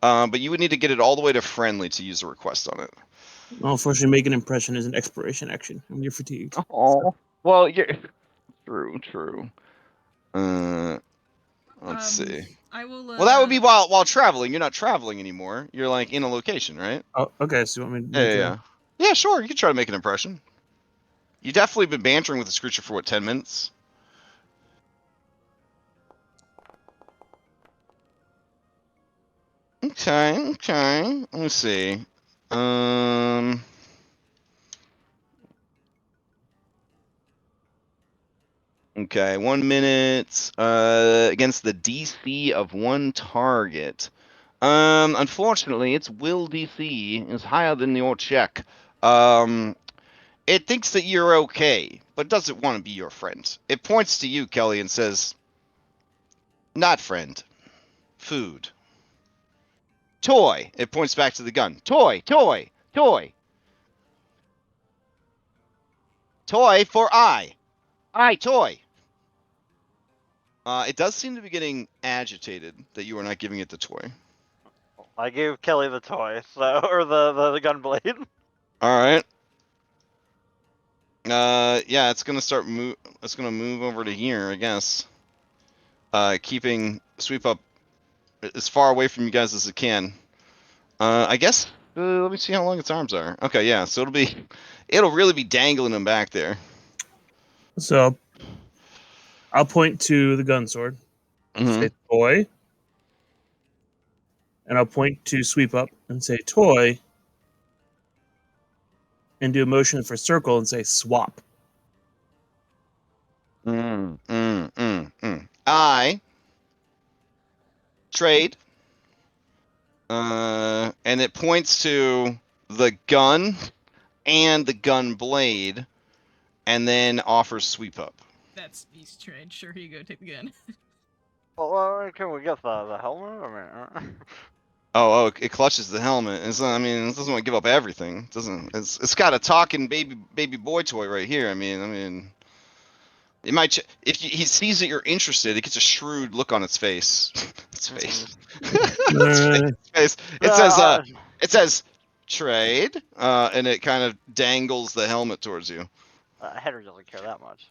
but you would need to get it all the way to friendly to use a request on it. Well, unfortunately, make an impression is an expiration action when you're fatigued. Oh, well, yeah. True. Let's see. I will. Well, that would be while traveling. You're not traveling anymore. You're like in a location, right? Oh, okay. So you want me to make Yeah, sure. You can try to make an impression. You definitely been bantering with this creature for 10 minutes? Okay. Let me see. Okay, 1 minute against the DC of one target. Unfortunately, its will DC is higher than your check. It thinks that you're okay, but doesn't want to be your friend. It points to you, Kelly, and says, "Not friend. Food. Toy." It points back to the gun. Toy. Toy for I. Toy. It does seem to be getting agitated that you are not giving it the toy. I gave Kelly the toy, or the gun blade. All right. Yeah, it's gonna start move. It's gonna move over to here, I guess. Keeping Sweep Up as far away from you guys as it can. I guess. Let me see how long its arms are. Okay, yeah. So it'll really be dangling him back there. So I'll point to the gun sword. Mhm. Say toy. And I'll point to Sweep Up and say toy. And do a motion for circle and say swap. I trade. And it points to the gun and the gun blade, and then offers Sweep Up. That's beast trade. Sure, here you go. Take the gun. Well, can we get the helmet? I mean, Oh, it clutches the helmet. It doesn't want to give up everything. It's got a talking baby boy toy right here. It might if he sees that you're interested, it gets a shrewd look on its face. Its face. Its face. It says trade, and it kind of dangles the helmet towards you. Henry doesn't care that much.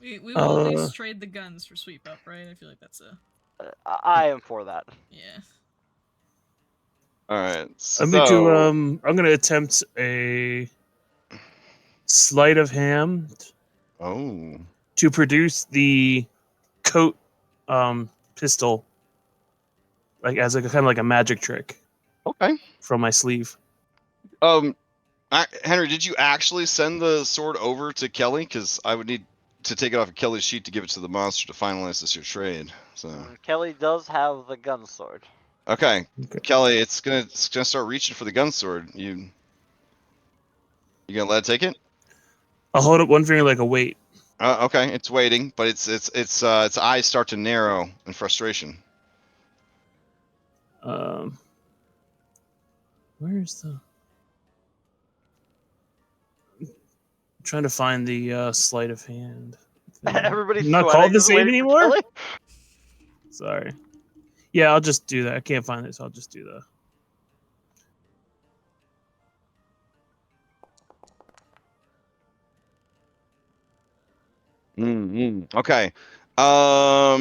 We will at Uh, least trade the guns for sweep up, right? I feel like that's a I am for that. yeah. All right. I'm going to So I'm gonna attempt a sleight of hand oh, to produce the coat pistol, like as a kind of like a magic trick okay. from my sleeve. Henry, did you actually send the sword over to Kelly? Because I would need to take it off of Kelly's sheet to give it to the monster to finalize this your trade. So Kelly does have the gun sword. okay, Okay. Kelly, it's gonna start reaching for the gun sword. You gonna let it take it? I'll hold up one finger like a weight. Okay, it's waiting, but its eyes start to narrow in frustration. Where's the? I'm trying to find the sleight of hand. thing. Everybody's not sweating, called the just same waiting for anymore. Kelly. Sorry. Yeah, I'll just do that. I can't find this. I'll just do that. Okay. Are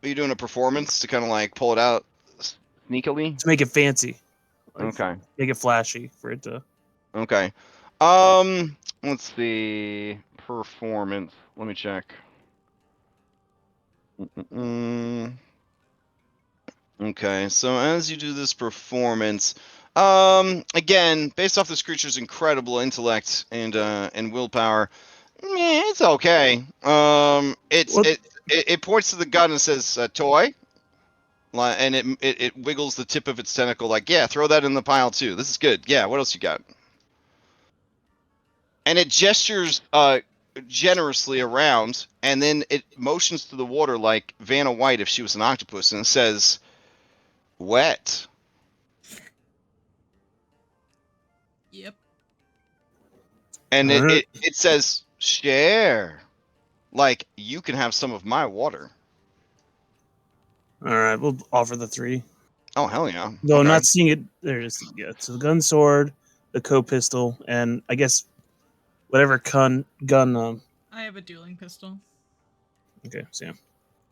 you doing a performance to kind of like pull it out sneakily? To make it fancy. Like, Okay. make it flashy for it to. Okay. Let's see. Performance. Let me check. Okay, so as you do this performance, again, based off this creature's incredible intellect and willpower, it's okay. It points to the gun and says, "Toy," and it wiggles the tip of its tentacle like, "Yeah, throw that in the pile too. This is good. Yeah, what else you got?" And it gestures generously around, and then it motions to the water like Vanna White if she was an octopus, and it says, "Wet." Yep. And Alright. it says, "Share." Like, you can have some of my water. All right, we'll offer the 3. Oh, hell yeah. Though I'm Okay. not seeing it. There it is. Yeah, so the gun sword, the coat pistol, and I guess whatever gun. I have a dueling pistol. Okay, so yeah.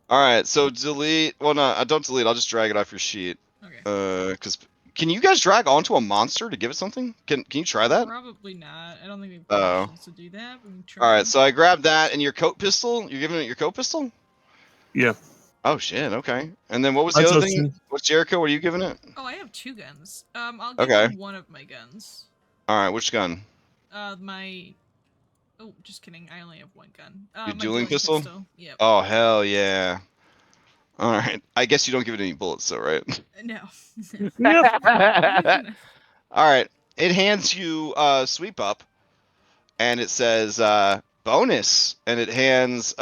All right, so delete. Well, no, don't delete. I'll just drag it off your sheet. Okay. Because can you guys drag onto a monster to give it something? Can you try that? Probably not. I don't think we have Oh. options to do that. We can try. All right, so I grabbed that and your coat pistol. You're giving it your coat pistol? Yeah. Oh shit. Okay. And then what was the That's other what's- thing? What's Jericho? What are you giving it? Oh, I have 2 guns. I'll give Okay. him one of my guns. All right. Which gun? My. Oh, just kidding. I only have 1 gun. Your My dueling pistol? Yep. Oh hell yeah. All right. I guess you don't give it any bullets, though, right? No. All right. It hands you sweep up, and it says bonus, and it hands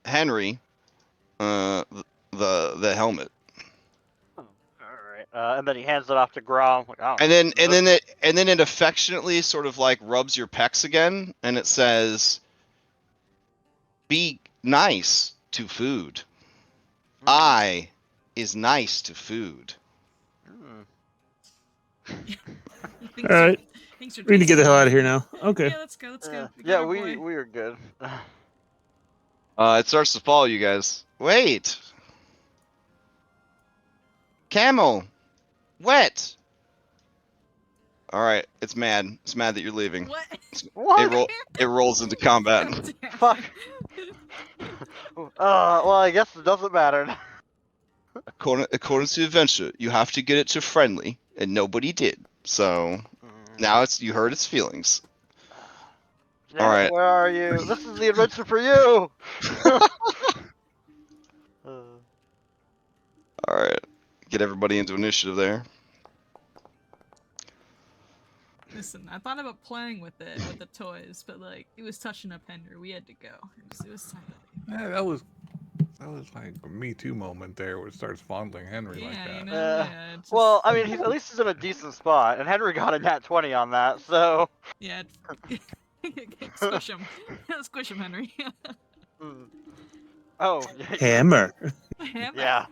Henry the helmet, All right. And then he hands it off to Grom. Like, oh, and then it affectionately sort of like rubs your pecs again, and it says, "Be nice to food. I is nice to food." All right. We need to get the hell out of here now. Okay. Yeah, let's go. Let's go. We got Yeah, our we boy. are good. It starts to follow you guys. Wait. Camel. Wet. All right, it's mad. It's mad that you're leaving. What? What? It rolls into combat. God damn. Fuck. Well, I guess it doesn't matter. According to the adventure, you have to get it to friendly, and nobody did. So now you hurt its feelings. Damn All it, right. where are you? This is the adventure for you. All right, get everybody into initiative there. Listen, I thought about playing with the toys, but like it was touching up Henry. We had to go. It was time to leave. Yeah, that was like a Me Too moment there where it starts fondling Henry like Yeah, that. you know. Yeah, it's Well, just- I mean, at least he's in a decent spot, and Henry got a nat 20 on that, so. Yeah. Squish him. Squish him, Henry. Oh. Hammer. Hammer. Yeah.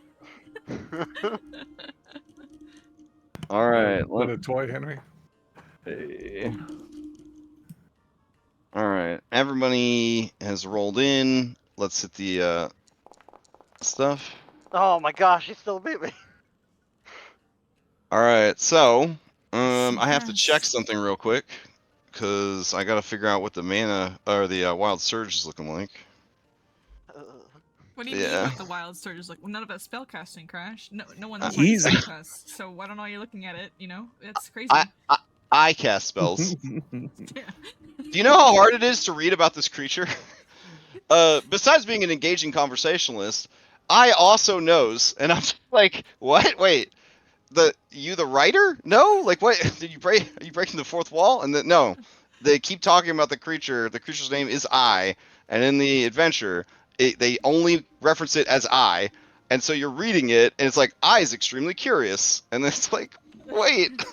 All right. What a toy, Henry. All right, everybody has rolled in. Let's hit the stuff. Oh my gosh, he still beat me. All right, so So I have to check fast. something real quick because I got to figure out what the mana or the wild surge is looking like. What do you mean Yeah. what the wild surge is like? Well, none of us spellcasting, Crash. No one fucking He's- spellcasts. So why don't know you're looking at it? You know, it's crazy. I cast spells. Yeah. Do you know how hard it is to read about this creature? Besides being an engaging conversationalist, I also knows, and I'm just like, what? Wait, the writer? No, like what? Did you break? Are you breaking the fourth wall? And then no, they keep talking about the creature. The creature's name is I, and in the adventure, they only reference it as I, and so you're reading it, and it's like I is extremely curious, and then it's like, wait,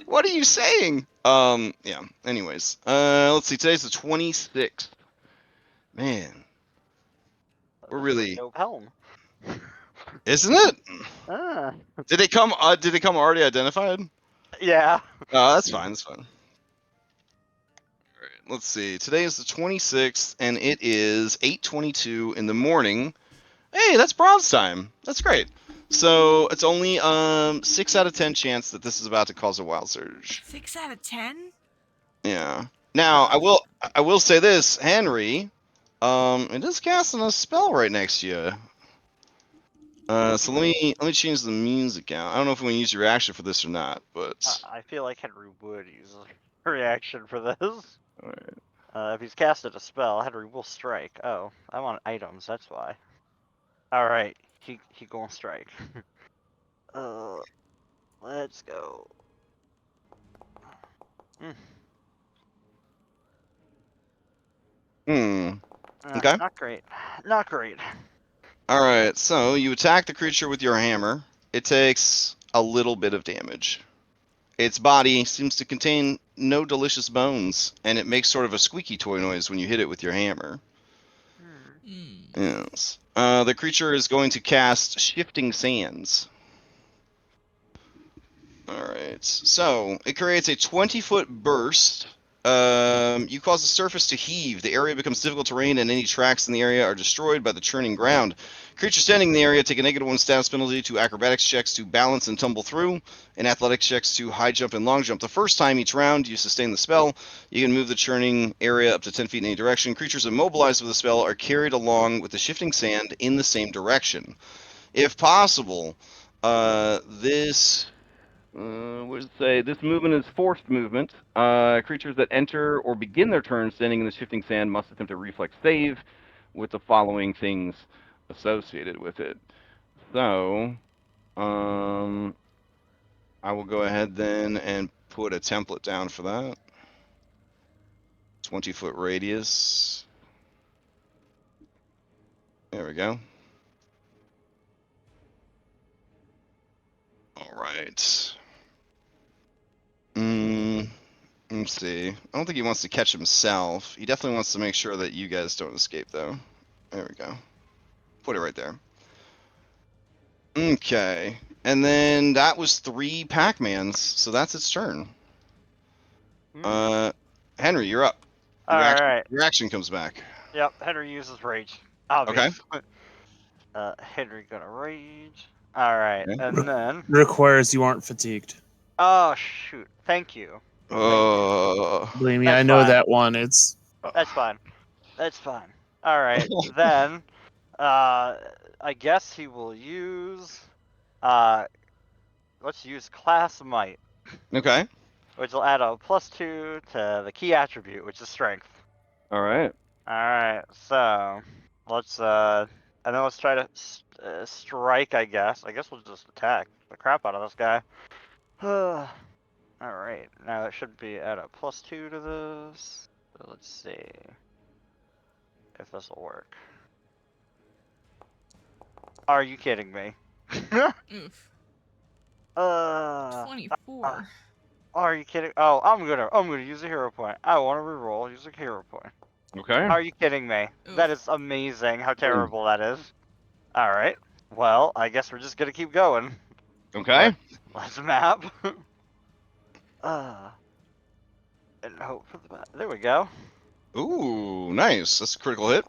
what are you saying? Yeah. Anyways, let's see. Today's the 26th. Man, we're really, Dope helm. isn't it? Ah. Did they come? Did they come already identified? Yeah. Oh, that's fine. That's fine. All right. Let's see. Today is the 26th, and it is 8:22 in the morning. Hey, that's bronze time. That's great. So it's only 6 out of 10 chance that this is about to cause a wild surge. 6 out of 10? Yeah. Now I will say this, Henry. It is casting a spell right next to you. So let me change the music out. I don't know if we can use your reaction for this or not, but I feel like Henry would use a reaction for this. alright. If he's casted a spell, Henry will strike. Oh, I want items, that's why. Alright, he gonna strike. Let's go. Okay. Not great. Not great. Alright, so you attack the creature with your hammer. It takes a little bit of damage. Its body seems to contain no delicious bones, and it makes sort of a squeaky toy noise when you hit it with your hammer. Yes. The creature is going to cast Shifting Sands. Alright, so it creates a 20-foot burst. You cause the surface to heave. The area becomes difficult terrain, and any tracks in the area are destroyed by the churning ground. Creatures standing in the area take a -1 status penalty to acrobatics checks to balance and tumble through, and athletics checks to high jump and long jump. The first time each round you sustain the spell, you can move the churning area up to 10 feet in any direction. Creatures immobilized with the spell are carried along with the shifting sand in the same direction. If possible, this what does it say? This movement is forced movement. Creatures that enter or begin their turn standing in the shifting sand must attempt a reflex save with the following things associated with it. So, I will go ahead then and put a template down for that. 20-foot radius. There we go. All right. Let's see. I don't think he wants to catch himself. He definitely wants to make sure that you guys don't escape, though. There we go. Put it right there. Okay. And then that was 3 Pac-Mans, so that's its turn. Henry, you're up. Alright. Your action comes back. Yep, Henry uses rage. Okay. Obviously. Henry gonna rage. Alright, Okay. and then. Requires you aren't fatigued. Oh, shoot. Thank you. Believe me, That's I know fine. that one. It's That's fine. That's fine. Alright, then. I guess he will use. Let's use Class Might, Okay. which will add a +2 to the key attribute, which is Strength. All right. Alright, so. Let's, and then let's try to strike, I guess. I guess we'll just attack the crap out of this guy. Alright, now it should be at a +2 to this. So let's see if this will work. Are you kidding me? Oof. 24. 24. Are you kidding? Oh, I'm gonna use a hero point. I want to reroll. Use a hero point. Okay. Are you kidding me? That is amazing. How terrible that is. All right. Well, I guess we're just gonna keep going. Okay. Let's map. And hope for the best. There we go. Ooh, nice. That's a critical hit.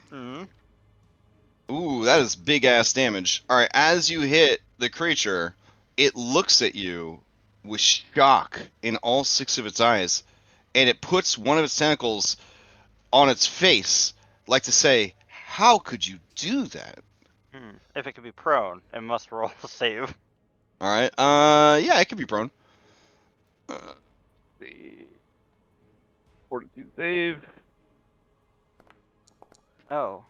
Hmm. Ooh, that is big ass damage. All right, as you hit the creature, it looks at you with shock in all 6 of its eyes, and it puts one of its tentacles on its face, like to say, "How could you do that?" If it could be prone, it must roll a save. All right. Yeah, it could be prone. The fortitude save. Oh.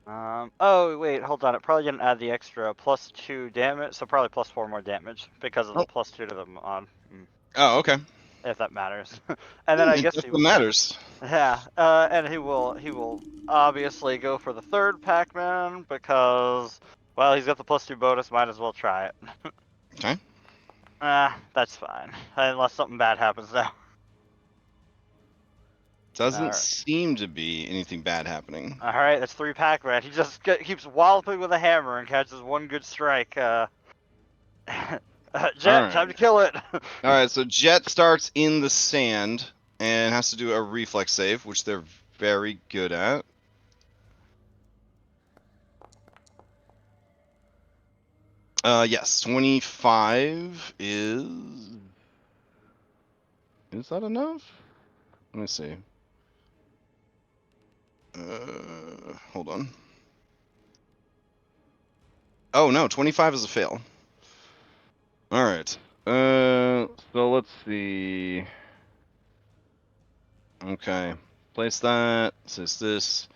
Oh, wait, hold on. It probably didn't add the extra +2 damage, so probably +4 more damage because of the Oh. +2 to the mod. Oh, okay. If that matters. And then I It guess definitely matters. yeah, and he will obviously go for the third Pac-Man because, well, he's got the +2 bonus. Might as well try it. Okay. That's fine, unless something bad happens now. Doesn't Alright. seem to be anything bad happening. All right, that's 3 Pac-Man. He just keeps walloping with a hammer and catches one good strike. Jet, Alright. time to kill it. All right, so Jet starts in the sand and has to do a reflex save, which they're very good at. Yes, 25 is. Is that enough? Let me see. Hold on. Oh no, 25 is a fail. All right. So let's see. Okay. Place that. Says this.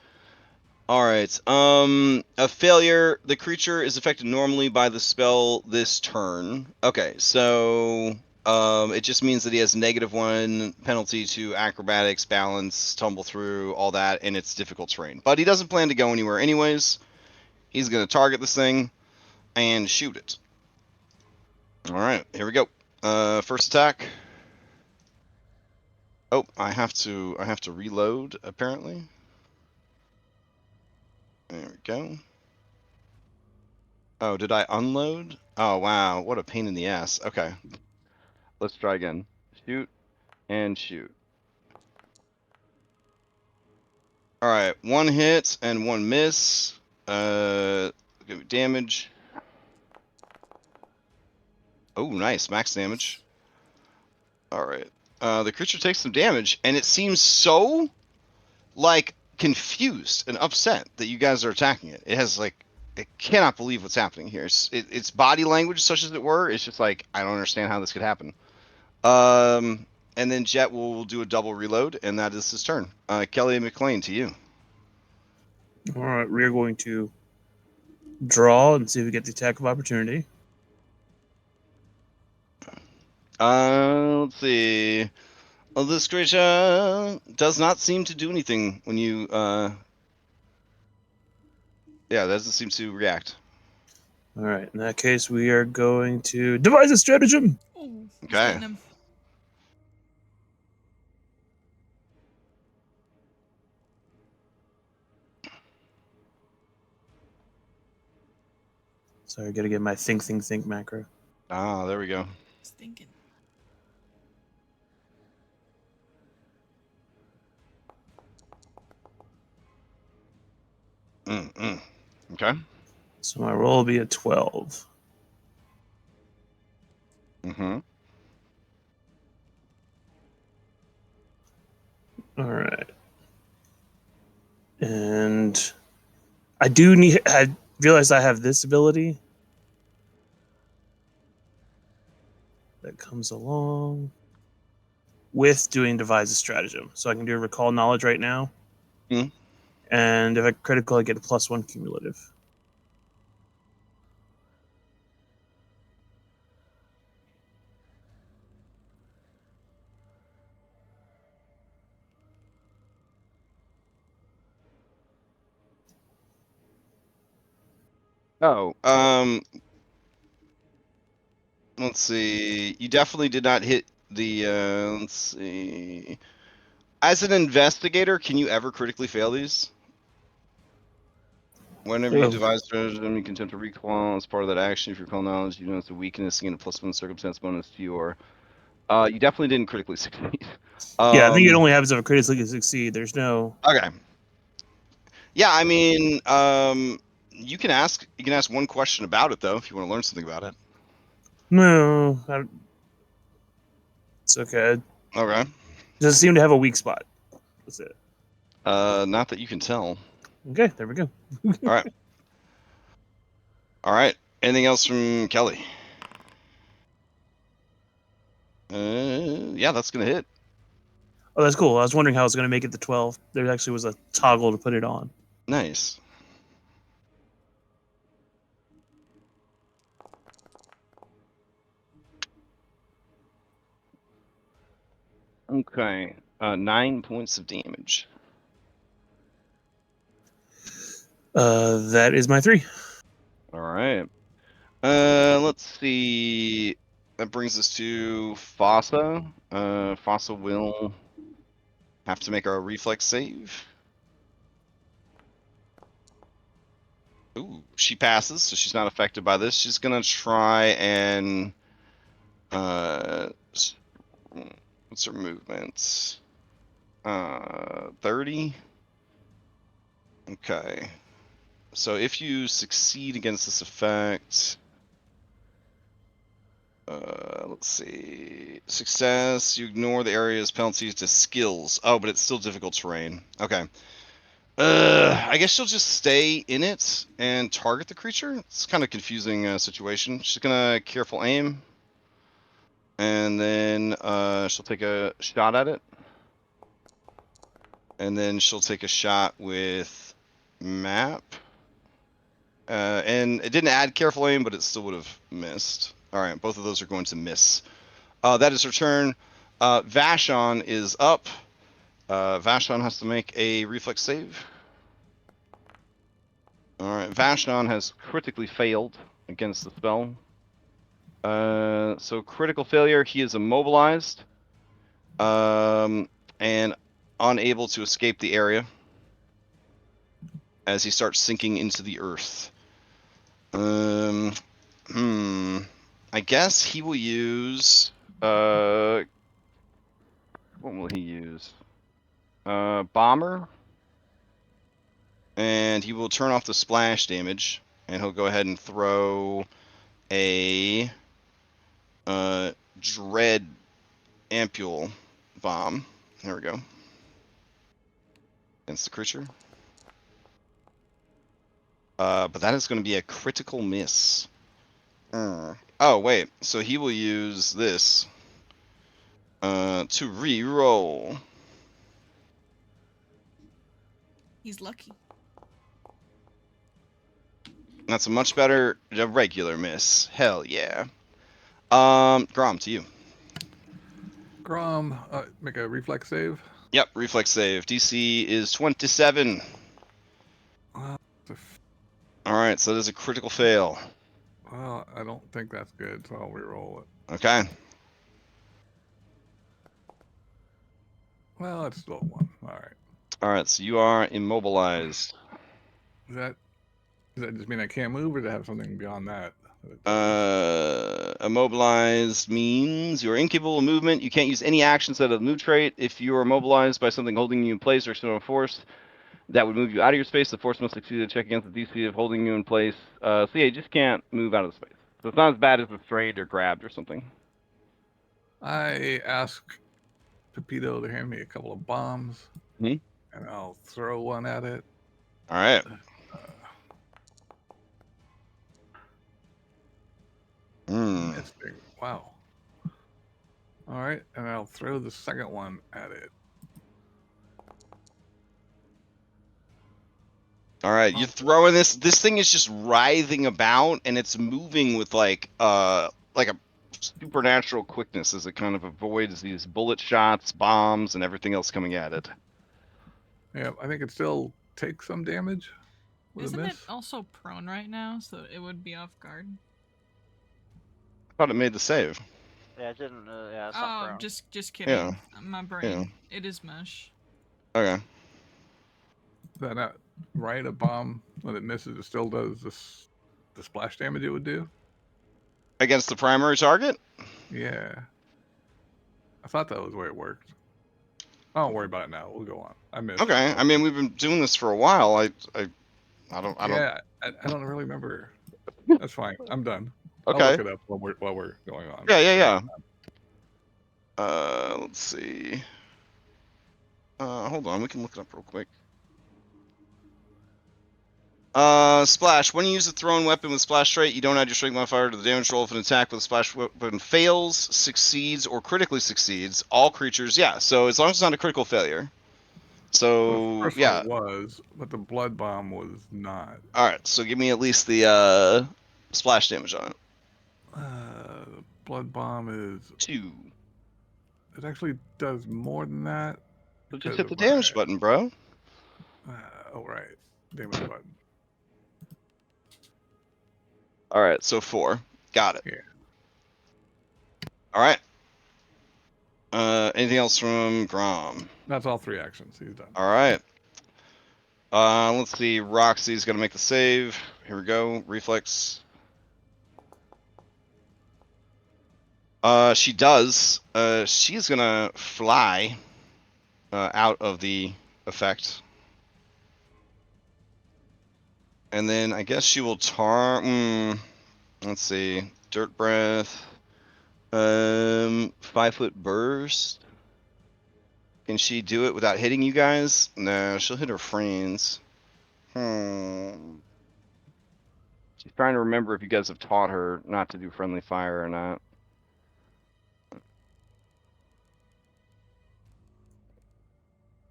All right. A failure. The creature is affected normally by the spell this turn. Okay, so it just means that he has -1 penalty to acrobatics, balance, tumble through, all that, and it's difficult terrain. But he doesn't plan to go anywhere anyways. He's gonna target this thing and shoot it. All right, here we go. First attack. Oh, I have to reload apparently. There we go. Oh, did I unload? Oh, wow. What a pain in the ass. Okay. Let's try again. Shoot and shoot. All right. 1 hit and 1 miss. Give me damage. Oh, nice. Max damage. All right. The creature takes some damage, and it seems so, like, confused and upset that you guys are attacking it. It has, like, it cannot believe what's happening here. Its body language, such as it were, it's just like, I don't understand how this could happen. And then Jet will do a double reload, and that is his turn. Kelly and McLean, to you. All right, we're going to draw and see if we get the attack of opportunity. Let's see. Well, this creature does not seem to do anything when you. Yeah, doesn't seem to react. All right, in that case, we are going to devise a stratagem. Oh, he's Okay. getting him. Sorry, I gotta get my think macro. Ah, there we go. He's thinking. Okay. So my roll will be a 12. Mm-hmm. All right. And I do need. I realize I have this ability that comes along with doing devise a stratagem. So I can do a recall knowledge right now. Mhm. And if I critical, I get a +1 cumulative. Oh, let's see. You definitely did not hit the. Let's see. As an investigator, can you ever critically fail these? Whenever you Oh. devise stratagem, you can attempt to recall as part of that action. If you recall knowledge, you know it's a weakness, you get a +1 circumstance bonus to your You definitely didn't critically succeed. Yeah, I think it only happens if a critically succeed. There's no. Okay. Yeah, I mean, you can ask one question about it though if you want to learn something about it. No, it's okay. Okay. It doesn't seem to have a weak spot. That's it. Not that you can tell. Okay, there we go. All right. All right. Anything else from Kelly? Yeah, that's gonna hit. Oh, that's cool. I was wondering how I was going to make it to 12. There actually was a toggle to put it on. Nice. Okay. 9 points of damage. That is my 3. All right. Let's see. That brings us to Fossa. Fossa will have to make a reflex save. Ooh, she passes, so she's not affected by this. She's gonna try and what's her movement? 30. Okay. So if you succeed against this effect, let's see. Success, you ignore the area's penalties to skills. Oh, but it's still difficult terrain. Okay. I guess she'll just stay in it and target the creature. It's kind of confusing situation. She's gonna careful aim, and then she'll take a shot at it, and then she'll take a shot with map. And it didn't add careful aim, but it still would have missed. All right, both of those are going to miss. That is her turn. Vashon is up. Vashon has to make a reflex save. All right, Vashon has critically failed against the spell. So critical failure, he is immobilized and unable to escape the area as he starts sinking into the earth. I guess he will use. What will he use? Bomber. And he will turn off the splash damage, and he'll go ahead and throw a dread ampule bomb. There we go. Against the creature. But that is going to be a critical miss. Oh, wait. So he will use this to re-roll. He's lucky. That's a much better regular miss. Hell yeah. Grom, to you. Grom, make a reflex save. Yep, reflex save. DC is 27. Well, Alright, so that is a critical fail. well, I don't think that's good, so I'll reroll it. Okay. Well, it's still 1. All right. Alright, so you are immobilized. Does that just mean I can't move, or does it have something beyond that? Immobilized means you are incapable of movement. You can't use any actions out of the move trait. If you are immobilized by something holding you in place or external force that would move you out of your space, the force must succeed a check against the DC of holding you in place. So yeah, you just can't move out of the space. So it's not as bad as restrained or grabbed or something. I ask Pepito to hand me a couple of bombs, and I'll throw one at it. Alright. Interesting. Wow. All right, and I'll throw the second one at it. Alright, you're throwing this. This thing is just writhing about, and it's moving with like a supernatural quickness as it kind of avoids these bullet shots, bombs, and everything else coming at it. Yeah, I think it still takes some damage. Isn't it also prone right now, so it would be off guard? I thought it made the save. Yeah, it didn't. Yeah, it's not prone. just kidding. Yeah. My brain. It is mush. Okay. Is that not right? A bomb, when it misses, it still does the splash damage it would do? Against the primary target? Yeah. I thought that was the way it worked. I don't worry about it now. We'll go on. I missed. Okay. I mean, we've been doing this for a while. I don't. Yeah, I don't really remember. That's fine. I'm done. I'll Okay. look it up while we're going on. Yeah. Let's see. Hold on. We can look it up real quick. Splash. When you use a thrown weapon with splash trait, you don't add your strength modifier to the damage roll if an attack with a splash weapon fails, succeeds, or critically succeeds. All creatures, yeah. So as long as it's not a critical failure. So the So first yeah. one was, but the blood bomb was not. All right. So give me at least the splash damage on it. Blood bomb is 2. it actually does more than that. So just because hit the of damage my- button, bro. Oh right, damage button. All right. So 4. Got it. Yeah. All right. Anything else from Grom? That's all 3 actions. He's done. All right. Let's see. Roxy's gonna make the save. Here we go. Reflex. She does. She's gonna fly out of the effect, and then I guess she will let's see. Dirt breath. 5-foot burst. Can she do it without hitting you guys? No, she'll hit her friends. She's trying to remember if you guys have taught her not to do friendly fire or not.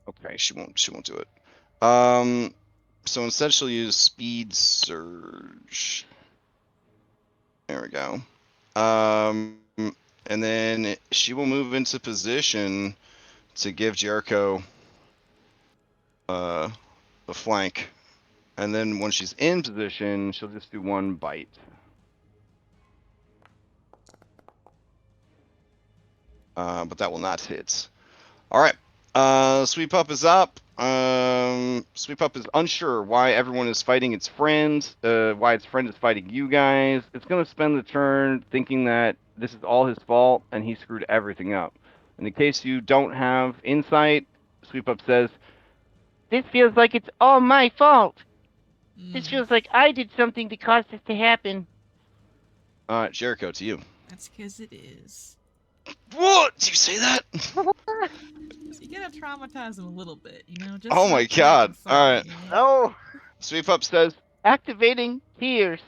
Okay, she won't do it. So instead she'll use speed surge. There we go. And then she will move into position to give Jericho a flank. And then when she's in position, she'll just do 1 bite. But that will not hit. All right. Sweep Up is up. Sweep Up is unsure why everyone is fighting its friend, why its friend is fighting you guys. It's going to spend the turn thinking that this is all his fault and he screwed everything up. In the case you don't have insight, Sweep Up says, This feels like it's all my fault. This Mm, feels like I did something to cause this to happen. Jericho, to you. that's because it is. What? Did you say that? So you gotta traumatize them a little bit, you know? Just Oh so my it's not God. funny, Alright. you know? No. Sweep Up says, Activating tears.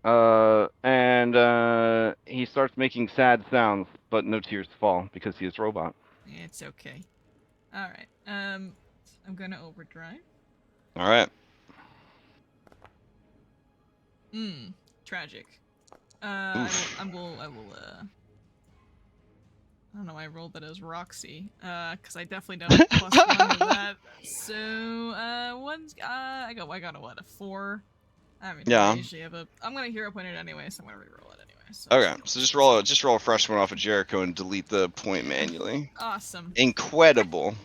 and he starts making sad sounds, but no tears fall because he is robot. It's okay. Alright, I'm gonna overdrive. Alright. Tragic. Oof. I will, I don't know why I rolled that as Roxy, because I definitely don't have +1 to that. So, I got a what, a 4? I mean, Yeah. I usually have I'm gonna hero point it anyway, so I'm gonna reroll it anyway. So Okay, so just roll a fresh one off of Jericho and delete the point manually. Awesome. Incredible.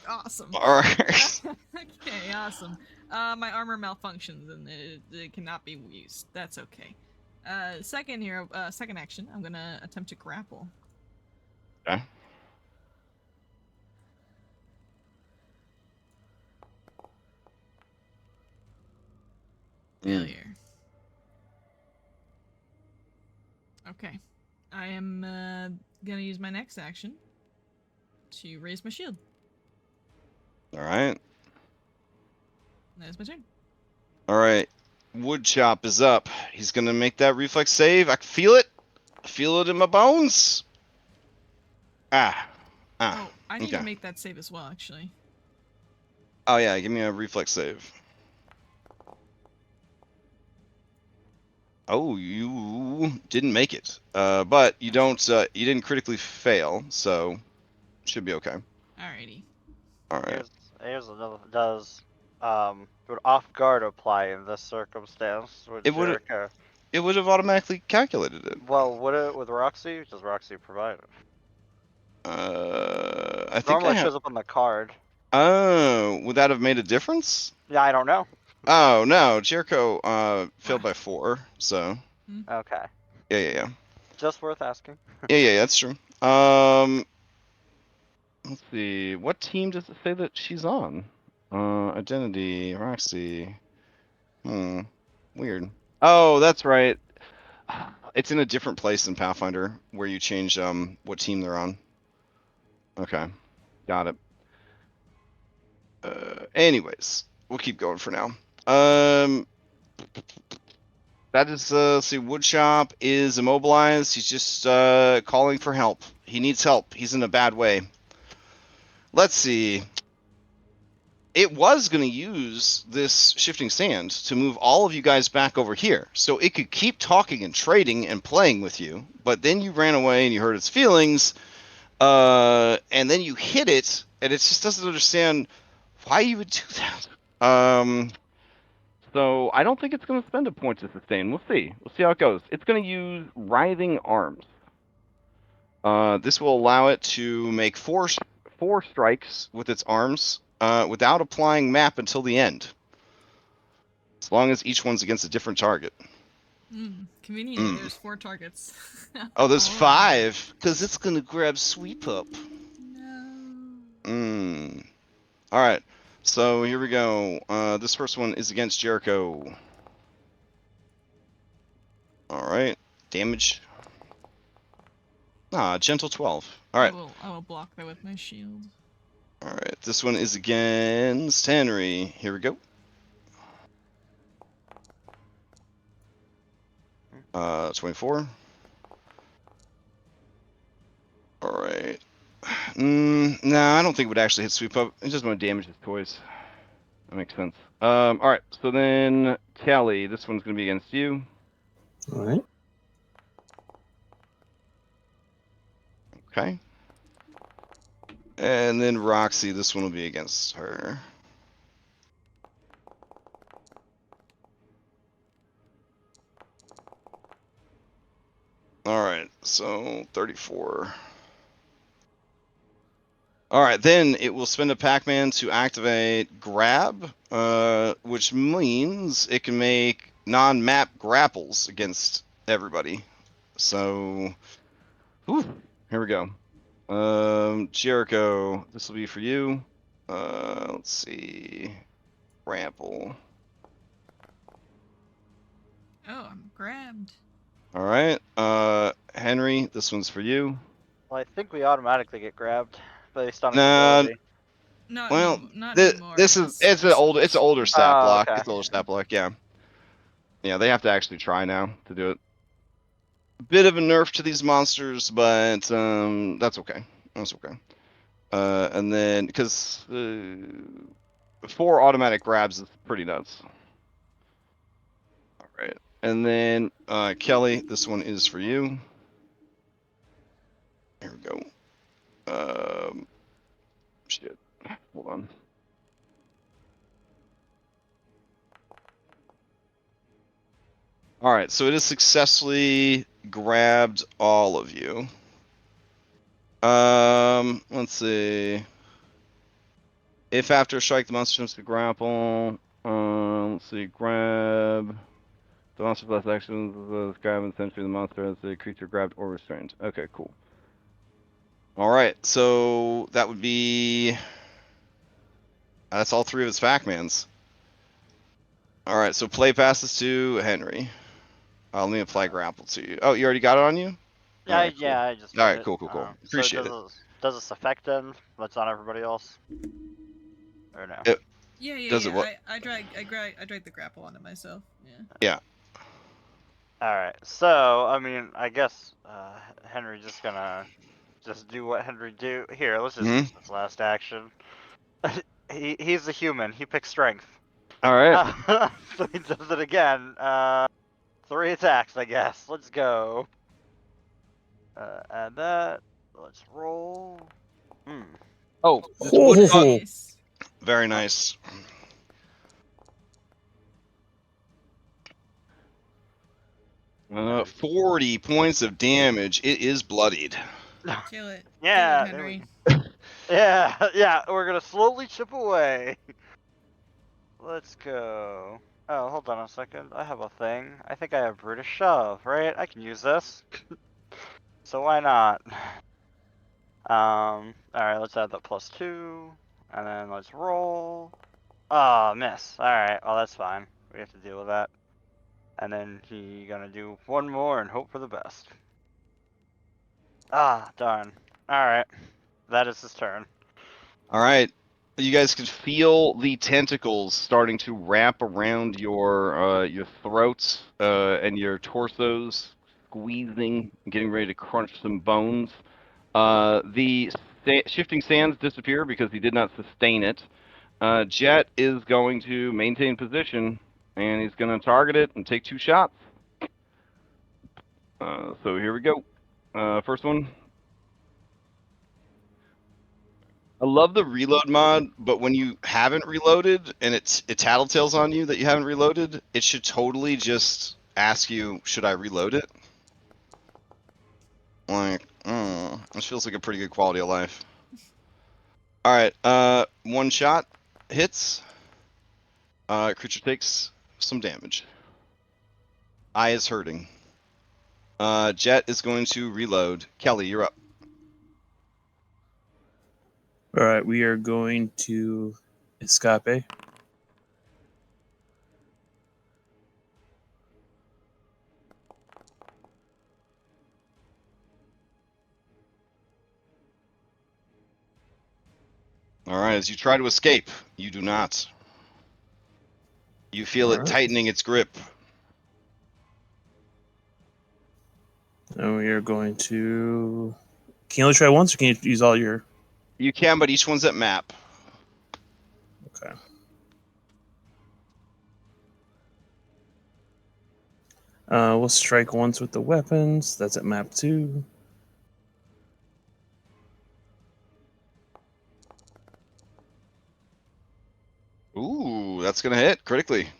Awesome. Alright. Okay, awesome. My armor malfunctions and it cannot be used. That's okay. Second action, I'm gonna attempt to grapple. Okay. Failure. Okay. I am gonna use my next action to raise my shield. Alright. That is my turn. Alright. Woodchop is up. He's gonna make that reflex save. I can feel it. I feel it in my bones. Ah. Oh, I need to okay. make that save as well, actually. Oh yeah, give me a reflex save. Oh, you didn't make it. But you you didn't critically fail, so should be okay. Alrighty. Alright. Here's another. Would off guard apply in this circumstance? Would It would- Jericho? It would have automatically calculated it. Well, would it with Roxy? Does Roxy provide it? I think Normally I it have. shows up on the card. Oh, would that have made a difference? Yeah, I don't know. Oh no, Jericho failed by 4, so Okay, yeah. just worth asking. Yeah, that's true. Let's see. What team does it say that she's on? Identity, Roxy. Weird. Oh, that's right. It's in a different place in Pathfinder where you change what team they're on. Okay, got it. Anyways, we'll keep going for now. That is, let's see, Woodshop is immobilized. He's just calling for help. He needs help. He's in a bad way. Let's see. It was going to use this shifting sand to move all of you guys back over here, so it could keep talking and trading and playing with you. But then you ran away and you hurt its feelings, and then you hit it, and it just doesn't understand why you would do that. So I don't think it's going to spend a point to sustain. We'll see. We'll see how it goes. It's going to use Writhing Arms. This will allow it to make four strikes with its arms without applying map until the end. As long as each one's against a different target. Conveniently, there's 4 targets. Oh, there's Alright. 5, because it's going to grab Sweep Up. No. Alright, so here we go. This first one is against Jericho. Alright, damage. Gentle 12. Alright. I will block that with my shield. Alright, this one is against Henry. Here we go. 24. Alright. Nah, I don't think it would actually hit Sweep Up. It just want to damage his toys. That makes sense. Alright, so then Kelly, this one's going to be against you. All right. Okay. And then Roxy, this one will be against her. Alright, so 34. Alright, then it will spend a Pac-Man to activate Grab, which means it can make non-map grapples against everybody. So, here we go. Jericho, this will be for you. Let's see. Rample. Oh, I'm grabbed. Alright, Henry, this one's for you. Well, I think we automatically get grabbed based on its Nah, ability. Not, well, not anymore. this is it's an older stat Oh, block. okay. It's an older stat block, yeah. Yeah, they have to actually try now to do it. Bit of a nerf to these monsters, but that's okay. That's okay. And then because 4 automatic grabs is pretty nuts. All right, and then Kelly, this one is for you. Here we go. Shit. Hold on. All right, so it has successfully grabbed all of you. Let's see. If after a strike the monster attempts to grapple, let's see, grab. The monster plus actions grab and essentially the monster has the creature grabbed or restrained. Okay, cool. All right, so that would be. That's all 3 of its Pac-Mans. All right, so play passes to Henry. Let me apply grapple to you. Oh, you already got it on you? Yeah, Alright, cool. yeah, I just. All right, did it. cool. Appreciate it. Does this affect them? What's on everybody else? Or no? Yeah. Does it what? I drag the grapple onto myself. Yeah. Yeah. All right. So I mean, I guess Henry just gonna do what Henry do. Here, let's just use this last action. He's a human. He picks strength. All right. So he does it again. 3 attacks, I guess. Let's go. Add that. Let's roll. Oh, Nice. very nice. Uh, 40 points of damage. It is bloodied. Kill it. Yeah, Kill it, there Henry. yeah. We're gonna slowly chip away. Let's go. Oh, hold on a second. I have a thing. I think I have British Shove, right? I can use this. So why not? Alright, let's add that +2. And then let's roll. Ah, miss. Alright, well that's fine. We have to deal with that. And then he gonna do one more and hope for the best. Ah, darn. Alright. That is his turn. All right. You guys can feel the tentacles starting to wrap around your throats and your torsos, squeezing, getting ready to crunch some bones. The shifting sands disappear because he did not sustain it. Jet is going to maintain position, and he's going to target it and take 2 shots. So here we go. First one. I love the reload mod, but when you haven't reloaded and it tattletales on you that you haven't reloaded, it should totally just ask you, should I reload it? Like, this feels like a pretty good quality of life. Alright, 1 shot hits. Creature takes some damage. Eye is hurting. Jet is going to reload. Kelly, you're up. All right, we are going to escape. Alright, as you try to escape, you do not. You feel it Alright. tightening its grip. And we are going to. Can you only try once, or can you use all your? You can, but each one's at map. Okay. We'll strike once with the weapons. That's at map 2. Ooh, that's gonna hit critically.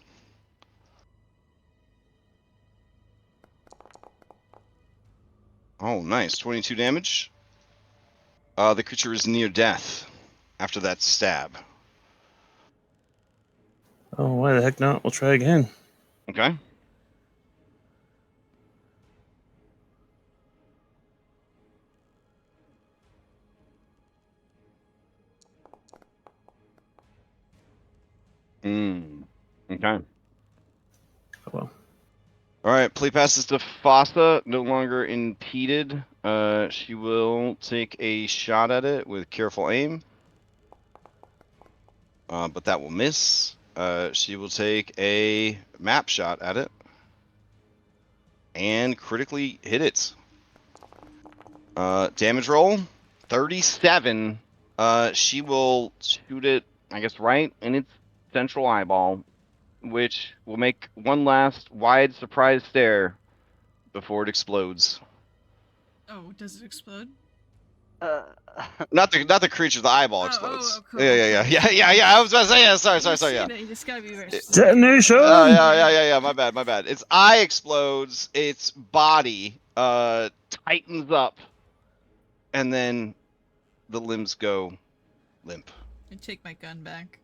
Oh, nice. 22 damage. The creature is near death after that stab. Oh, why the heck not? We'll try again. Okay. Okay. Oh, well. All right, play passes to Fossa, no longer impeded. She will take a shot at it with careful aim. But that will miss. She will take a map shot at it. And critically hit it. Damage roll, 37. She will shoot it, I guess, right in its central eyeball, which will make one last wide surprise stare before it explodes. Oh, does it explode? Not the creature, the eyeball Oh, explodes. oh, cool, Yeah. okay. I was about to say, yeah, sorry, yeah. It's gotta be very Detonation! Yeah. My bad. Its eye explodes. Its body tightens up, and then the limbs go limp. I take my gun back.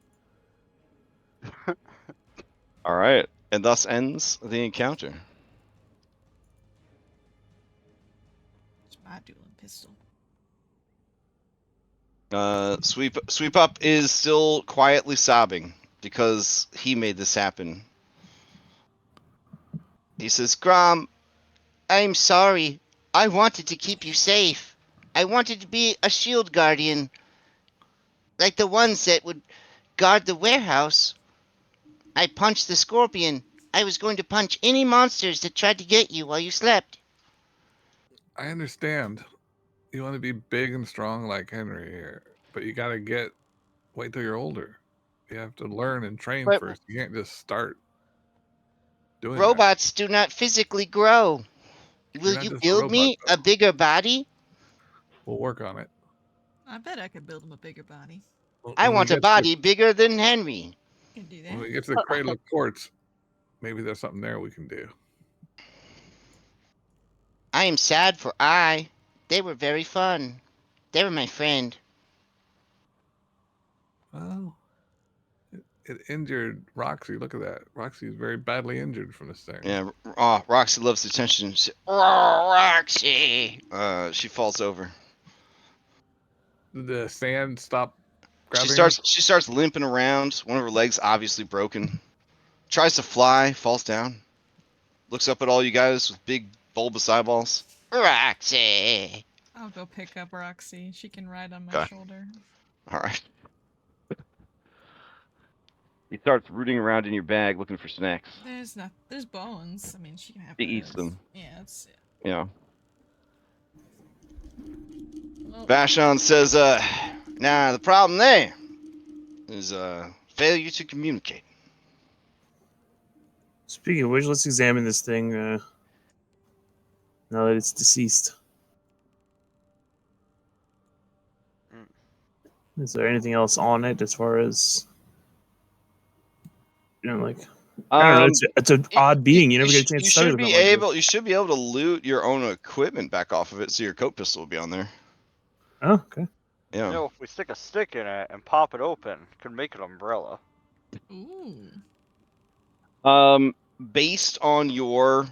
All right, and thus ends the encounter. It's my dueling pistol. Sweep up is still quietly sobbing because he made this happen. He says, Grom, I'm sorry. I wanted to keep you safe. I wanted to be a shield guardian. Like the ones that would guard the warehouse. I punched the scorpion. I was going to punch any monsters that tried to get you while you slept. I understand. You want to be big and strong like Henry here, but you got to wait till you're older. You have to learn and train But- first. You can't just start doing Robots do not physically grow. Will not you just a build robot, me though. a bigger body? that. We'll work on it. I bet I could build him a bigger body. I When we want a get to body bigger than Henry. I can do When we that. get to the Cradle of Courts, maybe there's something there we can do. I am sad for I. They were very fun. They were my friend. Well, it injured Roxy. Look at that. Roxy is very badly injured from this thing. yeah, Roxy loves the attention. Oh, Roxy. She falls over. the sand stop grabbing She starts limping around. One of her legs obviously broken. Tries to fly, falls down. Looks up at all you guys with big bulbous eyeballs. Roxy. I'll go pick up Roxy. She can ride on my Okay. shoulder. All right. He starts rooting around in your bag looking for snacks. There's bones. I mean, she can have He eats those. them. Yeah, that's it. Yeah. Well, Vashon says, nah, the problem there is failure to communicate. Speaking of which, let's examine this thing now that it's deceased. Is there anything else on it as far as, like, I don't know. It's an odd being. You never get a chance to study with something like this. You should be able to loot your own equipment back off of it, so your coat pistol will be on there. Oh, okay. Yeah. You know, if we stick a stick in it and pop it open, it could make an umbrella. ooh. Based on your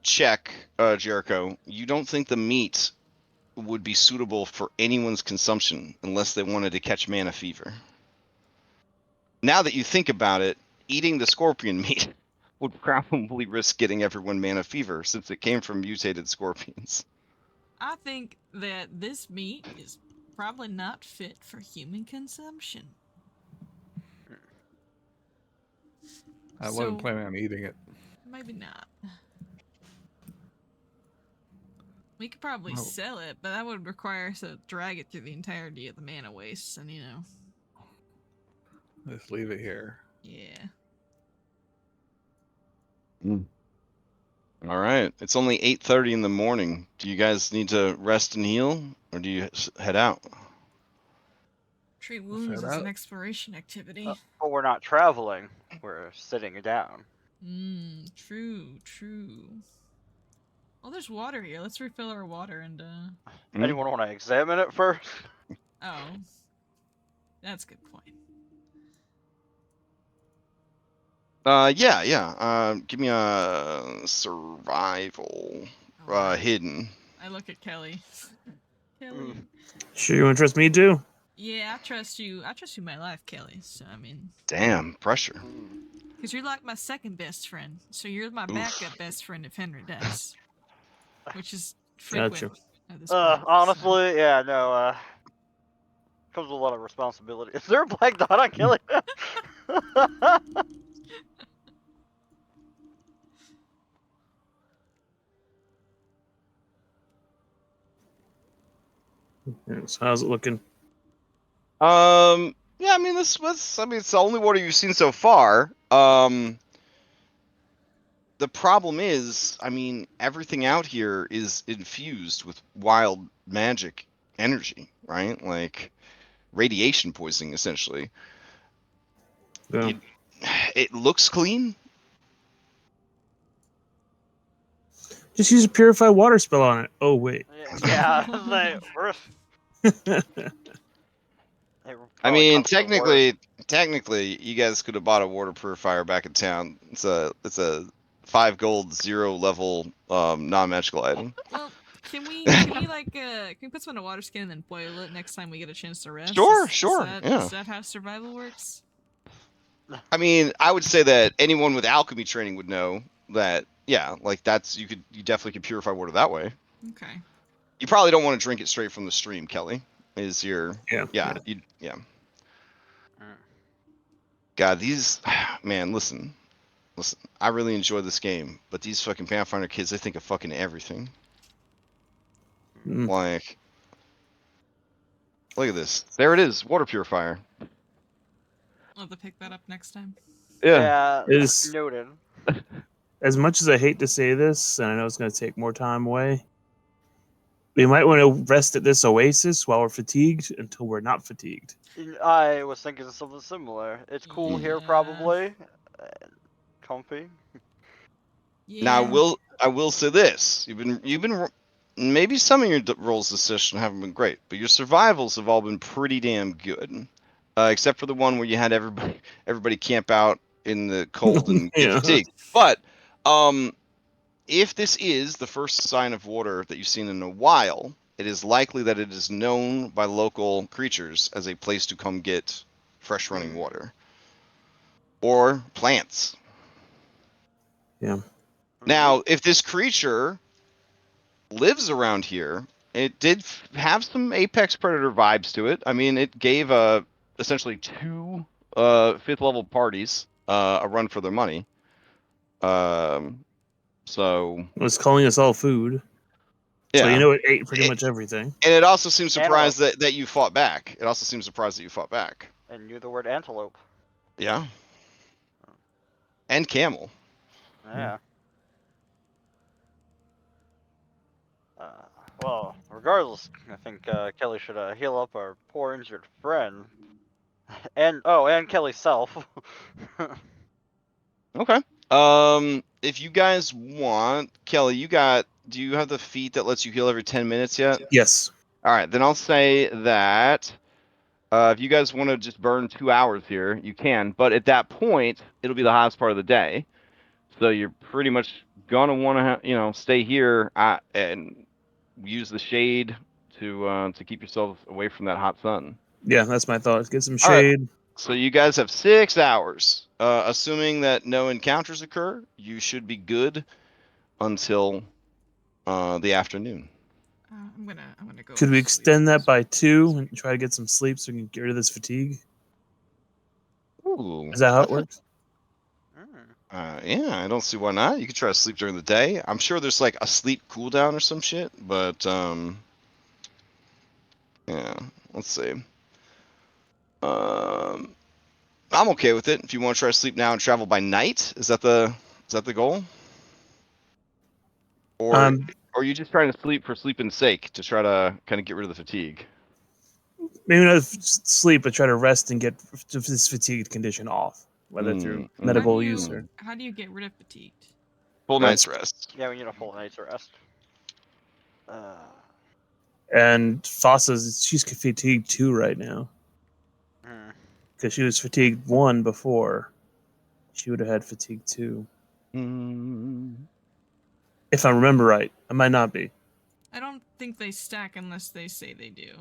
check, Jericho, you don't think the meat would be suitable for anyone's consumption unless they wanted to catch mana fever. Now that you think about it, eating the scorpion meat would probably risk getting everyone mana fever since it came from mutated scorpions. I think that this meat is probably not fit for human consumption. I wasn't So- planning on eating it. Maybe not. We could probably Well- sell it, but that would require us to drag it through the entirety of the mana wastes, and Let's leave it here. yeah. All right, it's only 8:30 in the morning. Do you guys need to rest and heal, or do you head out? Treat wounds head as an out. exploration activity. But we're not traveling. We're sitting down. True. Well, there's water here. Let's refill our water and, Hmm? Anyone want to examine it first? oh. That's a good point. Yeah. Give me a survival, Alright. hidden. I look at Kelly. Kelly. Sure, you want to trust me too? Yeah, I trust you. I trust you my life, Kelly. So, I mean, Damn, pressure. because you're like my second best friend. So you're my backup best friend if Henry dies. Which is frequent Gotcha. at this point. so- Honestly, yeah, no, comes with a lot of responsibility. Is there a black dot on Kelly? Yeah, so how's it looking? Yeah, I mean, it's the only water you've seen so far. The problem is, I mean, everything out here is infused with wild magic energy, right? Like radiation poisoning, essentially. Yeah. It looks clean. Just use a purify water spell on it. Oh wait. Yeah, like, I mean, technically, you guys could have bought a water purifier back in town. It's a 5 gold 0 level non-magical item. Well, can we put some in a water skin and then boil it next time we get a chance to rest? Sure, Is yeah. that how survival works? I mean, I would say that anyone with alchemy training would know that. Yeah, like you definitely could purify water that way. Okay. You probably don't want to drink it straight from the stream, Kelly. Yeah. Yeah. God, these man, listen. I really enjoy this game, but these fucking Pathfinder kids, they think of fucking everything. Mm. Like, look at this. There it is, water purifier. I'll have to pick that up next time. Yeah, Is- noted. As much as I hate to say this, and I know it's going to take more time away, we might want to rest at this oasis while we're fatigued until we're not fatigued. I was thinking of something similar. It's cool here, Yeah. probably. Comfy. Yeah. Now, I will say this: you've been maybe some of your rolls this session haven't been great, but your survivals have all been pretty damn good, except for the one where you had everybody camp out in the cold and get Yeah. fatigued. But if this is the first sign of water that you've seen in a while, it is likely that it is known by local creatures as a place to come get fresh running water. Or plants. Yeah. Now, if this creature lives around here, it did have some apex predator vibes to it. I mean, it gave essentially 2 5th level parties a run for their money. So It was calling us all food. yeah, So you know it ate pretty much everything. and it also seems Antelope. surprised that you fought back. It also seems surprised that you fought back. And knew the word antelope. Yeah. And camel. Yeah. Well, regardless, I think Kelly should heal up our poor injured friend. And Kelly's self. Okay. If you guys want, Kelly, do you have the feat that lets you heal every 10 minutes yet? Yes. All right, then I'll say that if you guys want to just burn 2 hours here, you can. But at that point, it'll be the hottest part of the day, so you're pretty much gonna want to, stay here and use the shade to keep yourself away from that hot sun. Yeah, that's my thought. Get some All right. shade. So you guys have 6 hours. Assuming that no encounters occur, you should be good until the afternoon. I'm gonna go. Could we sleep. extend that by 2 and try to get some sleep so we can get rid of this fatigue? Ooh, Is that how it that's a- works? yeah, I don't see why not. You could try to sleep during the day. I'm sure there's like a sleep cooldown or some shit, but yeah, let's see. I'm okay with it. If you want to try to sleep now and travel by night, is that the goal? Or are you just trying to sleep for sleeping's sake to try to kind of get rid of the fatigue? Maybe not sleep, but try to rest and get this fatigued condition off, whether through medical use or. How do you get rid of fatigued? Full night's rest. Yeah, we need a full night's rest. And Fossa's, she's fatigued 2 right now. Because she was fatigued 1 before. She would have had fatigue 2. If I remember right. I might not be. I don't think they stack unless they say they do.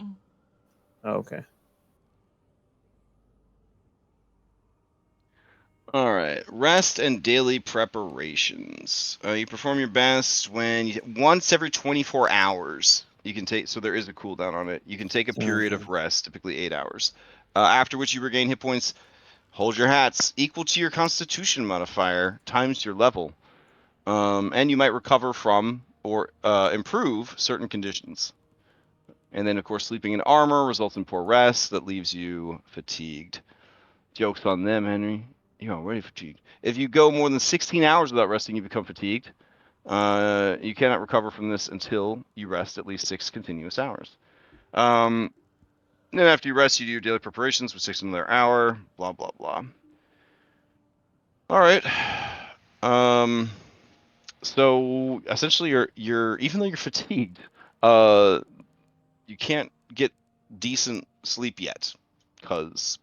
Oh, okay. All right, rest and daily preparations. You perform your best once every 24 hours. You can take, so there is a cooldown on it. You can take a period of rest, typically 8 hours. After which you regain hit points. Hold your hats equal to your Constitution modifier times your level, and you might recover from or improve certain conditions. And then, of course, sleeping in armor results in poor rest that leaves you fatigued. Joke's on them, Henry. You're already fatigued. If you go more than 16 hours without resting, you become fatigued. You cannot recover from this until you rest at least 6 continuous hours. Then after you rest, you do your daily preparations with 6 another hour. Blah blah blah. All right. So essentially, you're even though you're fatigued, you can't get decent sleep yet, because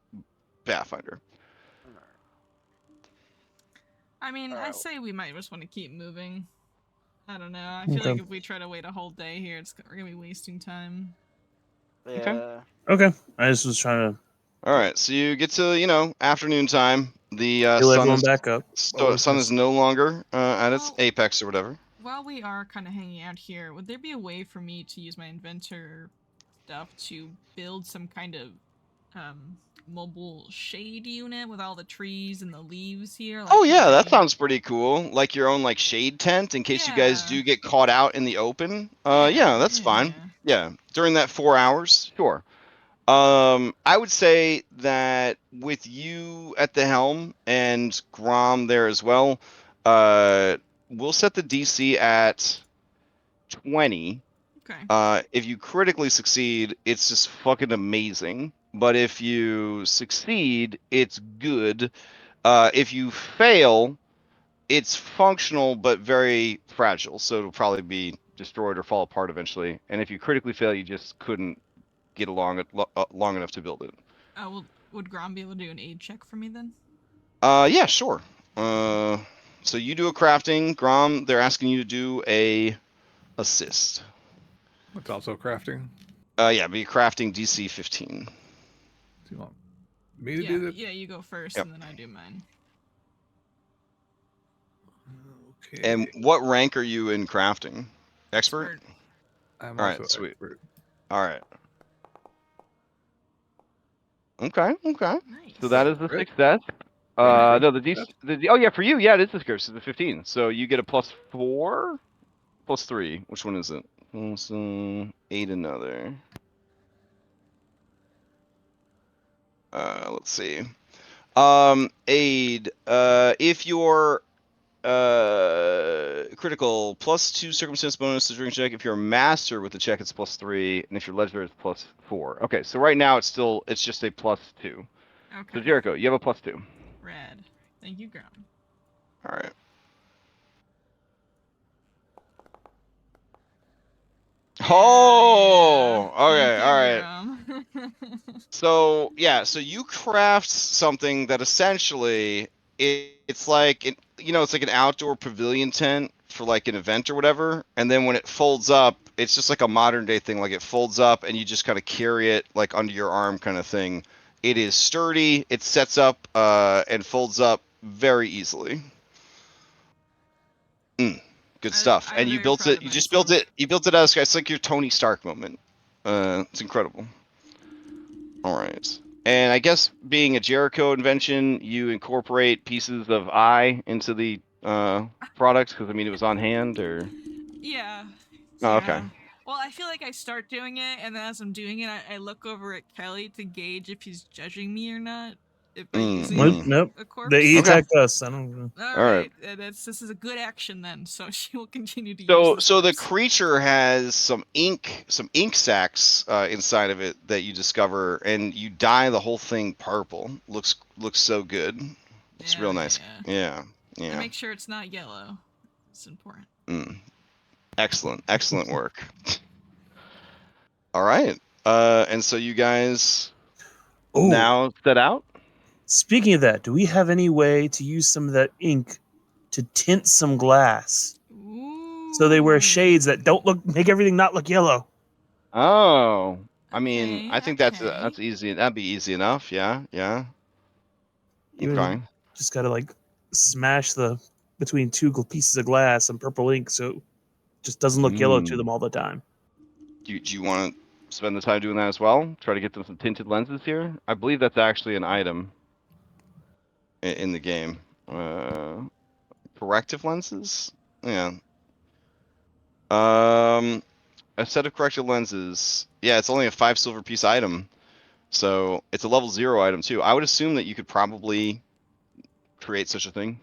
Pathfinder. I mean, I say we might just want to keep moving. I don't know. I feel like if we try to wait a whole day here, we're gonna be wasting time. Yeah. Okay. I just was trying to. All right, so you get to afternoon time. The Heal sun everyone is back up. sun is no longer at its apex or whatever. While we are kind of hanging out here, would there be a way for me to use my inventor stuff to build some kind of mobile shade unit with all the trees and the leaves here? Oh yeah, that sounds pretty cool. Like your own shade tent in case you guys do get caught out in the open. Yeah, that's fine. Yeah, during that 4 hours, sure. I would say that with you at the helm and Grom there as well, we'll set the DC at 20. Okay. If you critically succeed, it's just fucking amazing. But if you succeed, it's good. If you fail, it's functional but very fragile, so it'll probably be destroyed or fall apart eventually. And if you critically fail, you just couldn't get along long enough to build it. Well, would Grom be able to do an aid check for me then? Yeah, sure. So you do a crafting, Grom. They're asking you to do a assist. It's also crafting. Yeah, be crafting DC 15. Do you want me to Yeah, do that? yeah, you go first, Yep. and then I do mine. Okay. And what rank are you in crafting? Expert? I'm All right, also sweet. expert. All right. Okay. Nice. So that is a Great. success. Great. No, the DC. Oh yeah, for you, yeah, it is the curse. It's the 15. So you get a +4, +3. Which one is it? Plus, 8 another. Let's see. Aid. If you're critical, +2 circumstance bonus to drink check. If you're a master with the check, it's +3, and if you're legendary, it's +4. Okay, so right now it's just a +2. Okay. So Jericho, you have a +2. Rad. Thank you, Grom. All right. Oh, okay, all right. Grom. So yeah, so you craft something that essentially it's like it's like an outdoor pavilion tent for like an event or whatever, and then when it folds up, it's just like a modern day thing. Like it folds up, and you just kind of carry it like under your arm, kind of thing. It is sturdy. It sets up and folds up very easily. Good stuff. I'm And you very built proud it. of You just built myself. it. You built it as it's like your Tony Stark moment. It's incredible. All right. And I guess being a Jericho invention, you incorporate pieces of eye into the product because I mean it was on hand, or Yeah. oh, Yeah. okay. Well, I feel like I start doing it, and then as I'm doing it, I look over at Kelly to gauge if he's judging me or not. If by using Nope. Nope. a corpse. He Okay. attacked us. I don't know. All All right. right. This is a good action then, so she will continue to use So this so the corpse. creature has some ink sacs inside of it that you discover, and you dye the whole thing purple. Looks so good. It's real nice. Yeah. Yeah. And make sure it's not yellow. It's important. Excellent work. All right. And so you guys Oh, Now set out. speaking of that, do we have any way to use some of that ink to tint some glass so they wear shades that don't make everything not look yellow? Oh, I mean, Okay, I think okay. that's easy. That'd be easy enough. Yeah. Even Okay. just gotta like smash the between two pieces of glass some purple ink so it just doesn't look yellow to them all the time. Do you want to spend the time doing that as well? Try to get them some tinted lenses here. I believe that's actually an item in the game. Corrective lenses. Yeah. A set of corrective lenses. Yeah, it's only a 5 silver piece item, so it's a level 0 item too. I would assume that you could probably create such a thing.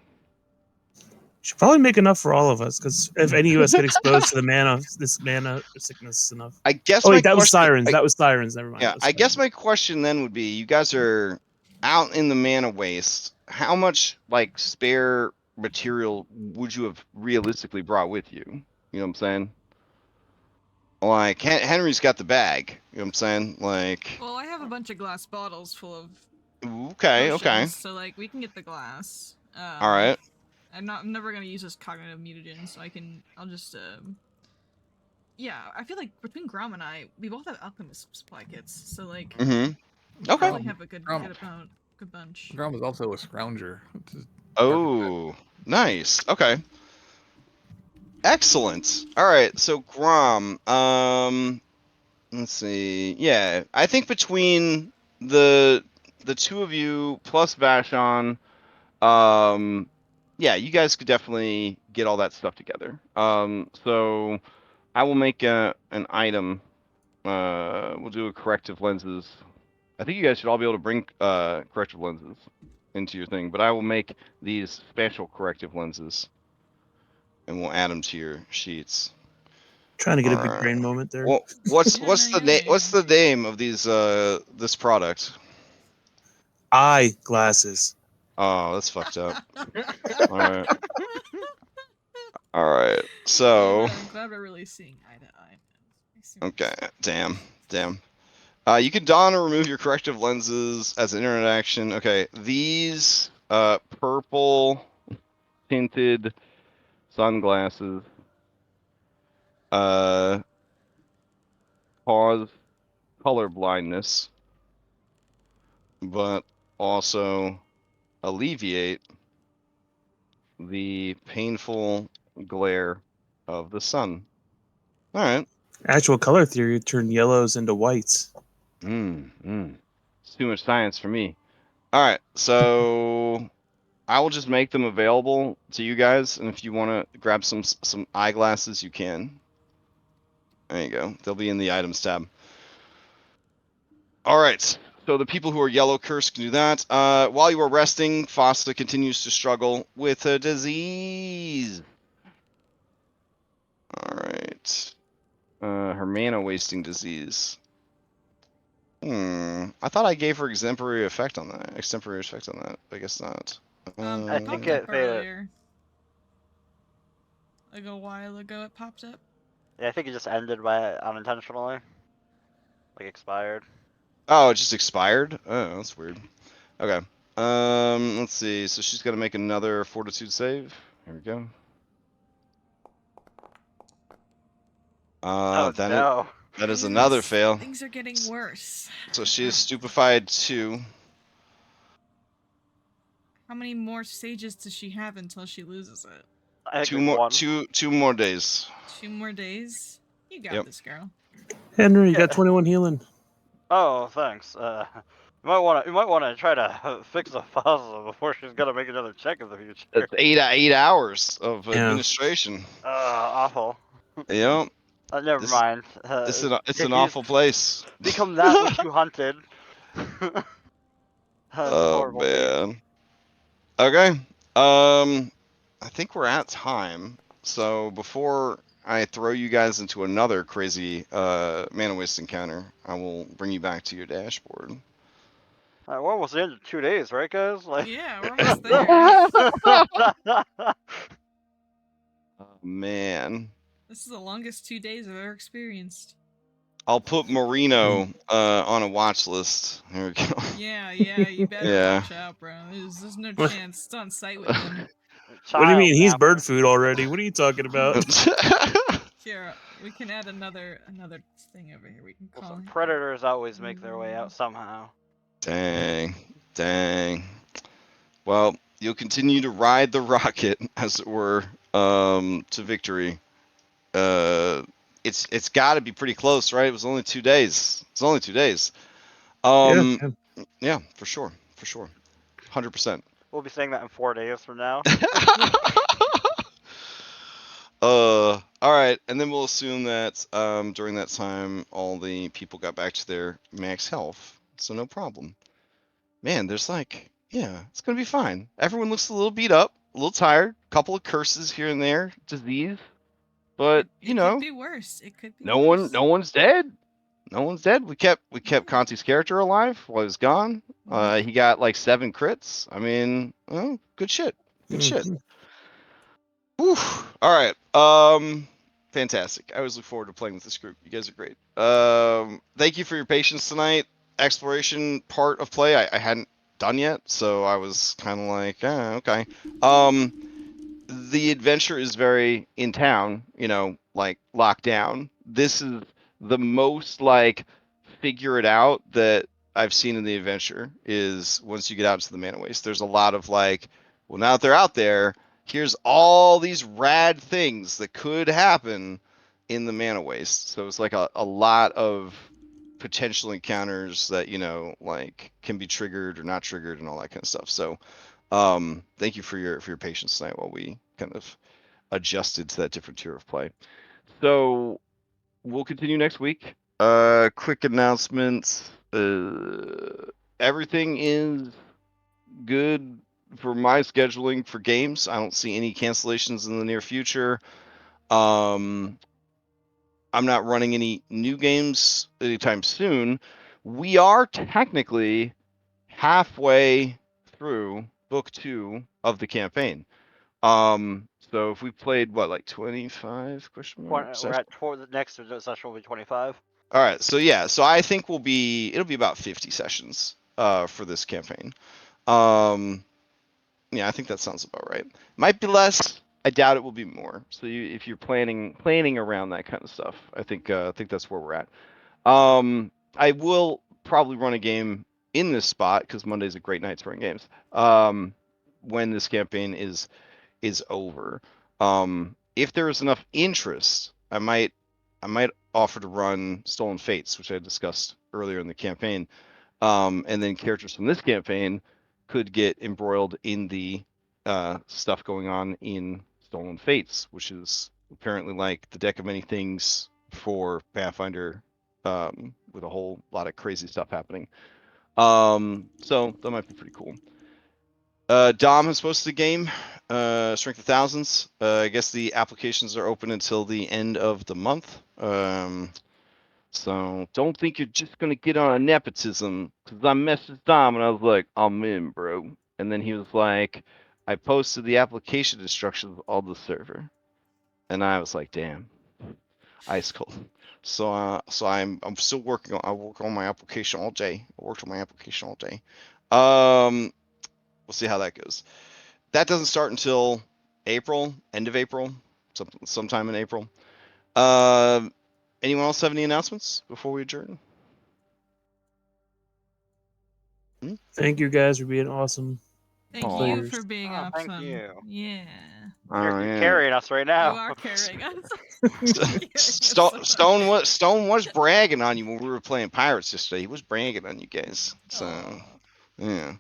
Should probably make enough for all of us, because if any of us get exposed to this mana sickness enough. I guess Oh my wait, that was question. sirens. That was sirens. Never mind. Yeah, that was I guess sirens. my question then would be: you guys are out in the mana waste. How much like spare material would you have realistically brought with you? You know what I'm saying? Like Henry's got the bag. You know what I'm saying? Like, Well, I have a bunch of glass bottles full of okay. potions, so like we can get the glass. All right. I'm never gonna use this cognitive mutagen, so I'll just yeah, I feel like between Grom and I, we both have alchemist supply kits, so like Mm-hmm. we Okay. probably have a good bunch. Grom is also a scrounger. Oh, nice. Okay. Excellent. All right. So Grom, let's see. Yeah, I think between the two of you plus Vashon, yeah, you guys could definitely get all that stuff together. So I will make an item. We'll do a corrective lenses. I think you guys should all be able to bring corrective lenses into your thing, but I will make these special corrective lenses, and we'll add them to your sheets. Trying to get a big Alright. brain moment there. Well, what's Yeah, what's no, the yeah, name? What's the name of these this product? Eyeglasses. Oh, that's fucked up. Alright. Alright. So I'm glad we're really seeing eye to eye. okay, damn. You can don or remove your corrective lenses as an internet action. Okay, these purple tinted sunglasses cause color blindness, but also alleviate the painful glare of the sun. All right. Actual color theory turned yellows into whites. It's too much science for me. All right, so I will just make them available to you guys, and if you want to grab some eyeglasses, you can. There you go. They'll be in the items tab. All right. So the people who are yellow cursed can do that. While you are resting, Fossa continues to struggle with a disease. All right. Her mana wasting disease. I thought I gave her exemplary effect on that. Extemporary effect on that. I guess not. I It think popped up it made it. earlier. Like a while ago, it popped up. Yeah, I think it just ended by unintentionally. Like expired. Oh, it just expired? Oh, that's weird. Okay. Let's see. So she's gonna make another fortitude save. Here we go. Oh no. That is another Jeez, fail. Things are getting worse. So she is stupefied 2. How many more stages does she have until she loses it? I think like one. Two more days. 2 more days? You got Yep. this, girl. Henry, you got Yeah. 21 healing. Oh, thanks. You might wanna try to fix the puzzle before she's gonna make another check in the future. That's 8 hours of Yeah. administration. Awful. Yep. Never This- mind. It's an He's awful place. become that which you hunted. Oh Horrible beast. man. Okay. I think we're at time. So before I throw you guys into another crazy mana waste encounter, I will bring you back to your dashboard. We're almost the end of 2 days, right, guys? Like. Yeah, we're almost there. Oh, man. This is the longest 2 days I've ever experienced. I'll put Marino on a watch list. Here we go. Yeah, you better Yeah. watch out, bro. There's no chance. It's on site with him. What do you mean? He's Child bird food already. What are you talking about? Here, we can add another thing over here. We can Well, call some him. predators always make their way out somehow. Dang. Well, you'll continue to ride the rocket, as it were, to victory. It's got to be pretty close, right? It was only 2 days. It's only 2 days. Yeah, for sure, 100%. We'll be saying that in 4 days from now. All right, and then we'll assume that during that time, all the people got back to their max health, so no problem. Man, there's it's gonna be fine. Everyone looks a little beat up, a little tired, couple of curses here and there, disease, but It could be worse. It could be no worse. one's dead. no one's dead. We kept Conti's character alive while he was gone. He got like 7 crits. I mean, good shit. Good shit. Whew. All right. Fantastic. I always look forward to playing with this group. You guys are great. Thank you for your patience tonight. Exploration part of play I hadn't done yet, so I was kind of like, okay. The adventure is very in town, like locked down. This is the most like figure it out that I've seen in the adventure is once you get out to the mana waste. There's a lot of like, well, now that they're out there, here's all these rad things that could happen in the mana waste. So it's like a lot of potential encounters that like can be triggered or not triggered and all that kind of stuff. So thank you for your patience tonight while we kind of adjusted to that different tier of play. So we'll continue next week. Quick announcements. Everything is good for my scheduling for games. I don't see any cancellations in the near future. I'm not running any new games anytime soon. We are technically halfway through book 2 of the campaign. So if we played like 25 question mark? We're at the next session will be 25. All right, so yeah, so I think it'll be about 50 sessions for this campaign. Yeah, I think that sounds about right. Might be less. I doubt it will be more. So if you're planning around that kind of stuff, I think that's where we're at. I will probably run a game in this spot because Monday's a great night to run games. When this campaign is over, if there is enough interest, I might offer to run Stolen Fates, which I discussed earlier in the campaign, and then characters from this campaign could get embroiled in the stuff going on in Stolen Fates, which is apparently like the deck of many things for Pathfinder, with a whole lot of crazy stuff happening. So that might be pretty cool. Dom has posted a game, Strength of Thousands. I guess the applications are open until the end of the month. So don't think you're just gonna get on a nepotism, because I messaged Dom and I was like, I'm in, bro. And then he was like, I posted the application instructions on the server, and I was like, damn, ice cold. So I'm still working on. I work on my application all day. I worked on my application all day. We'll see how that goes. That doesn't start until April, end of April, sometime in April. Anyone else have any announcements before we adjourn? Thank you guys for being awesome. Thank Aw. you for being Oh, awesome. thank you. Yeah. You're carrying us right now. You are carrying us. Stone was bragging on you when we were playing Pirates yesterday. He was bragging on you guys. So, Aw. yeah.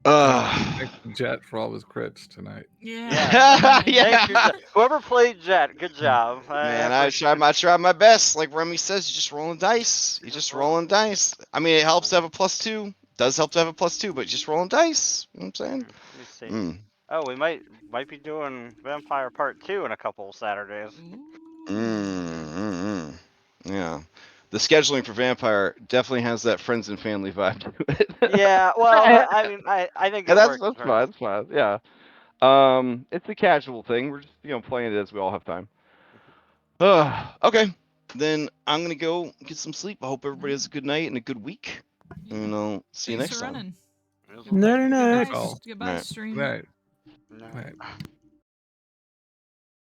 Thanks to Jet for all his crits tonight. Yeah. Yeah. Thank you, Jet. Whoever played Jet, good job. Man, I tried my best. Like Remy says, you just rolling dice. You just rolling dice. I mean, it helps to have a +2. Does help to have a +2, but just rolling dice. You know what I'm saying? Let me see. Oh, we might be doing Vampire Part 2 in a couple Saturdays. Yeah. The scheduling for Vampire definitely has that friends and family vibe to it. Yeah, well, I mean, I think it that's works. fine. That's fine. Yeah. It's a casual thing. We're just playing it as we all have time. Okay. Then I'm gonna go get some sleep. I hope everybody has a good night and a good week. And I'll see you Thanks next for time. running. No. Goodbye, Oh. goodbye Right. stream. Right. No. Right.